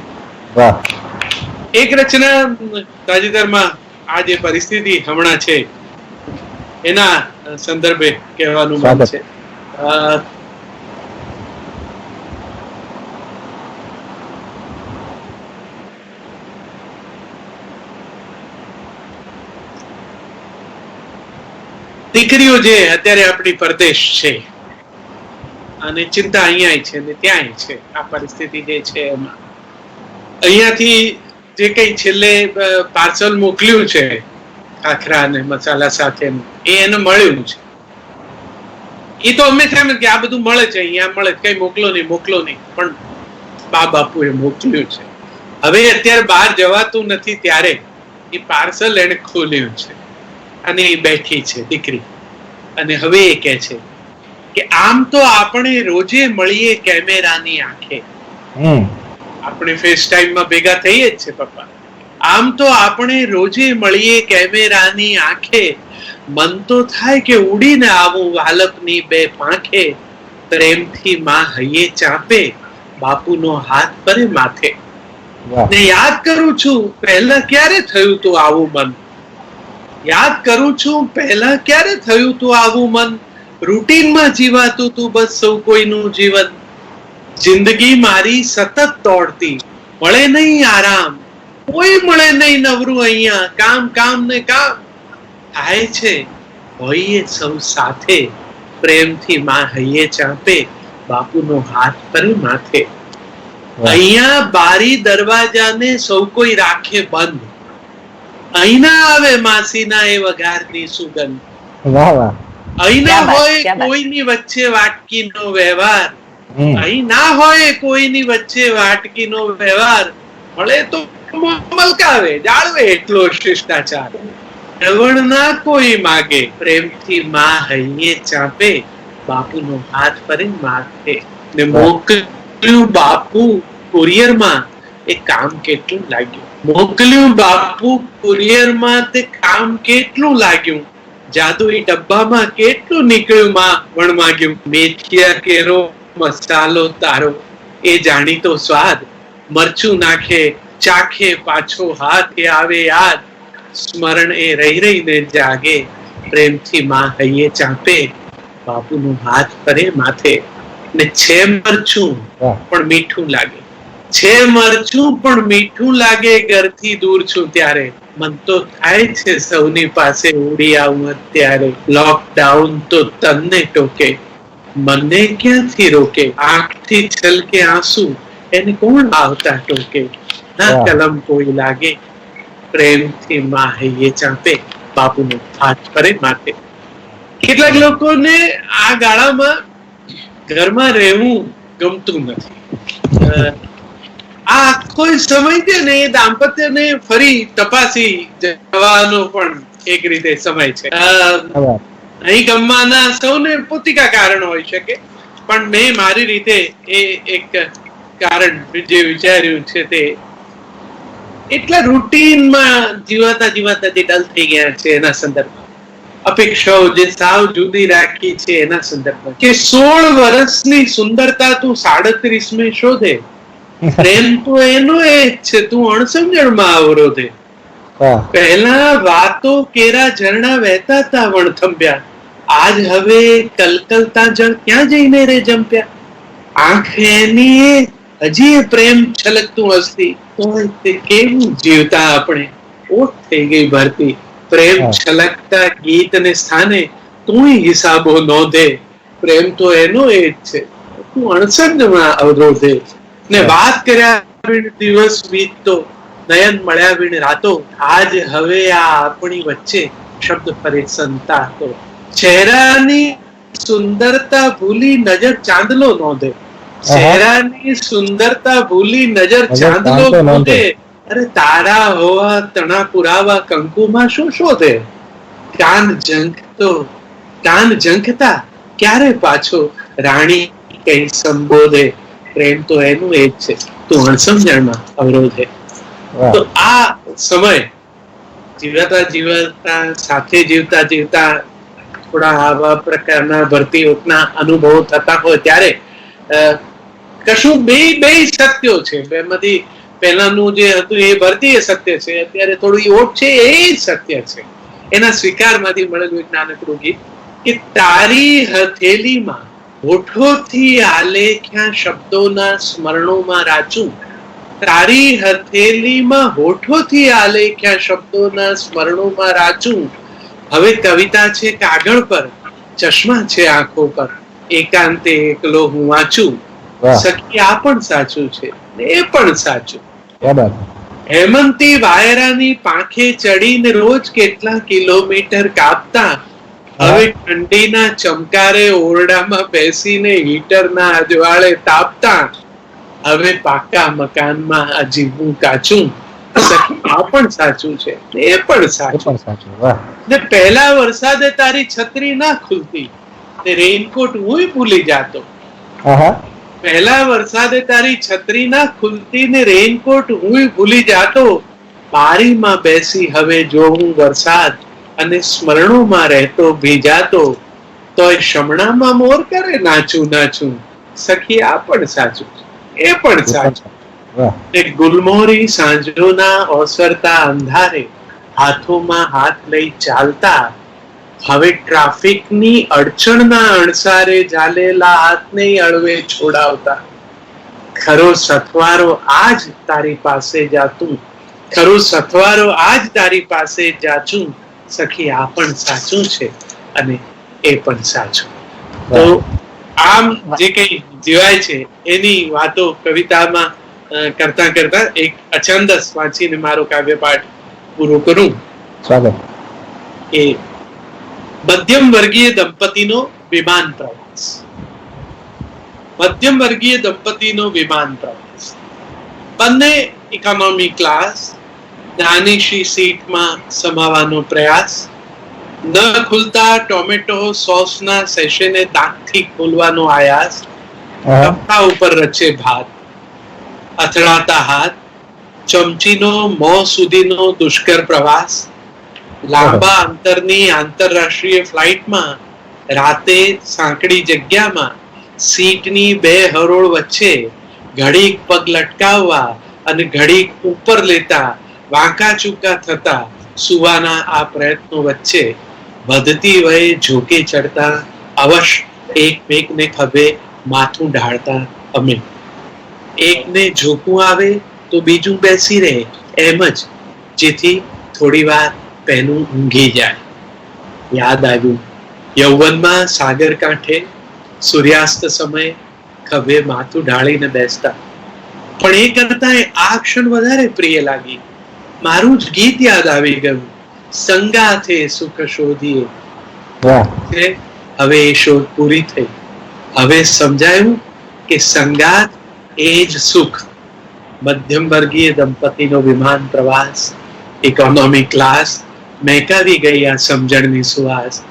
એક રચના તાજેતરમાં આ જે પરિસ્થિતિ હમણાં છે એના સંદર્ભે કહેવાનું મન છે. દીકરીઓ જે અત્યારે આપણી પરદેશ છે અને ચિંતા અહીંયા છે ને ત્યાંય છે, આ પરિસ્થિતિ જે છે એમાં અહીંયાથી જે કઈ છેલ્લે પાર્સલ મોકલ્યું છે ખાખરા અને મસાલા સાથેનું, એ એને મળ્યું છે. એ તો હંમેશા એમ કે આ બધું મળે છે, અહીંયા મળે, કઈ મોકલો નહીં, પણ બા બાપુ એ મોકલ્યું છે. હવે અત્યારે બહાર જવાતું નથી ત્યારે એ પાર્સલ એને ખોલ્યું છે અને એ બેઠી છે દીકરી, અને હવે એ કહે છે કે આમ તો આપણે રોજે મળીએ કેમેરાની આંખે, આપણે ફેસ ટાઈમમાં ભેગા થઈએ જ છે પપ્પા, આમ તો આપણે રોજે મળીએ કેમેરાની આંખે, મન તો થાય કે ઉડીને આવું વાલપની બે પાંખે, પ્રેમથી માં હૈયે ચાપે, બાપુનો હાથ પરે માથે. ને યાદ કરું છું પહેલા ક્યારે થયું તું આવું મન, યાદ કરું છું પહેલા ક્યારે થયું તું આવું મન, રૂટીનમાં જીવાતું તું બસ સૌ કોઈનું જીવન, જિંદગી મારી સતત દોડતી, મળે નહીં આરામ, કોઈ મળે નહીં નવરું અહીંયા, કામ કામ ને કામ થાય છે હોઈએ સૌ સાથે, પ્રેમથી માં હૈયે ચાંપે, બાપુનો હાથ ફરે માથે. અહીંયા બારી દરવાજાને સૌ કોઈ રાખે બંધ, અહીં ના આવે માસીના એ વઘારની સુગંધ. વાહ વાહ. અહીં ના ક્યા બાત, હોય ક્યા બાત. કોઈની વચ્ચે વાટકીનો વ્યવહાર, અહીં ના હોય કોઈની વચ્ચે વાટકીનો વ્યવહાર, મળે તો મલકાવે જાળવે એટલો શિષ્ટાચાર. શ્રવણ ના કોઈ માગે, પ્રેમથી માં હૈયે ચાંપે, બાપુનો હાથ ફરે માથે. ને મોકલ્યું બાપુ કુરિયરમાં, એ કામ કેટલું લાગ્યું. મોકલ્યું બાપુ કુરિયરમાં, તે કામ કેટલું લાગ્યું. જાદુઈ ડબ્બામાં કેટલું નીકળ્યું માં વણમાગ્યું. મેથિયા કેરો મસાલો તારો, એ જાણીતો સ્વાદ. મરચું નાખે ચાખે પાછો હાથ, એ આવે યાદ. સ્મરણ એ રહી રહીને જાગે, પ્રેમથી માં હૈયે ચાંપે, બાપુનો હાથ ફરે માથે. ને છે મરચું પણ મીઠું લાગે, છે મરચું પણ મીઠું લાગે, ઘરથી દૂર છું ત્યારે. મન તો થાય છે સૌની પાસે ઉડી આવું અત્યારે. લોકડાઉન તો તને ટોકે, મને ક્યાંથી રોકે. આંખથી છલકે આંસુ, એને કોણ આવતા ટોકે. ના કલમ કોઈ લાગે, પ્રેમથી માં હૈયે ચાંપે, બાપુનો હાથ ફરે માથે. કેટલાક લોકોને આ ગાળામાં ઘરમાં રહેવું ગમતું નથી. આ આખો સમય છે ને એ દાંપત્યને ફરી તપાસી જવાનો પણ એક રીતે સમય છે. અહીં ગમવાના સૌને પોતિકા કારણ હોઈ શકે, પણ મેં મારી રીતે એ એક કારણ જે વિચાર્યું છે તે એટલા રૂટીનમાં જીવાતા જીવાતા જે ડલ થઈ ગયા છે એના સંદર્ભમાં, અપેક્ષાઓ જે સાવ જુદી રાખી છે એના સંદર્ભમાં, કે 16 વર્ષની સુંદરતા તું 37 શોધે, પ્રેમ તો એનો એ જ છે તું અણસમજણમાં અવરોધે. પહેલા વાતો કેરા ઝરણા વહેતા તા વણથંભ્યા, આજ હવે કલકલતા જળ ક્યાં જઈને રે જંપ્યા. આંખ એની હજી પ્રેમ છલકતું હસતી, તે કેવું જીવતા આપણે, ઓટ થઈ ગઈ ભરતી. પ્રેમ છલકતા ગીત ને સ્થાને તું હિસાબો નોંધે, પ્રેમ તો એનો એ જ છે તું અણસમજણમાં અવરોધે. ને વાત કર્યા દિવસ વીતતો, નયન મળ્યા વિણ રાતો, આજ હવે આ આપણી વચ્ચે શબ્દ ફરે સંતાતો. ચહેરાની સુંદરતા ભૂલી નજર ચાંદલો નોંધે, ચહેરાની સુંદરતા ભૂલી નજર ચાંદલો નોંધે. અરે તારા હોવા તણા પુરાવા કંકુમાં શું શોધે. કાન ઝંખતા ક્યારે પાછો રાણી કઈ સંબોધે, પ્રેમ તો એનું એ જ છે તું અણસમજણમાં અવરોધે. તો આ સમય જીવતા જીવતા સાથે જીવતા જીવતા થોડા આવા પ્રકારના ભરતી ઓટના અનુભવો થતા હોય ત્યારે કશું બે સત્યો છે. બેમાંથી પહેલાનું જે હતું એ ભરતી એ સત્ય છે, અત્યારે થોડું ઓટ છે એ સત્ય છે. એના સ્વીકારમાંથી મળેલું એક નાનકડું ગીત કે તારી હથેલીમાં હોઠોથી આલેખ્યા શબ્દોના સ્મરણોમાં રાચું, તારી હથેલીમાં હોઠોથી આલેખ્યા શબ્દોના સ્મરણોમાં રાચું. હવે કવિતા છે કાગળ પર, ચશ્મા છે આંખો પર, એકાંતે એકલો હું વાંચું. સખી આ પણ સાચું છે એ પણ સાચું. હેમંતી વાયરાની પાંખે ચડીને રોજ કેટલા કિલોમીટર કાપતા, હવે ઠંડીના ચમકારે ઓરડામાં બેસીને હીટરના અજવાળે તાપતા. હવે પાકા મકાનમાં આ જીવવું કાચું. આ પણ સાચું છે એ પણ સાચું. ને પહેલા વરસાદે તારી છત્રી ના ખુલતી, તે રેઇનકોટ હું ભૂલી જાતો. પહેલા વરસાદે તારી છત્રી ના ખુલતી ને રેઇનકોટ હું ભૂલી જાતો. બારીમાં બેસી હવે જોઉં વરસાદ અને સ્મરણોમાં રહેતો ભીજાતો. તોય શમણામાં મોર કરે નાચું નાચું. સખી આ પણ સાચું એ પણ સાચું. ગુલમોહરી સાંજોના ઓસરતા અંધારે હાથોમાં હાથ લઈ ચાલતા, હવે ટ્રાફિકની અડચણના અણસારે ઝાલેલા હાથને અળવે છોડાવતા. ખરો સથવારો આજ તારી પાસે જાતું, ખરો સથવારો આજ તારી પાસે જાચું. સખી આ પણ સાચું છે અને એ પણ સાચું. તો આમ જે કંઈ જીવાય છે એની વાતો કવિતામાં કરતા કરતા એક અછંદસ વાંચીને મારો કાવ્યપાઠ પૂરો કરું. સ્વાગત. એ મધ્યમ વર્ગીય દંપતીનો વિમાન પ્રવાસ. મધ્યમ વર્ગીય દંપતીનો વિમાન પ્રવાસ. બંને ઇકોનોમી ક્લાસ. નાની શી સીટમાં સમાવાનો પ્રયાસ. ન ખુલતા ટોમેટો સોસના સેશને દાંતથી ખોલવાનો આયાસ. કપડા ઉપર રચે ભાત. અથડાતા હાથ. ચમચીનો મોં સુધીનો દુષ્કર પ્રવાસ. લાંબા અંતરની આંતરરાષ્ટ્રીય ફ્લાઇટમાં રાતે સાંકડી જગ્યામાં સીટની બે હરોળ વચ્ચે ઘડીક પગ લટકાવવા અને ઘડીક ઉપર લેતા વાંકા ચૂકા થતા સુવાના આ પ્રયત્નો વચ્ચે વધતી વયે ઝોકે ચડતા અવશ એકમેકને ખભે માથું ઢાળતા અમે. એકને ઝોકું આવે તો બીજું બેસી રહે એમ જ, જેથી થોડી વાર પહેલું ઊંઘી જાય. યાદ આવ્યું યૌવનમાં સાગર કાંઠે સૂર્યાસ્ત સમયે ખભે માથું ઢાળીને બેસતા. પણ એ કરતા આ ક્ષણ વધારે પ્રિય લાગી. મારું જ ગીત યાદ આવી ગયું, સંગાથે સુખ શોધીએ. હવે એ શોધ પૂરી થઈ. હવે સમજાયું કે સંગાત એ જ સુખ. મધ્યમ વર્ગીય દંપતીનો વિમાન પ્રવાસ. Economy class. મહેકાવી ગઈ આ સમજણની સુવાસ.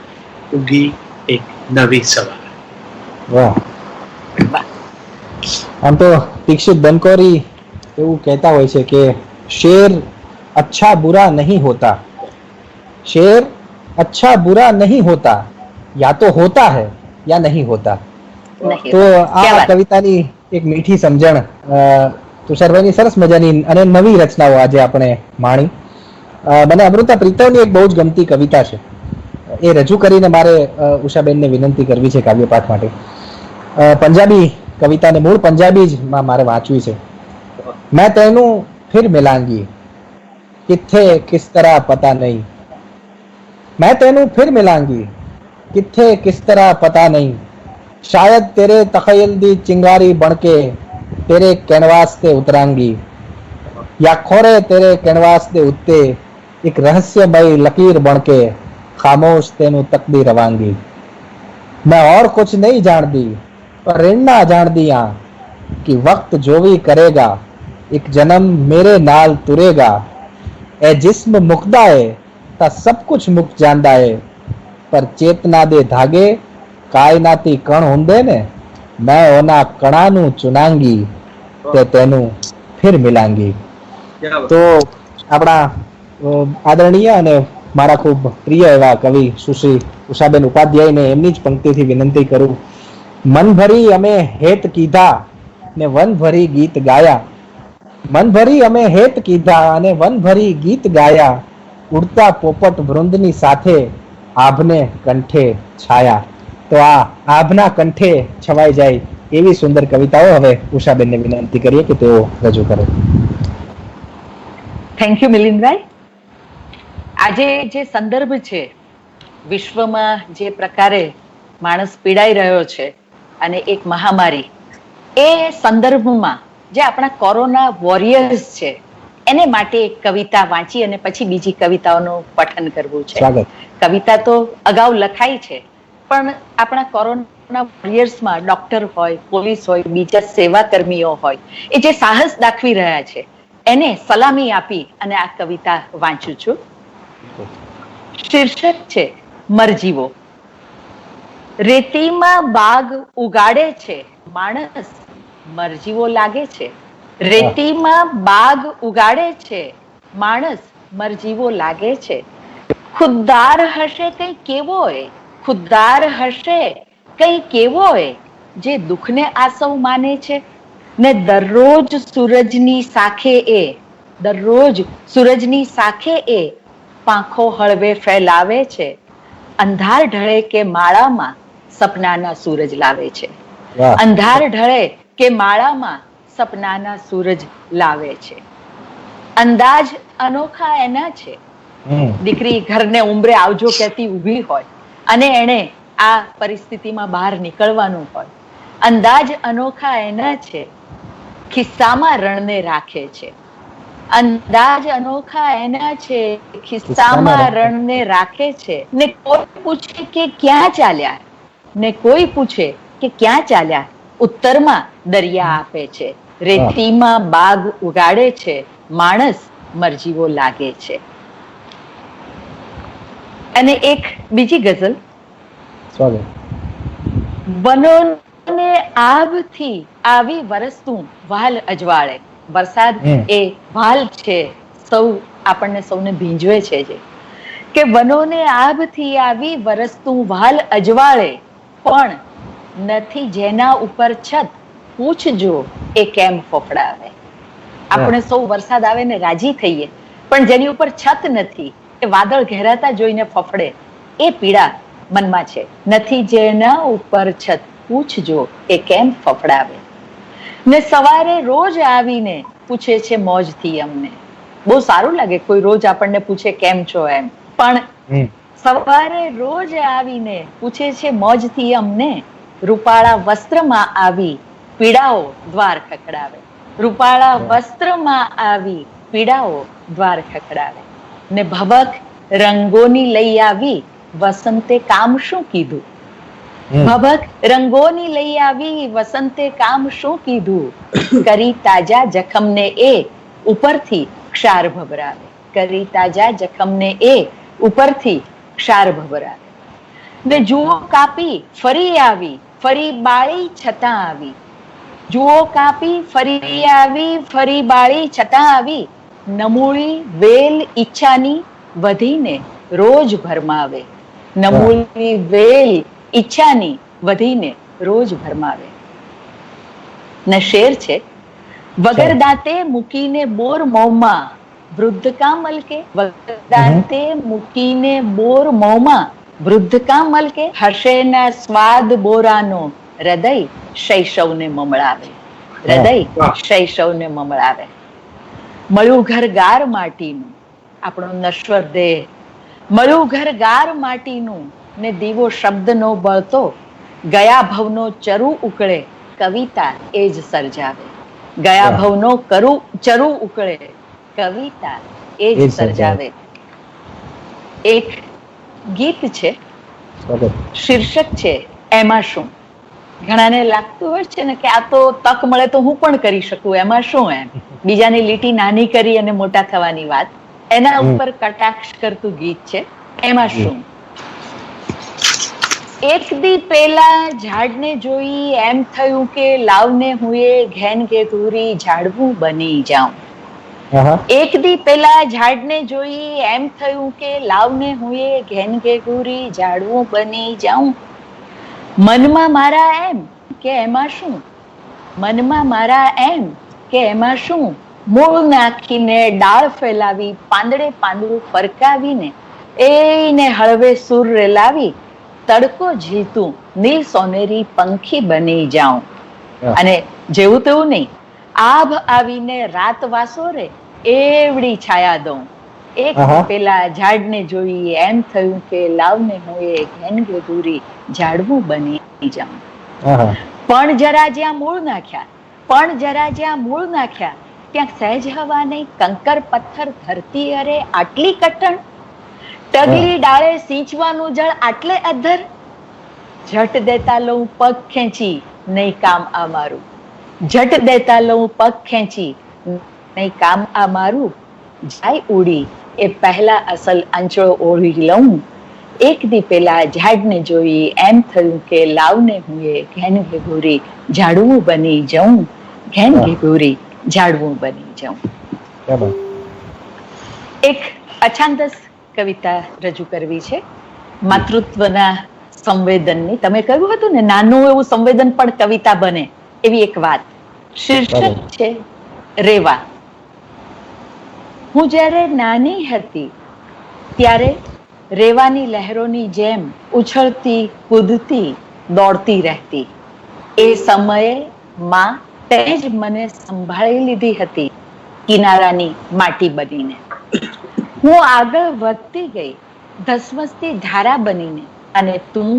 ઉગી એક નવી સવાર. વાહ. આમ તો દીક્ષિત દનકોરી એવું કહેતા હોય છે કે શેર अच्छा बुरा नहीं होता, शेर अच्छा बुरा नहीं होता, या तो होता है या नहीं होता. તો આ કવિતાની એક મીઠી સમજણ તુષારભાઈની સરસ મજાની અને નવી રચનાઓ આજે આપણે માણી. મને અમૃતા પ્રીતમની એક બહુ જ ગમતી કવિતા છે, એ રજૂ કરીને મારે ઉષાબેનને વિનંતી કરવી છે કાવ્યપાઠ માટે. પંજાબી કવિતાને મૂળ પંજાબી જ મારે વાંચવી છે. મેં તેનું ફિર મિલાંગી किथे किस तरह पता नहीं, मैं तेनू फिर मिलांगी किथे किस तरह पता नहीं, शायद तेरे तखयल दी चिंगारी बनके तेरे कैनवास से उतरांगी, या खोरे तेरे कैनवास दे उत्ते एक रहस्यमय लकीर बनके खामोश तेनू तकदी रवांगी. मैं और कुछ नहीं जानती पर रिणना जान दिया कि वक्त जो भी करेगा एक जन्म मेरे नाल तुरेगा. ए जिस्म मुकदा है ता सब कुछ मुक जांदा है, पर चेतना दे धागे कायनाती कण हुंदे ने मैं ओना कणानु चुनांगी ते तेनु फिर मिलांगी. તો આપણા આદરણીય અને મારા ખૂબ પ્રિય એવા કવિ સુશ્રી ઉષાબેન ઉપાધ્યાયને એમની જ પંક્તિથી વિનંતી કરું. મન ભરી અમે હેત કીધા ને વન ભરી ગીત ગાયા, મન ભરી અમે હેત કીધા અને વન ભરી ગીત ગાયા, ઉડતા પોપટ વૃંદની સાથે આભને કંઠે છાયા. તો આ આભના કંઠે છવાઈ જાય એવી સુંદર કવિતાઓ હવે ઉષાબેનને વિનંતી કરીએ કે તેઓ રજૂ કરે. થેન્ક યુ મિલિંદભાઈ. આજે જે સંદર્ભ છે, વિશ્વમાં જે પ્રકારે માણસ પીડાઈ રહ્યો છે અને એક મહામારી, એ સંદર્ભમાં જે આપણા કોરોના વોરિયર્સ છે એને માટે એક કવિતા વાંચી અને પછી બીજી કવિતાઓનું પઠન કરવું છે. કવિતા તો અગાઉ લખાઈ છે, પણ આપણા કોરોના વોરિયર્સમાં ડોક્ટર હોય, પોલીસ હોય, બીજા સેવા કર્મીઓ હોય, એ જે સાહસ દાખવી રહ્યા છે એને સલામી આપી અને આ કવિતા વાંચું છું. શીર્ષક છે મરજીવો. રેતીમાં બાગ ઉગાડે છે માણસ, મરજીવો લાગે છે. રેતીમાં બાગ ઉગાડે છે માણસ, મરજીવો લાગે છે. ખુદદાર હશે કઈ કેવોય, ખુદદાર હશે કઈ કેવોય, જે દુઃખને આસવ માને છે ને દરરોજ સૂરજની સાખે એ, દરરોજ સૂરજની સાખે એ પાંખો હળવે ફેલાવે છે. અંધાર ઢળે કે માળામાં સપનાના સૂરજ લાવે છે. અંધાર ઢળે કે માળામાં સપનાના સૂરજ લાવે છે. અંદાજ અનોખા એના છે. દીકરી ઘરને ઉંબરે આવજો કહેતી ઊભી હોય અને એણે આ પરિસ્થિતિમાં બહાર નીકળવાનું હોય. અંદાજ અનોખા એના છે, ખિસ્સામાં રણને રાખે છે. અંદાજ અનોખા એના છે, ખિસ્સામાં રણને રાખે છે. ને કોઈ પૂછે કે ક્યાં ચાલ્યા, ને કોઈ પૂછે કે ક્યાં ચાલ્યા, ઉત્તરમાં દરિયા આપે છે. રેતીમાં બાગ ઉગાડે છે, માણસ મરજીવો લાગે છે. અને એક બીજી ગઝલ, વનોને આભથી આવી વરસતું વહાલ અજવાળે. વરસાદ એ વહાલ છે, સૌ આપણને સૌને ભીંજવે છે જે, કે વનોને આભથી આવી વરસતું વહાલ અજવાળે, પણ નથી જેના ઉપર છત, પૂછજો એ કેમ ફફડાવે. આપણે સૌ વરસાદ આવે ને રાજી થઈએ, પણ જેની ઉપર છત નથી એ વાદળ ઘેરાતા જોઈને ફફડે, એ પીડા મનમાં છે. નથી જેના ઉપર છત, પૂછજો એ કેમ ફફડાવે. ને સવારે રોજ આવીને પૂછે છે મોજથી અમને. બહુ સારું લાગે કોઈ રોજ આપણને પૂછે કેમ છો એમ, પણ સવારે રોજ આવીને પૂછે છે મોજથી અમને, રૂપાળા વસ્ત્રમાં આવી પીડાઓ દ્વાર ખખડાવે. રૂપાળા વસ્ત્રમાં આવી પીડાઓ દ્વાર ખખડાવે. ને ભભક રંગોની લઈ આવી વસંતે કામ શું કીધું. ભભક રંગોની લઈ આવી વસંતે કામ શું કીધું, કરી તાજા જખમને એ ઉપરથી ક્ષાર ભભરાવે. કરી તાજા જખમને એ ઉપરથી ક્ષાર ભભરાવે. ને જુઓ કાપી ફરી આવી, ફરી બાળી છતાં આવી. જુઓ કાપી ફરી આવી, ફરી બાળી છતાં આવી. નમૂળી વેલ ઈચ્છાની વધીને રોજ ભરમાવે. નમૂળી વેલ ઈચ્છાની વધીને રોજ ભરમાવે. ને શેર છે, વગર દાંતે મૂકીને બોર મોંમાં વૃદ્ધ કા મલકે. વગર દાંતે મૂકીને બોર મોંમાં વૃદ્ધ કા મલકે. હર્ષેના સ્વાદ બોરાનો હૃદય શૈશવને મમળાવે. હૃદય શૈશવને મમળાવે. મળ્યું ઘર ગાર માટીનું, આપણો નશ્વર દેહ. મળ્યું ઘર ગાર માટીનું, ને દીવો શબ્દનો બળતો. ગયા ભવનો ચરુ ઉકળે, કવિતા એ જ સર્જાવે. ગયા ભવનો ચરુ ઉકળે, કવિતા એ જ સર્જાવે. એક ગીત છે, શીર્ષક છે એમાં શું. ઘણાને લાગતું હોય છે ને કે આ તો તક મળે તો હું પણ કરી શકું, એમાં શું એમ. બીજાની લીટી નાની કરી અને મોટા થવાની વાત, એના ઉપર કટાક્ષ કરતું ગીત છે એમાં શું. એક દી પેલા ઝાડને જોઈ એમ થયું કે લાવને હું એ ઘેન ઘેઘૂરી ઝાડવું બની જાઉં. એક દી પેલા ઝાડને જોઈ એમ થયું કે લાવને હું એ ઘેન ઘેઘૂરી ઝાડવું બની જાઉં. મનમાં મારા એમ કે એમાં શું. મનમાં મારા એમ કે એમાં શું. મૂળ નાખીને ડાળ ફેલાવી, પાંદડે પાંદડું ફરકાવીને એને હળવે સુર રેલાવી, તડકો ઝીલતું નીલ સોનેરી પંખી બની જાઉં. અને જેવું તેવું નહીં, આભ આવીને રાત વાસોરે એવડી છાયા દઉં. એક પેલા ઝાડને જોઈ એમ થયું કે લાવને હું એ ઘેન ઘેઘૂરી ઝાડવું બની જાઉં. પણ જરા જ્યાં મૂળ નાખ્યા, પણ જરા જ્યાં મૂળ નાખ્યા, ત્યાં સહેજ હવા નહીં, કંકર પથ્થર ધરતી અરે આટલી કટણ. ટગલી ડાળે સિંચવાનું જળ આટલે અધર. ઝટ દેતા લઉં પગ ખેંચી, નહીં કામ આ મારું. ઝટ દેતા લઉં પગ ખેંચી, નહીં કામ આ મારું. જાય ઉડી એ પહેલા અસલ આંચળો ઓઢી લઉં. એક દી પેલા ઝાડને જોઈ એમ થયું કે લાવને હું એ ઘેન ઘેઘૂરી ઝાડવું બની જાઉં. ઘેન ઘેઘૂરી ઝાડવું બની જાઉં. એક અછાંદસ કવિતા રજૂ કરવી છે માતૃત્વના સંવેદનની. તમે કહ્યું હતું ને નાનું એવું સંવેદન પણ કવિતા બને, એવી એક વાત. શીર્ષક છે રેવા. હું જ્યારે નાની હતી ત્યારે રેવાની લહેરોની જેમ ઉછળતી કૂદતી દોડતી રહેતી. એ સમયે માં તે જ મને સંભાળી લીધી હતી કિનારાની માટી બનીને. હું આગળ વધતી ગઈ ધસમસતી ધારા બનીને. અને તું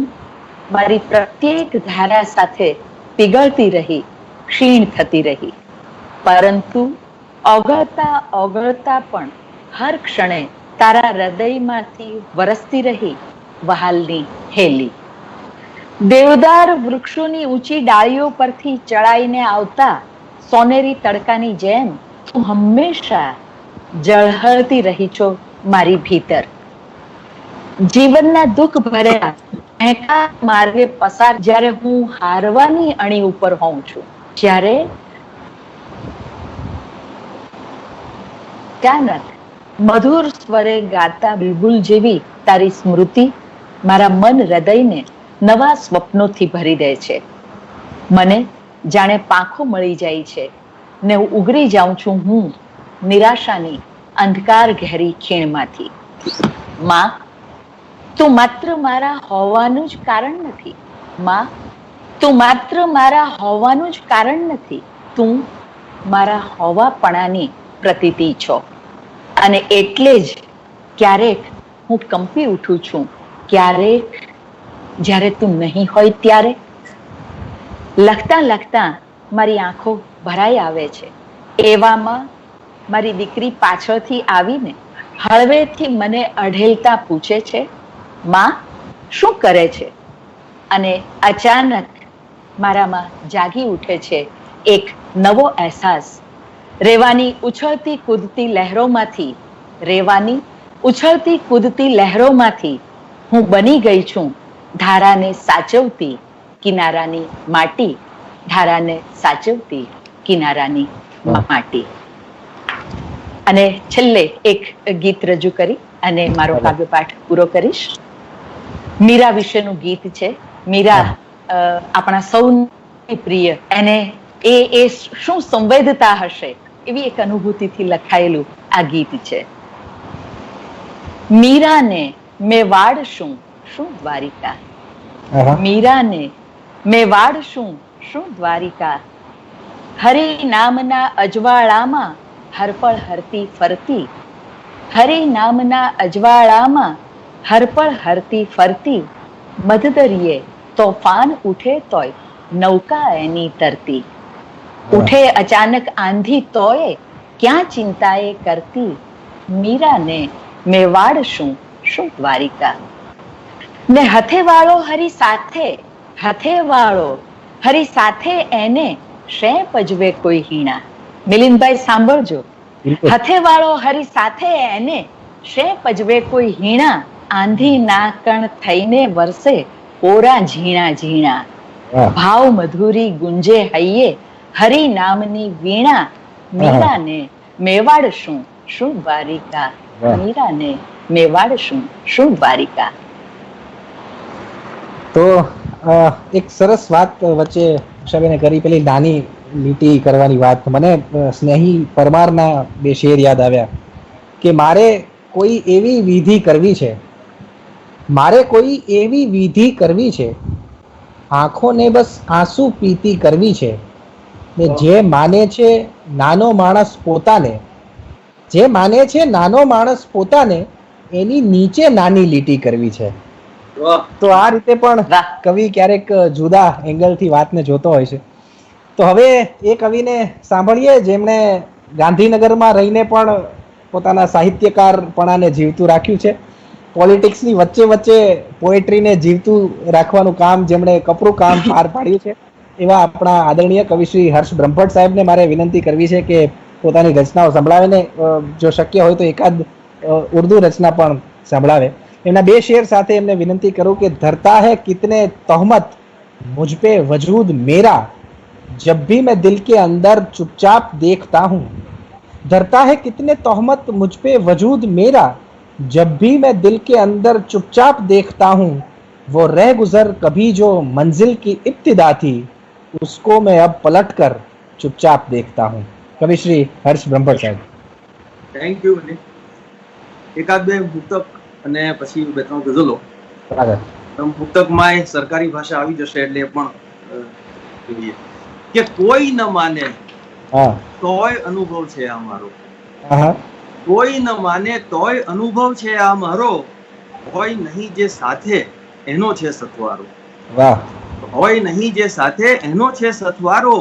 મારી પ્રત્યેક ધારા સાથે પીગળતી રહી, ક્ષીણ થતી રહી, પરંતુ ઓગળતા ઓગળતા પણ હર ક્ષણે તારા હૃદયમાંથી વરસતી રહી વહાલની હેલી. દેવદાર વૃક્ષોની ઊંચી ડાળીઓ પરથી ચડાઈને આવતા સોનેરી તડકાની જેમ તું હંમેશા ઝળહળતી રહી છો મારી ભીતર. જીવનના દુઃખ ભર્યા ભેંકા માર્ગે પસાર જ્યારે હું હારવાની અણી ઉપર હોઉં છું, જ્યારે અચાનક મધુર સ્વરે ગાતા બિલબુલ જેવી તારી સ્મૃતિ મારા મન હૃદયને નવા સ્વપ્નોથી ભરી દે છે. મને જાણે પાંખો મળી જાય છે ને હું ઉગરી જાઉં છું હું નિરાશાની અંધકાર ઘેરી ખીણમાંથી. માં, તું માત્ર મારા હોવાનું જ કારણ નથી. માં, તું માત્ર મારા હોવાનું જ કારણ નથી. તું મારા હોવાપણાની પ્રતીતિ છો. અને એટલે જ ક્યારેક હું કંપી ઉઠું છું, ક્યારેક જ્યારે તું નહીં હોય ત્યારે. લખતા લખતા મારી આંખો ભરાઈ આવે છે. એવામાં મારી દીકરી પાછળથી આવીને હળવેથી મને અઢેલતા પૂછે છે, માં શું કરે છે? અને અચાનક મારામાં જાગી ઉઠે છે એક નવો અહેસાસ. રેવાની ઉછળતી કૂદતી લહેરોમાંથી, રેવાની ઉછળતી કૂદતી લહેરોમાંથી હું બની ગઈ છું ધારાને સાચવતી કિનારાની માટી. ધારાને સાચવતી કિનારાની માટી. અને છેલ્લે એક ગીત રજૂ કરી અને મારો કાવ્ય પાઠ પૂરો કરીશ. મીરા વિશેનું ગીત છે. મીરા આપણા સૌની પ્રિય, એને એ શું સંવેદતા હશે એવી એક અનુભૂતિથી લખાયેલું આ ગીત છે. મીરાને મેં વાળશું શું દ્વારિકા, મીરાને મેં વાળશું શું દ્વારિકા, હરિ નામના અજવાળામાં હરપળ હરતી ફરતી, હરિ નામના અજવાળામાં હરપળ હરતી ફરતી, મધદરિયે તોફાન ઉઠે તોય નૌકા એની તરતી, ઉઠે અચાનક આંધી તોય ક્યાં ચિંતાએ કરતી, મીરાને મેં વાળશું શું દ્વારિકા. ને હથે વાળો હરી સાથે, હથે વાળો હરી સાથે એને શે પજવે કોઈ હીણા. મિલિંદભાઈ સાંભળજો. હથે વાળો હરી સાથે એને શે પજવે કોઈ હીણા, આંધી ના કણ થઈને વરસે કોરા ઝીણા ઝીણા, ભાવ મધુરી ગુંજે હૈયે હરિ નામની વીણા, મીરાને મેવાડશું શું દ્વારિકા, મીરાને મેવાડશું શું દ્વારિકા. તો એક સરસ વાત વચ્ચે ઉષાબેને કરી, પેલી નાની લીટી કરવાની વાત. મને સ્નેહી પરમારના બે શેર યાદ આવ્યા કે મારે કોઈ એવી વિધિ કરવી છે, મારે કોઈ એવી વિધિ કરવી છે, આંખોને બસ આંસુ પીતી કરવી છે, ને જે માને છે નાનો માણસ પોતાને, જે માને છે નાનો માણસ પોતાને, એની નીચે નાની લીટી કરવી છે. તો આ રીતે પણ કવિ ક્યારેક જુદા એંગલથી વાતને જોતો હોય છે. તો હવે એ કવિને સાંભળીએ જેમણે ગાંધીનગરમાં રહીને પણ પોતાના સાહિત્યકારપણાને જીવતું રાખ્યું છે. પોલિટિક્સની વચ્ચે વચ્ચે પોએટ્રીને જીવતું રાખવાનું કામ જેમણે કપરું કામ પાર પાડ્યું છે, એવા આપણા આદરણીય કવિ શ્રી હર્ષ બ્રહ્મભટ્ટ સાહેબને મારે વિનંતી કરવી છે કે પોતાની રચનાઓ સંભળાવીને જો શક્ય હોય તો એકાદ ઉર્દુ રચના પણ સંભળાવે. એમના બે શેર સાથે એમને વિનંતી કરું કે ધરતા है कितने तोहमत मुझ पे वजूद मेरा, जब भी मैं दिल के अंदर चुपचाप देखता हूँ, धरता है कितने तोहमत मुझ पे वजूद मेरा, जब भी मैं दिल के अंदर चुपचाप देखता हूँ, वो रह गुजर कभी जो मंजिल की इब्तिदा थी, उसको मैं अब पलट कर चुपचाप देखता हूँ. कवि श्री हर्ष બ્રહ્મભટ્ટ સાહેબ. Thank you. એકાદ બે મુક્તક અને પછી બે ત્રણ ગઝલો. મુક્તકમાં સરકારી ભાષા આવી જશે એટલે પણ જોઈએ કે કોઈ ન માને તોય અનુભવ છે આ મારો, કોઈ ન માને તોય અનુભવ છે આ મારો, હોય નહીં જે સાથે એનો છે સથવારો. વાહ. હોય નહીં જે સાથે એનો છે સથવારો.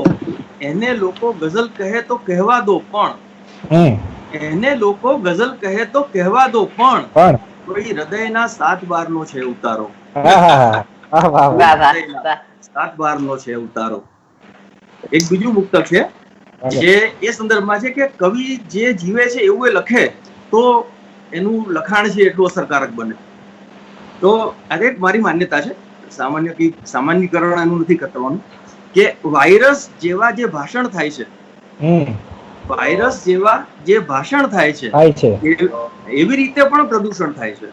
એને લોકો ગઝલ કહે તો કહેવા દો પણ એને લોકો ગઝલ કહે તો કહેવા દો પણ કોઈ હૃદયના 7 બારનો છે ઉતારો. સાત બારનો છે ઉતારો. એક બીજું મુક્તક છે જે એ સંદર્ભમાં છે કે કવિ જે જીવે છે એવું એ લખે તો એનું લખાણ છે એટલું અસરકારક બને. તો આ એક મારી માન્યતા છે, સામાન્યકરણ એનું નથી કરવાનું, કે વાયરસ જેવા જે ભાષણ થાય છે, વાયરસ જેવા જે ભાષણ થાય છે એવી રીતે પણ પ્રદૂષણ થાય છે.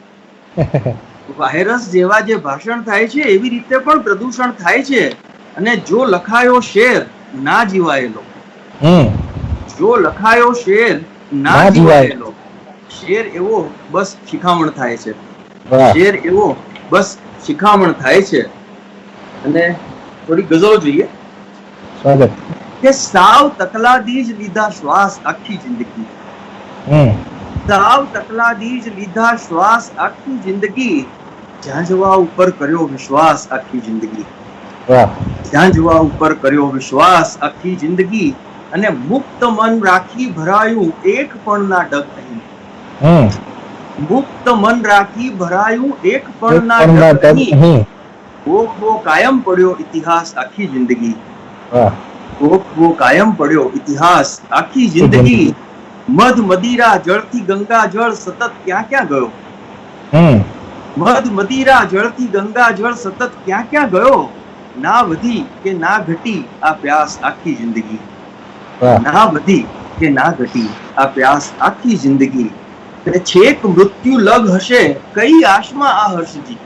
વાયરસ જેવા જે ભાષણ થાય છે એવી રીતે પણ પ્રદૂષણ થાય છે. અને જો લખાયો શેર ના જીવાયેલો, જો લખાયો શેર ના જીવાયેલો, શેર એવો બસ શિખામણ થાય છે, શેર એવો બસ શિખામણ થાય છે. અને થોડી ગઝલો જોઈએ કે સાવ તકલાદી જ લીધા શ્વાસ આખી જિંદગી, સાવ તકલાદી જ લીધા શ્વાસ આખી જિંદગી, ઝાંઝવા ઉપર કર્યો વિશ્વાસ આખી જિંદગી, ઝાંઝવા ઉપર કર્યો વિશ્વાસ આખી જિંદગી, અને મુક્ત મન રાખી ભરાયું એક પણ ના ડગ નહીં, મુક્ત મન રાખી ભરાયું એક પણ ના ડગ નહીં, ઓખવો કાયમ પડ્યો ઇતિહાસ આખી જિંદગી, ઓખવો કાયમ પડ્યો ઇતિહાસ આખી જિંદગી, મધ મદિરા જળથી ગંગા જળ સતત ક્યાં ક્યાં ગયો, મધ મદિરા જળથી ગંગા જળ સતત ક્યાં ક્યાં ગયો, ના વધી કે ના ઘટી આ પ્યાસ આખી જિંદગી, ના વધી કે ના ઘટી આ પ્યાસ આખી જિંદગી, છેક મૃત્યુ લગ હશે કઈ આશમાં આ હર્ષજી,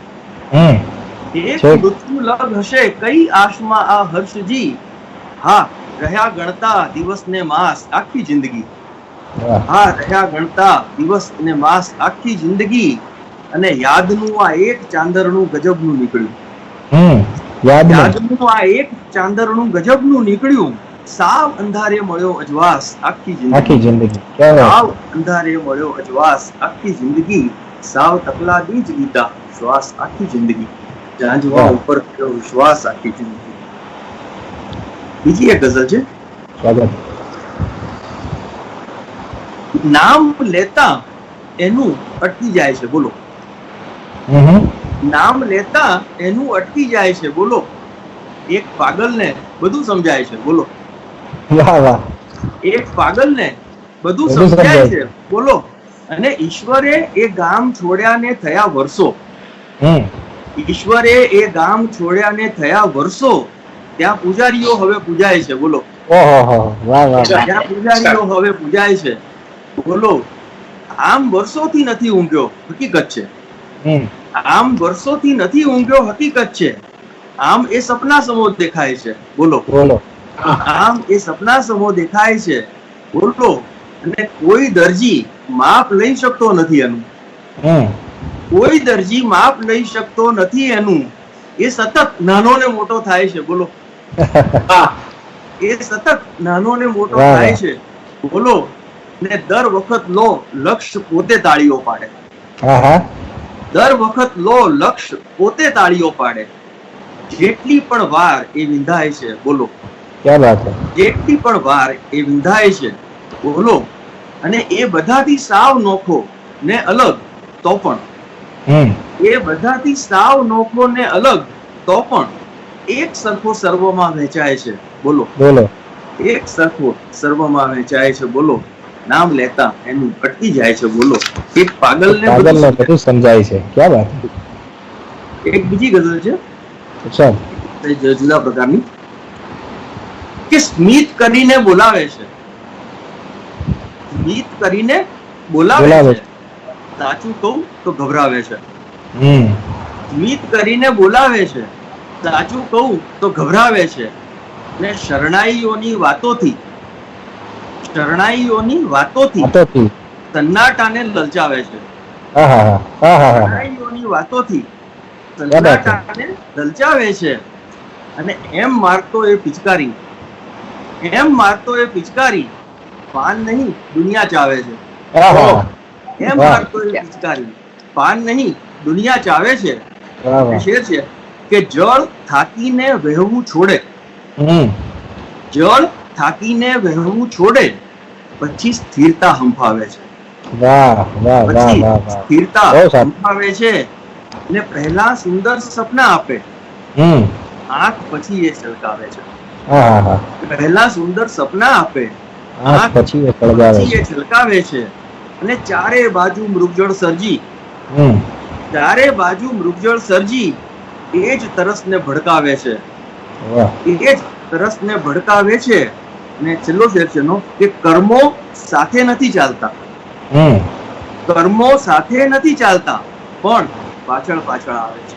એક મૃત્યુ લગ હશે કઈ આશમાં આ હર્ષજી, હા રહ્યા ગણતા દિવસ ને માસ આખી જિંદગી, હા રહ્યા ગણતા દિવસ ને માસ આખી જિંદગી, અને યાદનું આ એક ચાંદરનું ગજબનું નીકળ્યું, યાદનું આ એક ચાંદરનું ગજબનું નીકળ્યું, સાવ અંધારે મળ્યો અજવાસ આખી જિંદગી, સાવ અંધારે મળ્યો અજવાસ આખી જિંદગી, સાવ તકલાદી જ લીધા શ્વાસ આખી જિંદગી, ઝાંઝવા ઉપર કર્યો વિશ્વાસ આખી જિંદગી. બીજી એક ગઝલ છે, નામ લેતા એનું અટકી જાય છે બોલો, નામ લેતા એનું અટકી જાય છે બોલો, એક પાગલને બધું સમજાય છે બોલો, એક પાગલને બધું સમજાય છે બોલો, અને ઈશ્વરે એ ગામ છોડ્યાને થયા વર્ષો, ઈશ્વરે એ ગામ છોડ્યાને થયા વર્ષો, ત્યાં પૂજારીઓ હવે પૂજાય છે બોલો, ત્યાં પૂજારીઓ હવે પૂજાય છે બોલો, આમ વર્ષોથી નથી ઊંઘ્યો હકીકત છે, આમ વર્ષોથી નથી ઊંઘ્યો હકીકત છે, આમ એ સપના સમો દેખાય છે બોલો, આમ એ સપના સમો દેખાય છે બોલો, અને કોઈ દરજી માપ લઈ શકતો નથી એનું, કોઈ દરજી માપ લઈ શકતો નથી એનું, એ સતત નાનો ને મોટો થાય છે બોલો, એ સતત નાનો ને મોટો થાય છે બોલો, ને દર વખત લો લક્ષ્ય પોતે તાળીઓ પાડે, દર વખત લો લક્ષ્ય પોતે તાળીઓ પાડે, જેટલી પણ વાર એ વિંધાય છે બોલો, જેટલી પણ વાર એ વિંધાય છે બોલો, અને એ બધાથી સાવ નોખો ને અલગ તો પણ, એ બધાથી સાવ નોખો ને અલગ તો પણ એક સરખો સર્વમાં વહેંચાય છે બોલો, એક સરખો સર્વમાં વહેંચાય છે બોલો, નામ લેતા એનું અટકી જાય છે બોલો, એક પાગલને બધું સમજાય છે. ક્યા વાત. એક બીજી ગઝલ છે જુદા પ્રકારની, કે સ્મિત કરીને બોલાવે છે, સ્મિત કરીને બોલાવે છે, સાચું કહું તો ગભરાવે છે, સ્મિત કરીને બોલાવે છે, સાચું કહું તો ગભરાવે છે, ને શરણાઈઓની વાતોથી, શરણાઈઓની વાતોથી સન્નાટાને લલચાવે છે, શરણાઈઓની વાતોથી સન્નાટાને લલચાવે છે, અને એમ મારતો એ પિચકારી, એમ મારતો એ પિચકારી, પાન નહીં દુનિયા ચાવે છે, એમ મારતો એ પિચકારી, પાન નહીં દુનિયા ચાવે છે, વાહ વાહ. શેર છે કે જળ થાકીને વહેવું છોડે, હમ. જળ થાકીને વહેવું છોડે, પછી સ્થિરતા હંફાવે છે, વાહ વાહ વાહ પછી વાહ વાહ. સ્થિરતા બહુ સારું. હંફાવે છે ને પહેલા સુંદર સપના આપે, હમ. આંખ પછી એ સળગાવે છે. હા હા હા. પહેલા સુંદર સપના આપે, આંખ પછી એ સળગાવે પછી છે. એ છલકાવે છે, અને ચારે બાજુ મૃગજળ સર્જી, હમ. ચારે બાજુ મૃગજળ સર્જી એ જ તરસને ભડકાવે છે, વાહ. એ જ તરસને ભડકાવે છે. અને છેલ્લો શેર છે એનો કે કર્મો સાથે નથી ચાલતા, હમ. કર્મો સાથે નથી ચાલતા, પણ પાછળ પાછળ આવે છે.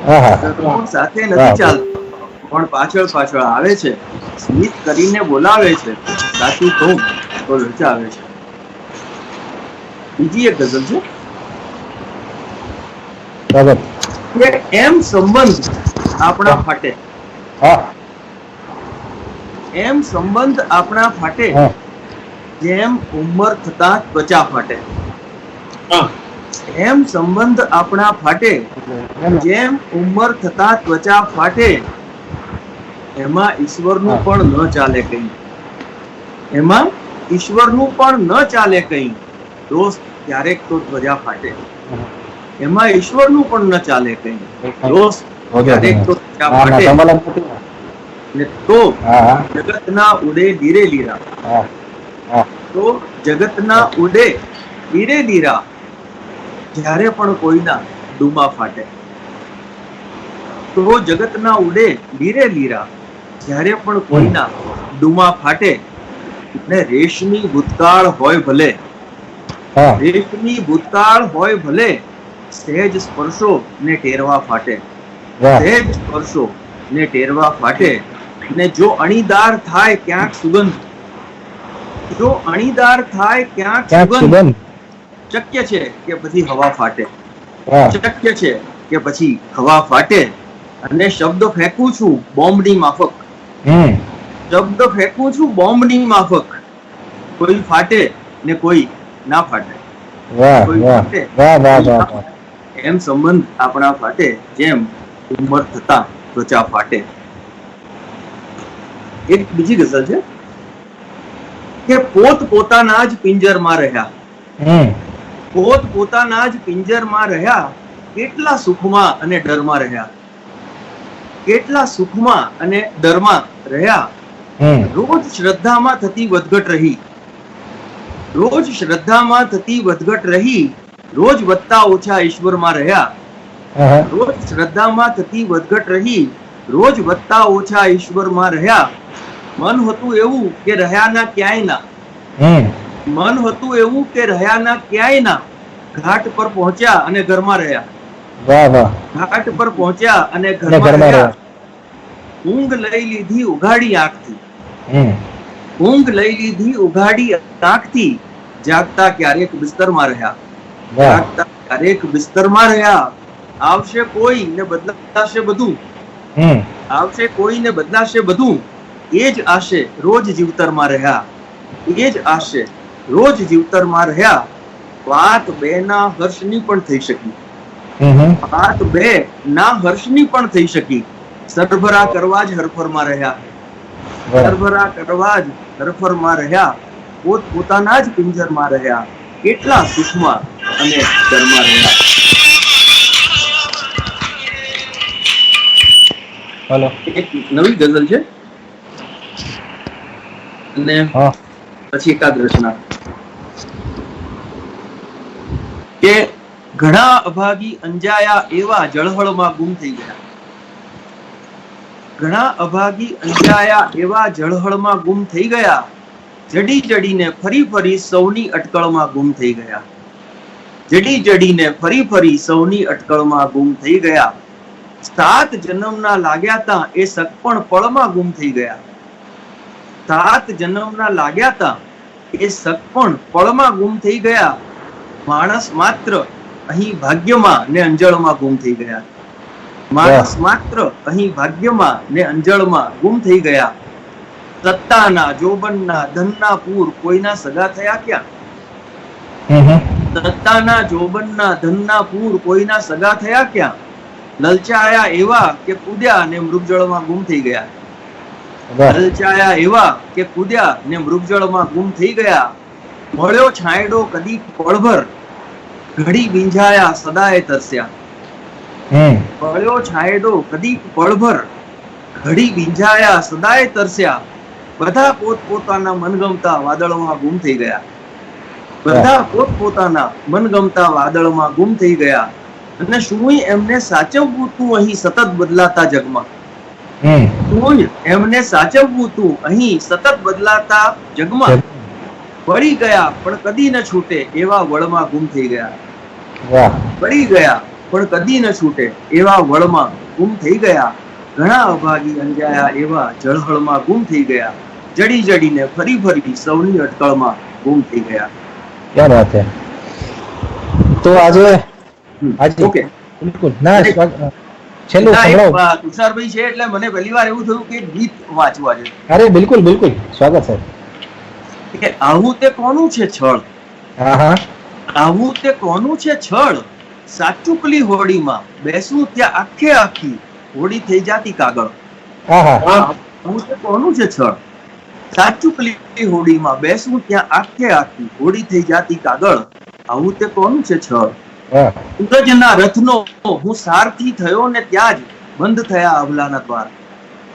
હા હા. કર્મો સાથે વાહ નથી વાહ. ચાલતા, પણ પાછળ પાછળ આવે છે. સ્મિત કરીને બોલાવે છે, સાચું કહું તો લજાવે છે. બીજી એક ગઝલ છે બરાબર. કે એમ સંબંધ આપણા ફાટે, હા એમ સંબંધ આપણા ફાટે, હા. જેમ ઉંમર થતા ત્વચા ફાટે, હા એમ સંબંધ આપણા ફાટે, જેમ ઉંમર થતા ત્વચા ફાટે, એમાં ઈશ્વરનું હા. પણ ન ચાલે કઈ, એમાં ઈશ્વરનું પણ ન ચાલે કઈ, દોસ્ત ક્યારેક તો ધ્વજા ફાટે, એમાં ઈશ્વરનું પણ ન ચાલે કઈ, દોસ્ત ક્યારેક તો ધ્વજા ના ના ફાટે, તમારા નથી. ને તો હા હા જગતના ઉડે લીરે લીરા, હા હા. તો જગતના ઉડે લીરે લીરા, જ્યારે પણ કોઈના ડૂમા ફાટે, તો જગતના ઉડે લીરે લીરા, જ્યારે પણ હમ. કોઈના ડૂમા ફાટે, ને રેશમી ભૂતકાળ હોય ભલે, હા. રેશમી ભૂતકાળ હોય ભલે, સહેજ સ્પર્શો ને ટેરવા ફાટે, વાહ. સહેજ સ્પર્શો ને ટેરવા ફાટે, ને જો અણીદાર થાય ક્યાંક સુગંધ, જો અણીદાર થાય ક્યાંક ક્યાંક સુગંધ, સુગંધ. શક્ય છે કે પછી હવા ફાટે, વાહ. શક્ય છે કે પછી હવા ફાટે, અને શબ્દ ફેંકું છું બોમ્બની માફક, હમ. શબ્દ ફેંકું છું બોમ્બની માફક, કોઈ ફાટે ને કોઈ ના ફાટે, વાહ કોઈ વાહ ફાટે વાહ ને વાહ કોઈ વાહ ના વાહ. ફાટે, એમ સંબંધ આપણા ફાટે, જેમ ઉંમર થતા ત્વચા ફાટે. એક બીજી ગઝલ છે કે પોત પોતાના જ પિંજરમાં રહ્યા, હમ. પોત પોતાના જ પિંજરમાં રહ્યા, કેટલા સુખમાં અને ડરમાં રહ્યા, કેટલા સુખમાં અને ડરમાં રહ્યા, હમ. રોજ શ્રદ્ધામાં થતી વધઘટ રહી, રોજ શ્રદ્ધામાં થતી વધઘટ રહી, રોજ વધતા ઓછા ઈશ્વરમાં રહ્યા, હા હા. રોજ શ્રદ્ધામાં થતી વધઘટ રહી, રોજ વધતા ઓછા ઈશ્વરમાં રહ્યા, મન હતું એવું કે રહ્યા ના ક્યાંય ના, હમ. મન હતું એવું કે રહ્યા ના ક્યાંય ના, ઘાટ પર પહોંચ્યા અને ઘરમાં રહ્યા, વાહ વાહ. ઘાટ પર પહોંચ્યા અને અને ઘરમાં ઘરમાં રહ્યા, રહ્યા. ઊંઘ લઈ લીધી ઉઘાડી આંખથી, હમ. ઊંઘ લઈ લીધી ઉઘાડી આંખથી, જાગતા ક્યારેક બિસ્તરમાં રહ્યા, વાહ. જાગતા ક્યારેક બિસ્તરમાં રહ્યા, આવશે કોઈ ને બદલાશે બધું, હમ. આવશે કોઈ ને બદલાશે બધું, એ જ આશે રોજ જીવતરમાં રહ્યા, એ જ આશે રોજ જીવતરમાં રહ્યા, વાત બે ના હર્ષની પણ થઈ શકી, હમ. વાત બે ના હર્ષની પણ થઈ શકી, સરભરા કરવા જ હરફરમાં રહ્યા, વાહ. સરભરા કરવા જ હરફરમાં રહ્યા, પોત પોતાના જ પિંજરમાં રહ્યા, કેટલા સુખમાં અને ડરમાં રહ્યા. હલો. એક નવી ગઝલ છે અને હા. પછી એકાદ રચના કે ઘણા અભાગી અંજાયા એવા જળહળમાં ગુમ થઈ ગયા, ઘણા અભાગી અંજાયા એવા જળહળમાં ગુમ થઈ ગયા, જડી જડીને ફરી ફરી સૌની અટકળમાં ગુમ થઈ ગયા, જડી જડીને ફરી ફરી સૌની અટકળમાં ગુમ થઈ ગયા, સાત જન્મના લાગ્યા તા એ સગપણ પળમાં ગુમ થઈ ગયા, સાત જન્મના લાગ્યા તા એ સગપણ પળમાં ગુમ થઈ ગયા, માણસ માત્ર અહીં ભાગ્યમાં ને અંજળમાં ગુમ થઈ ગયા, વાહ. માણસ માત્ર અહીં ભાગ્યમાં ને અંજળમાં ગુમ થઈ ગયા, સત્તાના જોબનના ધનના પૂર કોઈના સગા થયા ક્યાં, હમ. સત્તાના જોબનના ધનના પૂર કોઈના સગા થયા ક્યાં, લલચાયા એવા કે કૂદ્યા ને મૃગજળમાં ગુમ થઈ ગયા. વાહ. લલચાયા એવા કે કૂદ્યા ને મૃગજળમાં ગુમ થઈ ગયા. મળ્યો છાંયડો કદી પળભર, ઘડી બીંઝાયા સદાય તરસ્યા. મળ્યો છાંયડો કદી પળભર, ઘડી બીંઝાયા સદાય તરસ્યા. બધા પોતપોતાના મનગમતા વાદળમાં ગુમ થઈ ગયા. બધા પોતપોતાના મનગમતા વાદળમાં ગુમ થઈ ગયા. અને શું એમને સાચવવું તું અહીં સતત બદલાતા જગમાં? શું એમને સાચવવું તું અહીં સતત બદલાતા જગમાં? પડી ગયા પણ કદી ન છૂટે એવા વળમાં ગુમ થઈ ગયા. વાહ. પડી ગયા પણ કદી ન છૂટે એવા વળમાં ગુમ થઈ ગયા. ઘણા અભાગી અંજાયા એવા જળહળમાં ગુમ થઈ ગયા. જડી જડીને ફરી ફરી સૌની અટકળમાં ગુમ થઈ ગયા. ક્યાં વાત છે. તો આજે ઓકે, બિલકુલ ના છેલ્લું સંભળાવો. તુષારભાઈ છે એટલે મને પહેલી વાર એવું થયું કે ગીત વાંચવા છે. અરે બિલકુલ બિલકુલ, સ્વાગત છે. કે આવું તે કોનું છે છળ? હા હા. આવું તે કોનું છે છળ? સાચુકલી હોડીમાં બેસવું ત્યાં આખે આખી હોડી થઈ જાતી કાગળ. હા હા. આવું તે કોનું છે છળ? સાચુકલી હોડીમાં બેસવું ત્યાં આખે આખી હોડી થઈ જાતી કાગળ. આવું તે કોનું છે છળ? વાહ. સૂરજના રથનો હું સારથી થયો ને ત્યાં જ બંધ થયા અબલાના દ્વાર.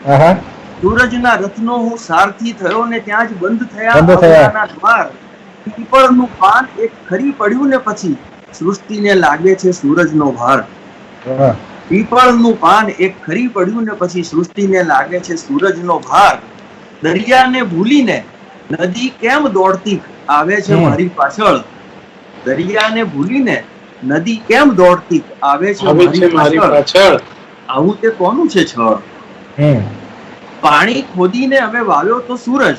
હા હા. સૂરજના રથનો હું સારથી થયો ને ત્યાં જ બંધ થયા બંધ થયા. અબલાના દ્વાર. પીપળનું પાન એક ખરી પડ્યું ને પછી સૃષ્ટિને લાગે છે સૂરજનો ભાર. વાહ. પીપળનું પાન એક ખરી પડ્યું ને પછી સૃષ્ટિને લાગે છે સૂરજનો ભાર. દરિયાને ભૂલીને નદી કેમ દોડતી આવે છે મારી પાછળ? દરિયાને ભૂલીને નદી કેમ દોડતી આવે છે મારી પાછળ? આવું તે કોનું છે છળ? પાણી ખોદીને અમે વાવ્યો તો સૂરજ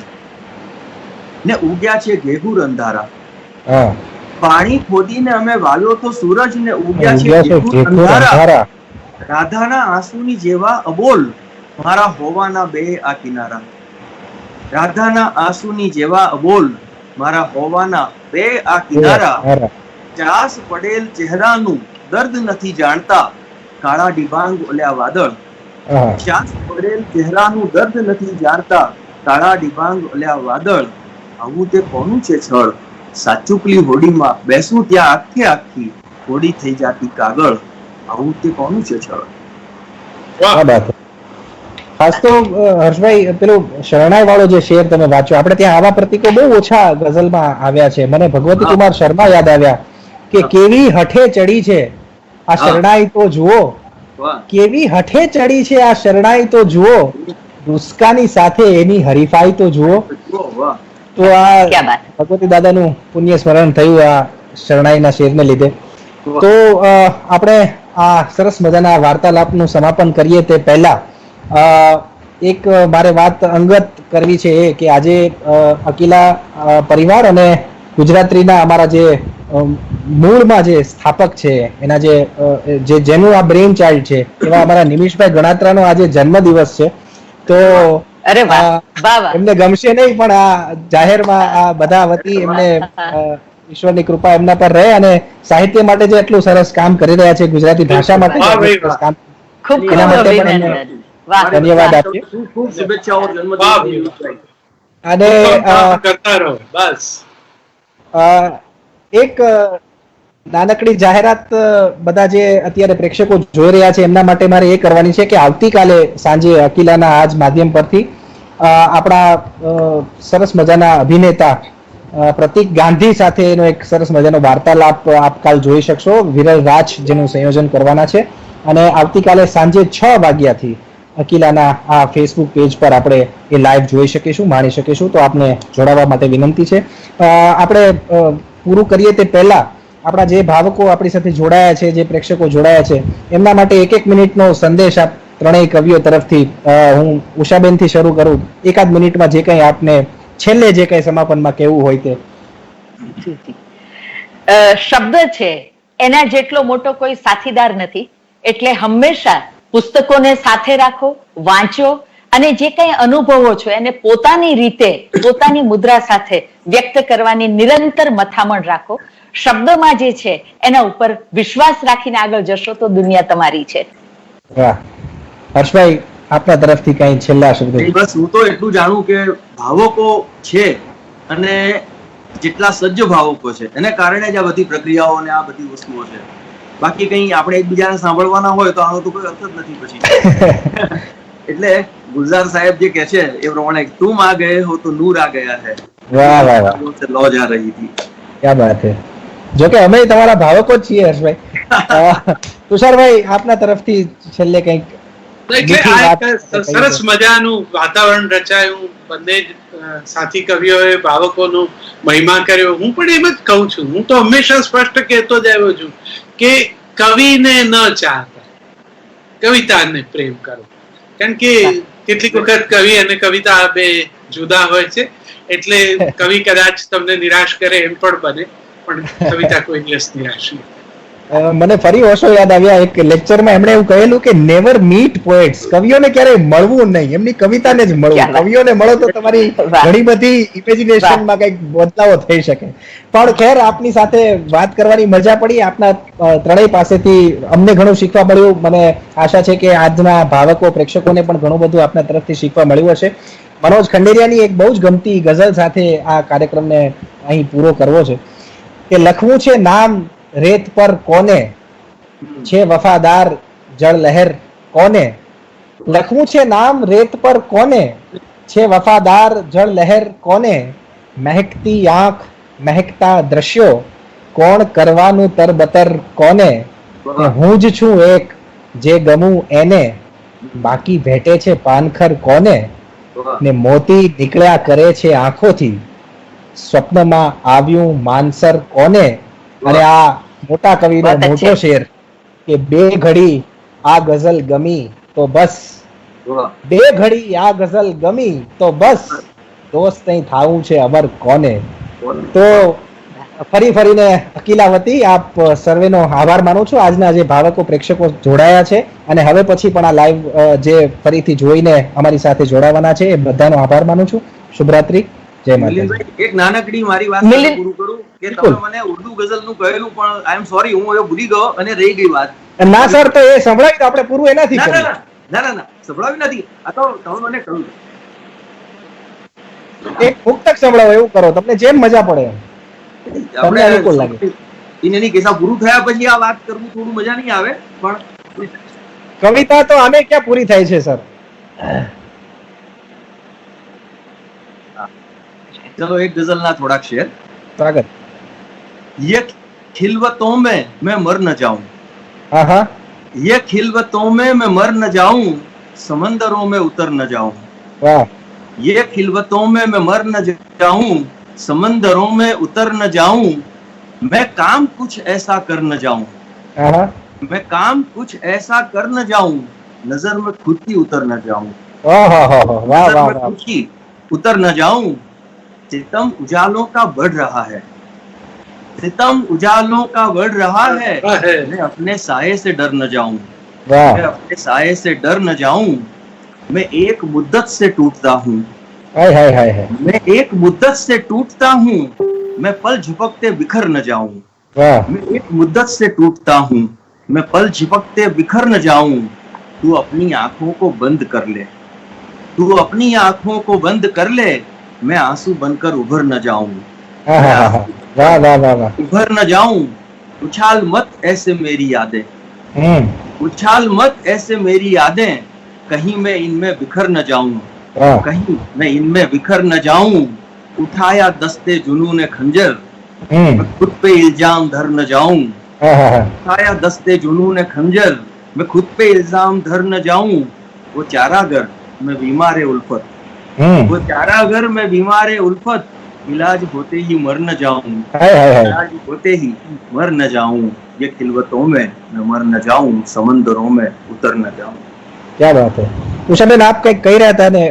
ને ઉગ્યા છે ઘેઘુર અંધારા. પાણી ખોદીને અમે વાવ્યો તો સૂરજ ને ઉગ્યા છે ઘેઘુર અંધારા. રાધાના આંસુની જેવા અબોલ મારા હોવાના બે આ કિનારા. રાધાના આંસુની જેવા અબોલ મારા હોવાના બે આ કિનારા. ચાસ પડેલ ચહેરાનું દર્દ નથી જાણતા કાળા ડિબાંગ ઓલ્યા વાદળ. ચાસ પડેલ ચહેરાનું દર્દ નથી જાણતા કાળા ડિબાંગ ઓલ્યા વાદળ. આવું તે કોનું છે છળ? સાચુકલી હોડીમાં બેસવું ત્યાં આખે આખી હોડી થઈ જાતી કાગળ. આવું તે કોનું છે છળ? ખાસ તો હર્ષભાઈ પેલું શરણાઈ વાળો જે શેર તમે વાંચો, આપણે ત્યાં આવા પ્રતીકો બહુ ઓછા ગઝલમાં આવ્યા છે. મને ભગવતી કુમાર શર્મા યાદ આવ્યા કે કેવી હઠે ચડી છે આ શરણાઈ તો જુઓ. કેવી હઠે ચડી છે આ શરણાઈ તો જુઓ. દુસ્કાની સાથે એની હરીફાઈ તો જુઓ. તો આ ભગવતી દાદાનું પુણ્ય સ્મરણ થયું આ શરણાઈના શેરને લીધે. તો આપણે આ સરસ મજાના વાર્તાલાપનું સમાપન કરીએ તે પહેલા એક મારે વાત અંગત કરવી છે એ કે આજે અકીલા પરિવાર અને ગુજરાતરીના અમારા જે મૂળમાં જે સ્થાપક છે એના જેનું આ બ્રેઇન ચાઇલ્ડ છે એવા અમારા નિમિષભાઈ ગણાત્રાનો આજે જન્મદિવસ છે. તો એમને ગમશે નહીં પણ આ જાહેરમાં આ બધા વતી એમને ઈશ્વરની કૃપા એમના પર રહે અને સાહિત્ય માટે જે એટલું સરસ કામ કરી રહ્યા છે, ગુજરાતી ભાષા માટે એના માટે પણ એમને ધન્યવાદ આપીએ. ખૂબ શુભેચ્છાઓ જન્મદિવસની. અને કરતા રહો બસ. એક નાનકડી જાહેરાત બધા જે અત્યારે પ્રેક્ષકો જોઈ રહ્યા છે એમના માટે મારે એ કરવાની છે કે આવતીકાલે સાંજે અકીલાના આજ માધ્યમ પરથી આપણા સરસ મજાના અભિનેતા પ્રતીક ગાંધી સાથે એનો એક સરસ મજાનો વાર્તાલાપ આપ કાલ જોઈ શકશો. વિરલ રાજ જેનું સંયોજન કરવાના છે અને આવતીકાલે સાંજે 6 વાગ્યાથી અકીલાના આ ફેસબુક પેજ પર આપણે એ લાઈવ જોઈ શકીશું, માણી શકીશું. તો આપને જોડાવા માટે વિનંતી છે. આપણે પૂરું કરીએ તે પહેલા આપણા જે ભાવકો આપણી સાથે જોડાયા છે, જે પ્રેક્ષકો જોડાયા છે એમના માટે 1 મિનિટનો સંદેશ આપ ત્રણેય કવિઓ તરફથી હું ઉષાબેનથી શરૂ કરું. 1 મિનિટમાં જે કંઈ આપને છેલ્લે જે કંઈ સમાપનમાં કહેવું હોય તે. શબ્દ છે એના જેટલો મોટો કોઈ સાથીદાર નથી, એટલે હંમેશા પુસ્તકોને સાથે રાખો, વાંચો અને જે કંઈ અનુભવો છો એને પોતાની રીતે પોતાની મુદ્રા સાથે વ્યક્ત કરવાની નિરંતર મથામણ રાખો. શબ્દમાં જે છે એના ઉપર વિશ્વાસ રાખીને આગળ જશો તો દુનિયા તમારી છે. વાહ. હર્ષભાઈ, આપના તરફથી કઈ છેલ્લા શબ્દો? બસ હું તો એટલું જાણું કે ભાવકો છે અને જેટલા સજ્જ ભાવકો છે એને કારણે જ આ બધી પ્રક્રિયાઓ અને આ બધી વસ્તુઓ છે. બાકી કઈ આપણે એકબીજાને સાંભળવાના હોય તો આનો તો કોઈ અર્થ જ નથી પછી. એટલે ગુલઝાર સાહેબ જે કે છે એ પ્રમાણે તુમ આ ગયે હો તો નૂર આ ગયા હૈ. વાહ વાહ વાહ, લો જા રહી થી. ક્યા બાત હે. જો કે અમે તમારા ભાવકો જ છીએ હર્ષભાઈ. તુષારભાઈ, આપના તરફથી છેલ્લે કંઈક એટલે આ એક સરસ મજાનું વાતાવરણ રચાયું. બંને જ સાથી કવિઓએ ભાવકોનું મહિમા કર્યો. હું પણ એમ જ કહું છું, હું તો હંમેશા સ્પષ્ટ કહેતો જ આવ્યો છું કે કવિને ન ચાહતા, કવિતાને પ્રેમ કરો. કારણ કે કેટલીક વખત કવિ અને કવિતા આ બે જુદા હોય છે. એટલે કવિ કદાચ તમને નિરાશ કરે એમ પણ બને, પણ કવિતા કોઈ દિવસ નિરાશ નહીં. મને ફરી ઓશો યાદ આવ્યા. એક લેક્ચરમાં એમણે એવું કહેલું કે નેવર મીટ પોએટ્સ. કવિઓને ક્યારેય મળવું નહીં, એમની કવિતાને જ મળવું. કવિઓને મળો તો તમારી ઘણી બધી ઇમેજિનેશનમાં કંઈક બદલાવો થઈ શકે. પણ ખેર, આપની સાથે વાત કરવાની મજા પડી. આપના ત્રણેય પાસેથી અમને ઘણું શીખવા મળ્યું. મને આશા છે કે આજના ભાવકો પ્રેક્ષકોને પણ ઘણું બધું આપના તરફથી શીખવા મળ્યું હશે. મનોજ ખંડેરિયાની એક બહુ જ ગમતી ગઝલ સાથે આ કાર્યક્રમને અહીં પૂરો કરવો છે કે લખવું છે નામ રેત પર કોને, છે વફાદાર જળ લહેર કોને. લખવું છે નામ રેત પર કોને, છે વફાદાર જળ લહેર કોને. મહેકતી આંખ મહેકતા દ્રશ્યો, કોણ કરવાનું તરબતર કોને. હું જ છું એક જે ગમું એને, બાકી ભેટે છે પાનખર કોને. ને મોતી નીકળ્યા કરે છે આંખોથી, સ્વપ્નમાં આવ્યું માનસર કોને. અને આ મોટા કવિનો મોટો શેર કે બે ઘડી આ ગઝલ ગમી તો બસ, બે ઘડી આ ગઝલ ગમી તો બસ, દોસ્ત અહીં થાવું છે અમર કોને. તો ફરી ફરીને અકીલાવતી આપ સર્વેનો આભાર માનું છું. આજના જે ભાવકો પ્રેક્ષકો જોડાયા છે અને હવે પછી પણ આ લાઈવ જે ફરીથી જોઈને અમારી સાથે જોડાવાના છે એ બધાનો આભાર માનું છું. શુભરાત્રી, જય માતાજી. એક નાનકડી મારી વાત પૂરું કરું કે તમે મને ઉર્દુ ગઝલ નું કહેલું, પણ આઈ એમ સોરી, હું એ ભૂલી ગયો અને રહી ગઈ વાત. ના સર, તો એ સંભળાવી તો આપણે પૂરું એનાથી ના સંભળાવી નથી. આ તો તમે મને કહ્યું એક મુક્તક સંભળાવો, એવું કરો તમને જેમ મજા પડે. તમને અનુકૂળ લાગે. એની કેસા પૂરું થયા પછી આ વાત કરવું થોડું મજા નહીં આવે, પણ કવિતા તો આમે ક્યાં પૂરી થાય છે સર. चलो एक गजल ना थोड़ा शेर. स्वागत. ये खिलवतों में मैं मर न जाऊं, ये खिलवतों में मैं मर न जाऊं, समंदरों में उतर न जाऊं. वाह. ये खिलवतों में मैं मर न जाऊं, समंदरों में उतर न जाऊं, मैं काम कुछ ऐसा कर न जाऊं, मैं काम कुछ ऐसा कर न जाऊं, नजर में खुद की उतर न जाऊं, नजर में खुद की उतर न जाऊं. सितम उजालों का बढ़ रहा है, सितम उजालों का बढ़ रहा है, मैं अपने साये से डर न जाऊं, मैं अपने साये से डर न जाऊं, मैं एक मुद्दत से टूटता हूँ, मैं एक मुद्दत से टूटता हूँ, मैं पल झपकते बिखर न जाऊं, मैं एक मुद्दत से टूटता हूँ, मैं पल झपकते बिखर न जाऊं. तू अपनी आंखों को बंद कर ले, तू अपनी आंखों को बंद कर ले, मैं आंसू बनकर उभर न जाऊं, उभर न जाऊं. उछाल मत ऐसे मेरी यादें, उछाल मत ऐसे मेरी यादें, कहीं मैं इनमें बिखर न जाऊं, कहीं मैं इनमें बिखर न जाऊं. उठाया दस्ते जुनून खंजर, मैं खुद पे इल्जाम धर न जाऊं, उठाया दस्ते जुनून खंजर, मैं खुद पे इल्जाम धर न जाऊं. वो चारागर मैं बीमार उल्फत, वो चारागर में बीमार उल्फत, इलाज होते ही मर न जाऊं, इलाज होते ही मर न जाऊं. ये खिलवतों में मैं मर न जाऊं, समंदरों में उतर न जाऊं. क्या बात है. ઉષાબેન, આપ કઈ કહી રહ્યા હતા ને?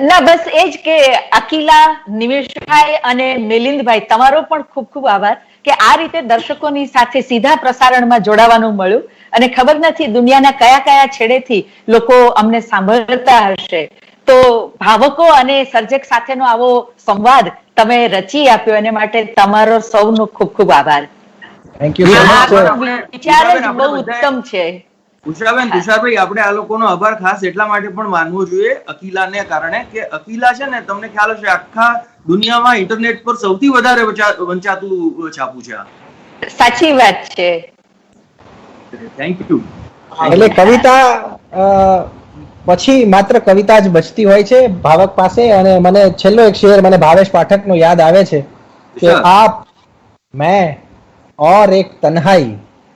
ના, બસ એ જ કે અકીલા, નિમેશભાઈ અને મિલિંદભાઈ, તમારો પણ ખૂબ ખૂબ આભાર કે આ રીતે દર્શકોની સાથે સીધા પ્રસારણમાં જોડાવાનું મળ્યું. અને ખબર નથી દુનિયાના કયા કયા છેડેથી લોકો અમને સાંભળતા હશે. તો ભાવકો અને સર્જક સાથેનો આવો સંવાદ તમે રચી આપ્યો, એને માટે તમારો સૌનો ખૂબ ખૂબ આભાર. થેન્ક યુ સો આ મચ. આપણો વિચાર જ બહુ ઉત્તમ છે. ઉષાબેન, તુષારભાઈ, આપણે આ લોકોનો આભાર ખાસ એટલા માટે પણ માનવો જોઈએ અકીલાને કારણે કે અકીલા છે ને, તમને ખ્યાલ હશે, આખા દુનિયામાં ઇન્ટરનેટ પર સૌથી વધારે વંચાતું છાપું છે આ. સાચી વાત છે. Thank you. એટલે કવિતા પછી માત્ર કવિતા જ બચતી હોય છે ભાવક પાસે. અને મને છેલ્લો એક શેર મને ભાવેશ પાઠકનો યાદ આવે છે કે આપ, મેં और एक तन्हाई,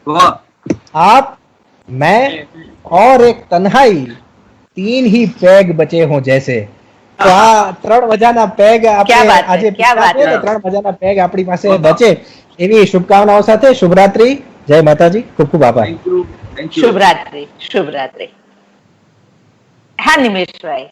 વાહ. आप, मैं और एक तन्हाई, तीन ही पेग बचे हों जैसे. તો આ 3 મજાના પેગ આપણે આજે પીધા છે ને, 3 મજાના પેગ આપણી પાસે બચે એવી શુભકામનાઓ સાથે શુભરાત્રી. જય માતાજી. ખૂબ ખૂબ આભાર. Thank you. શુભરાત્રી. શુભરાત્રી. હા નિમેશભાઈ.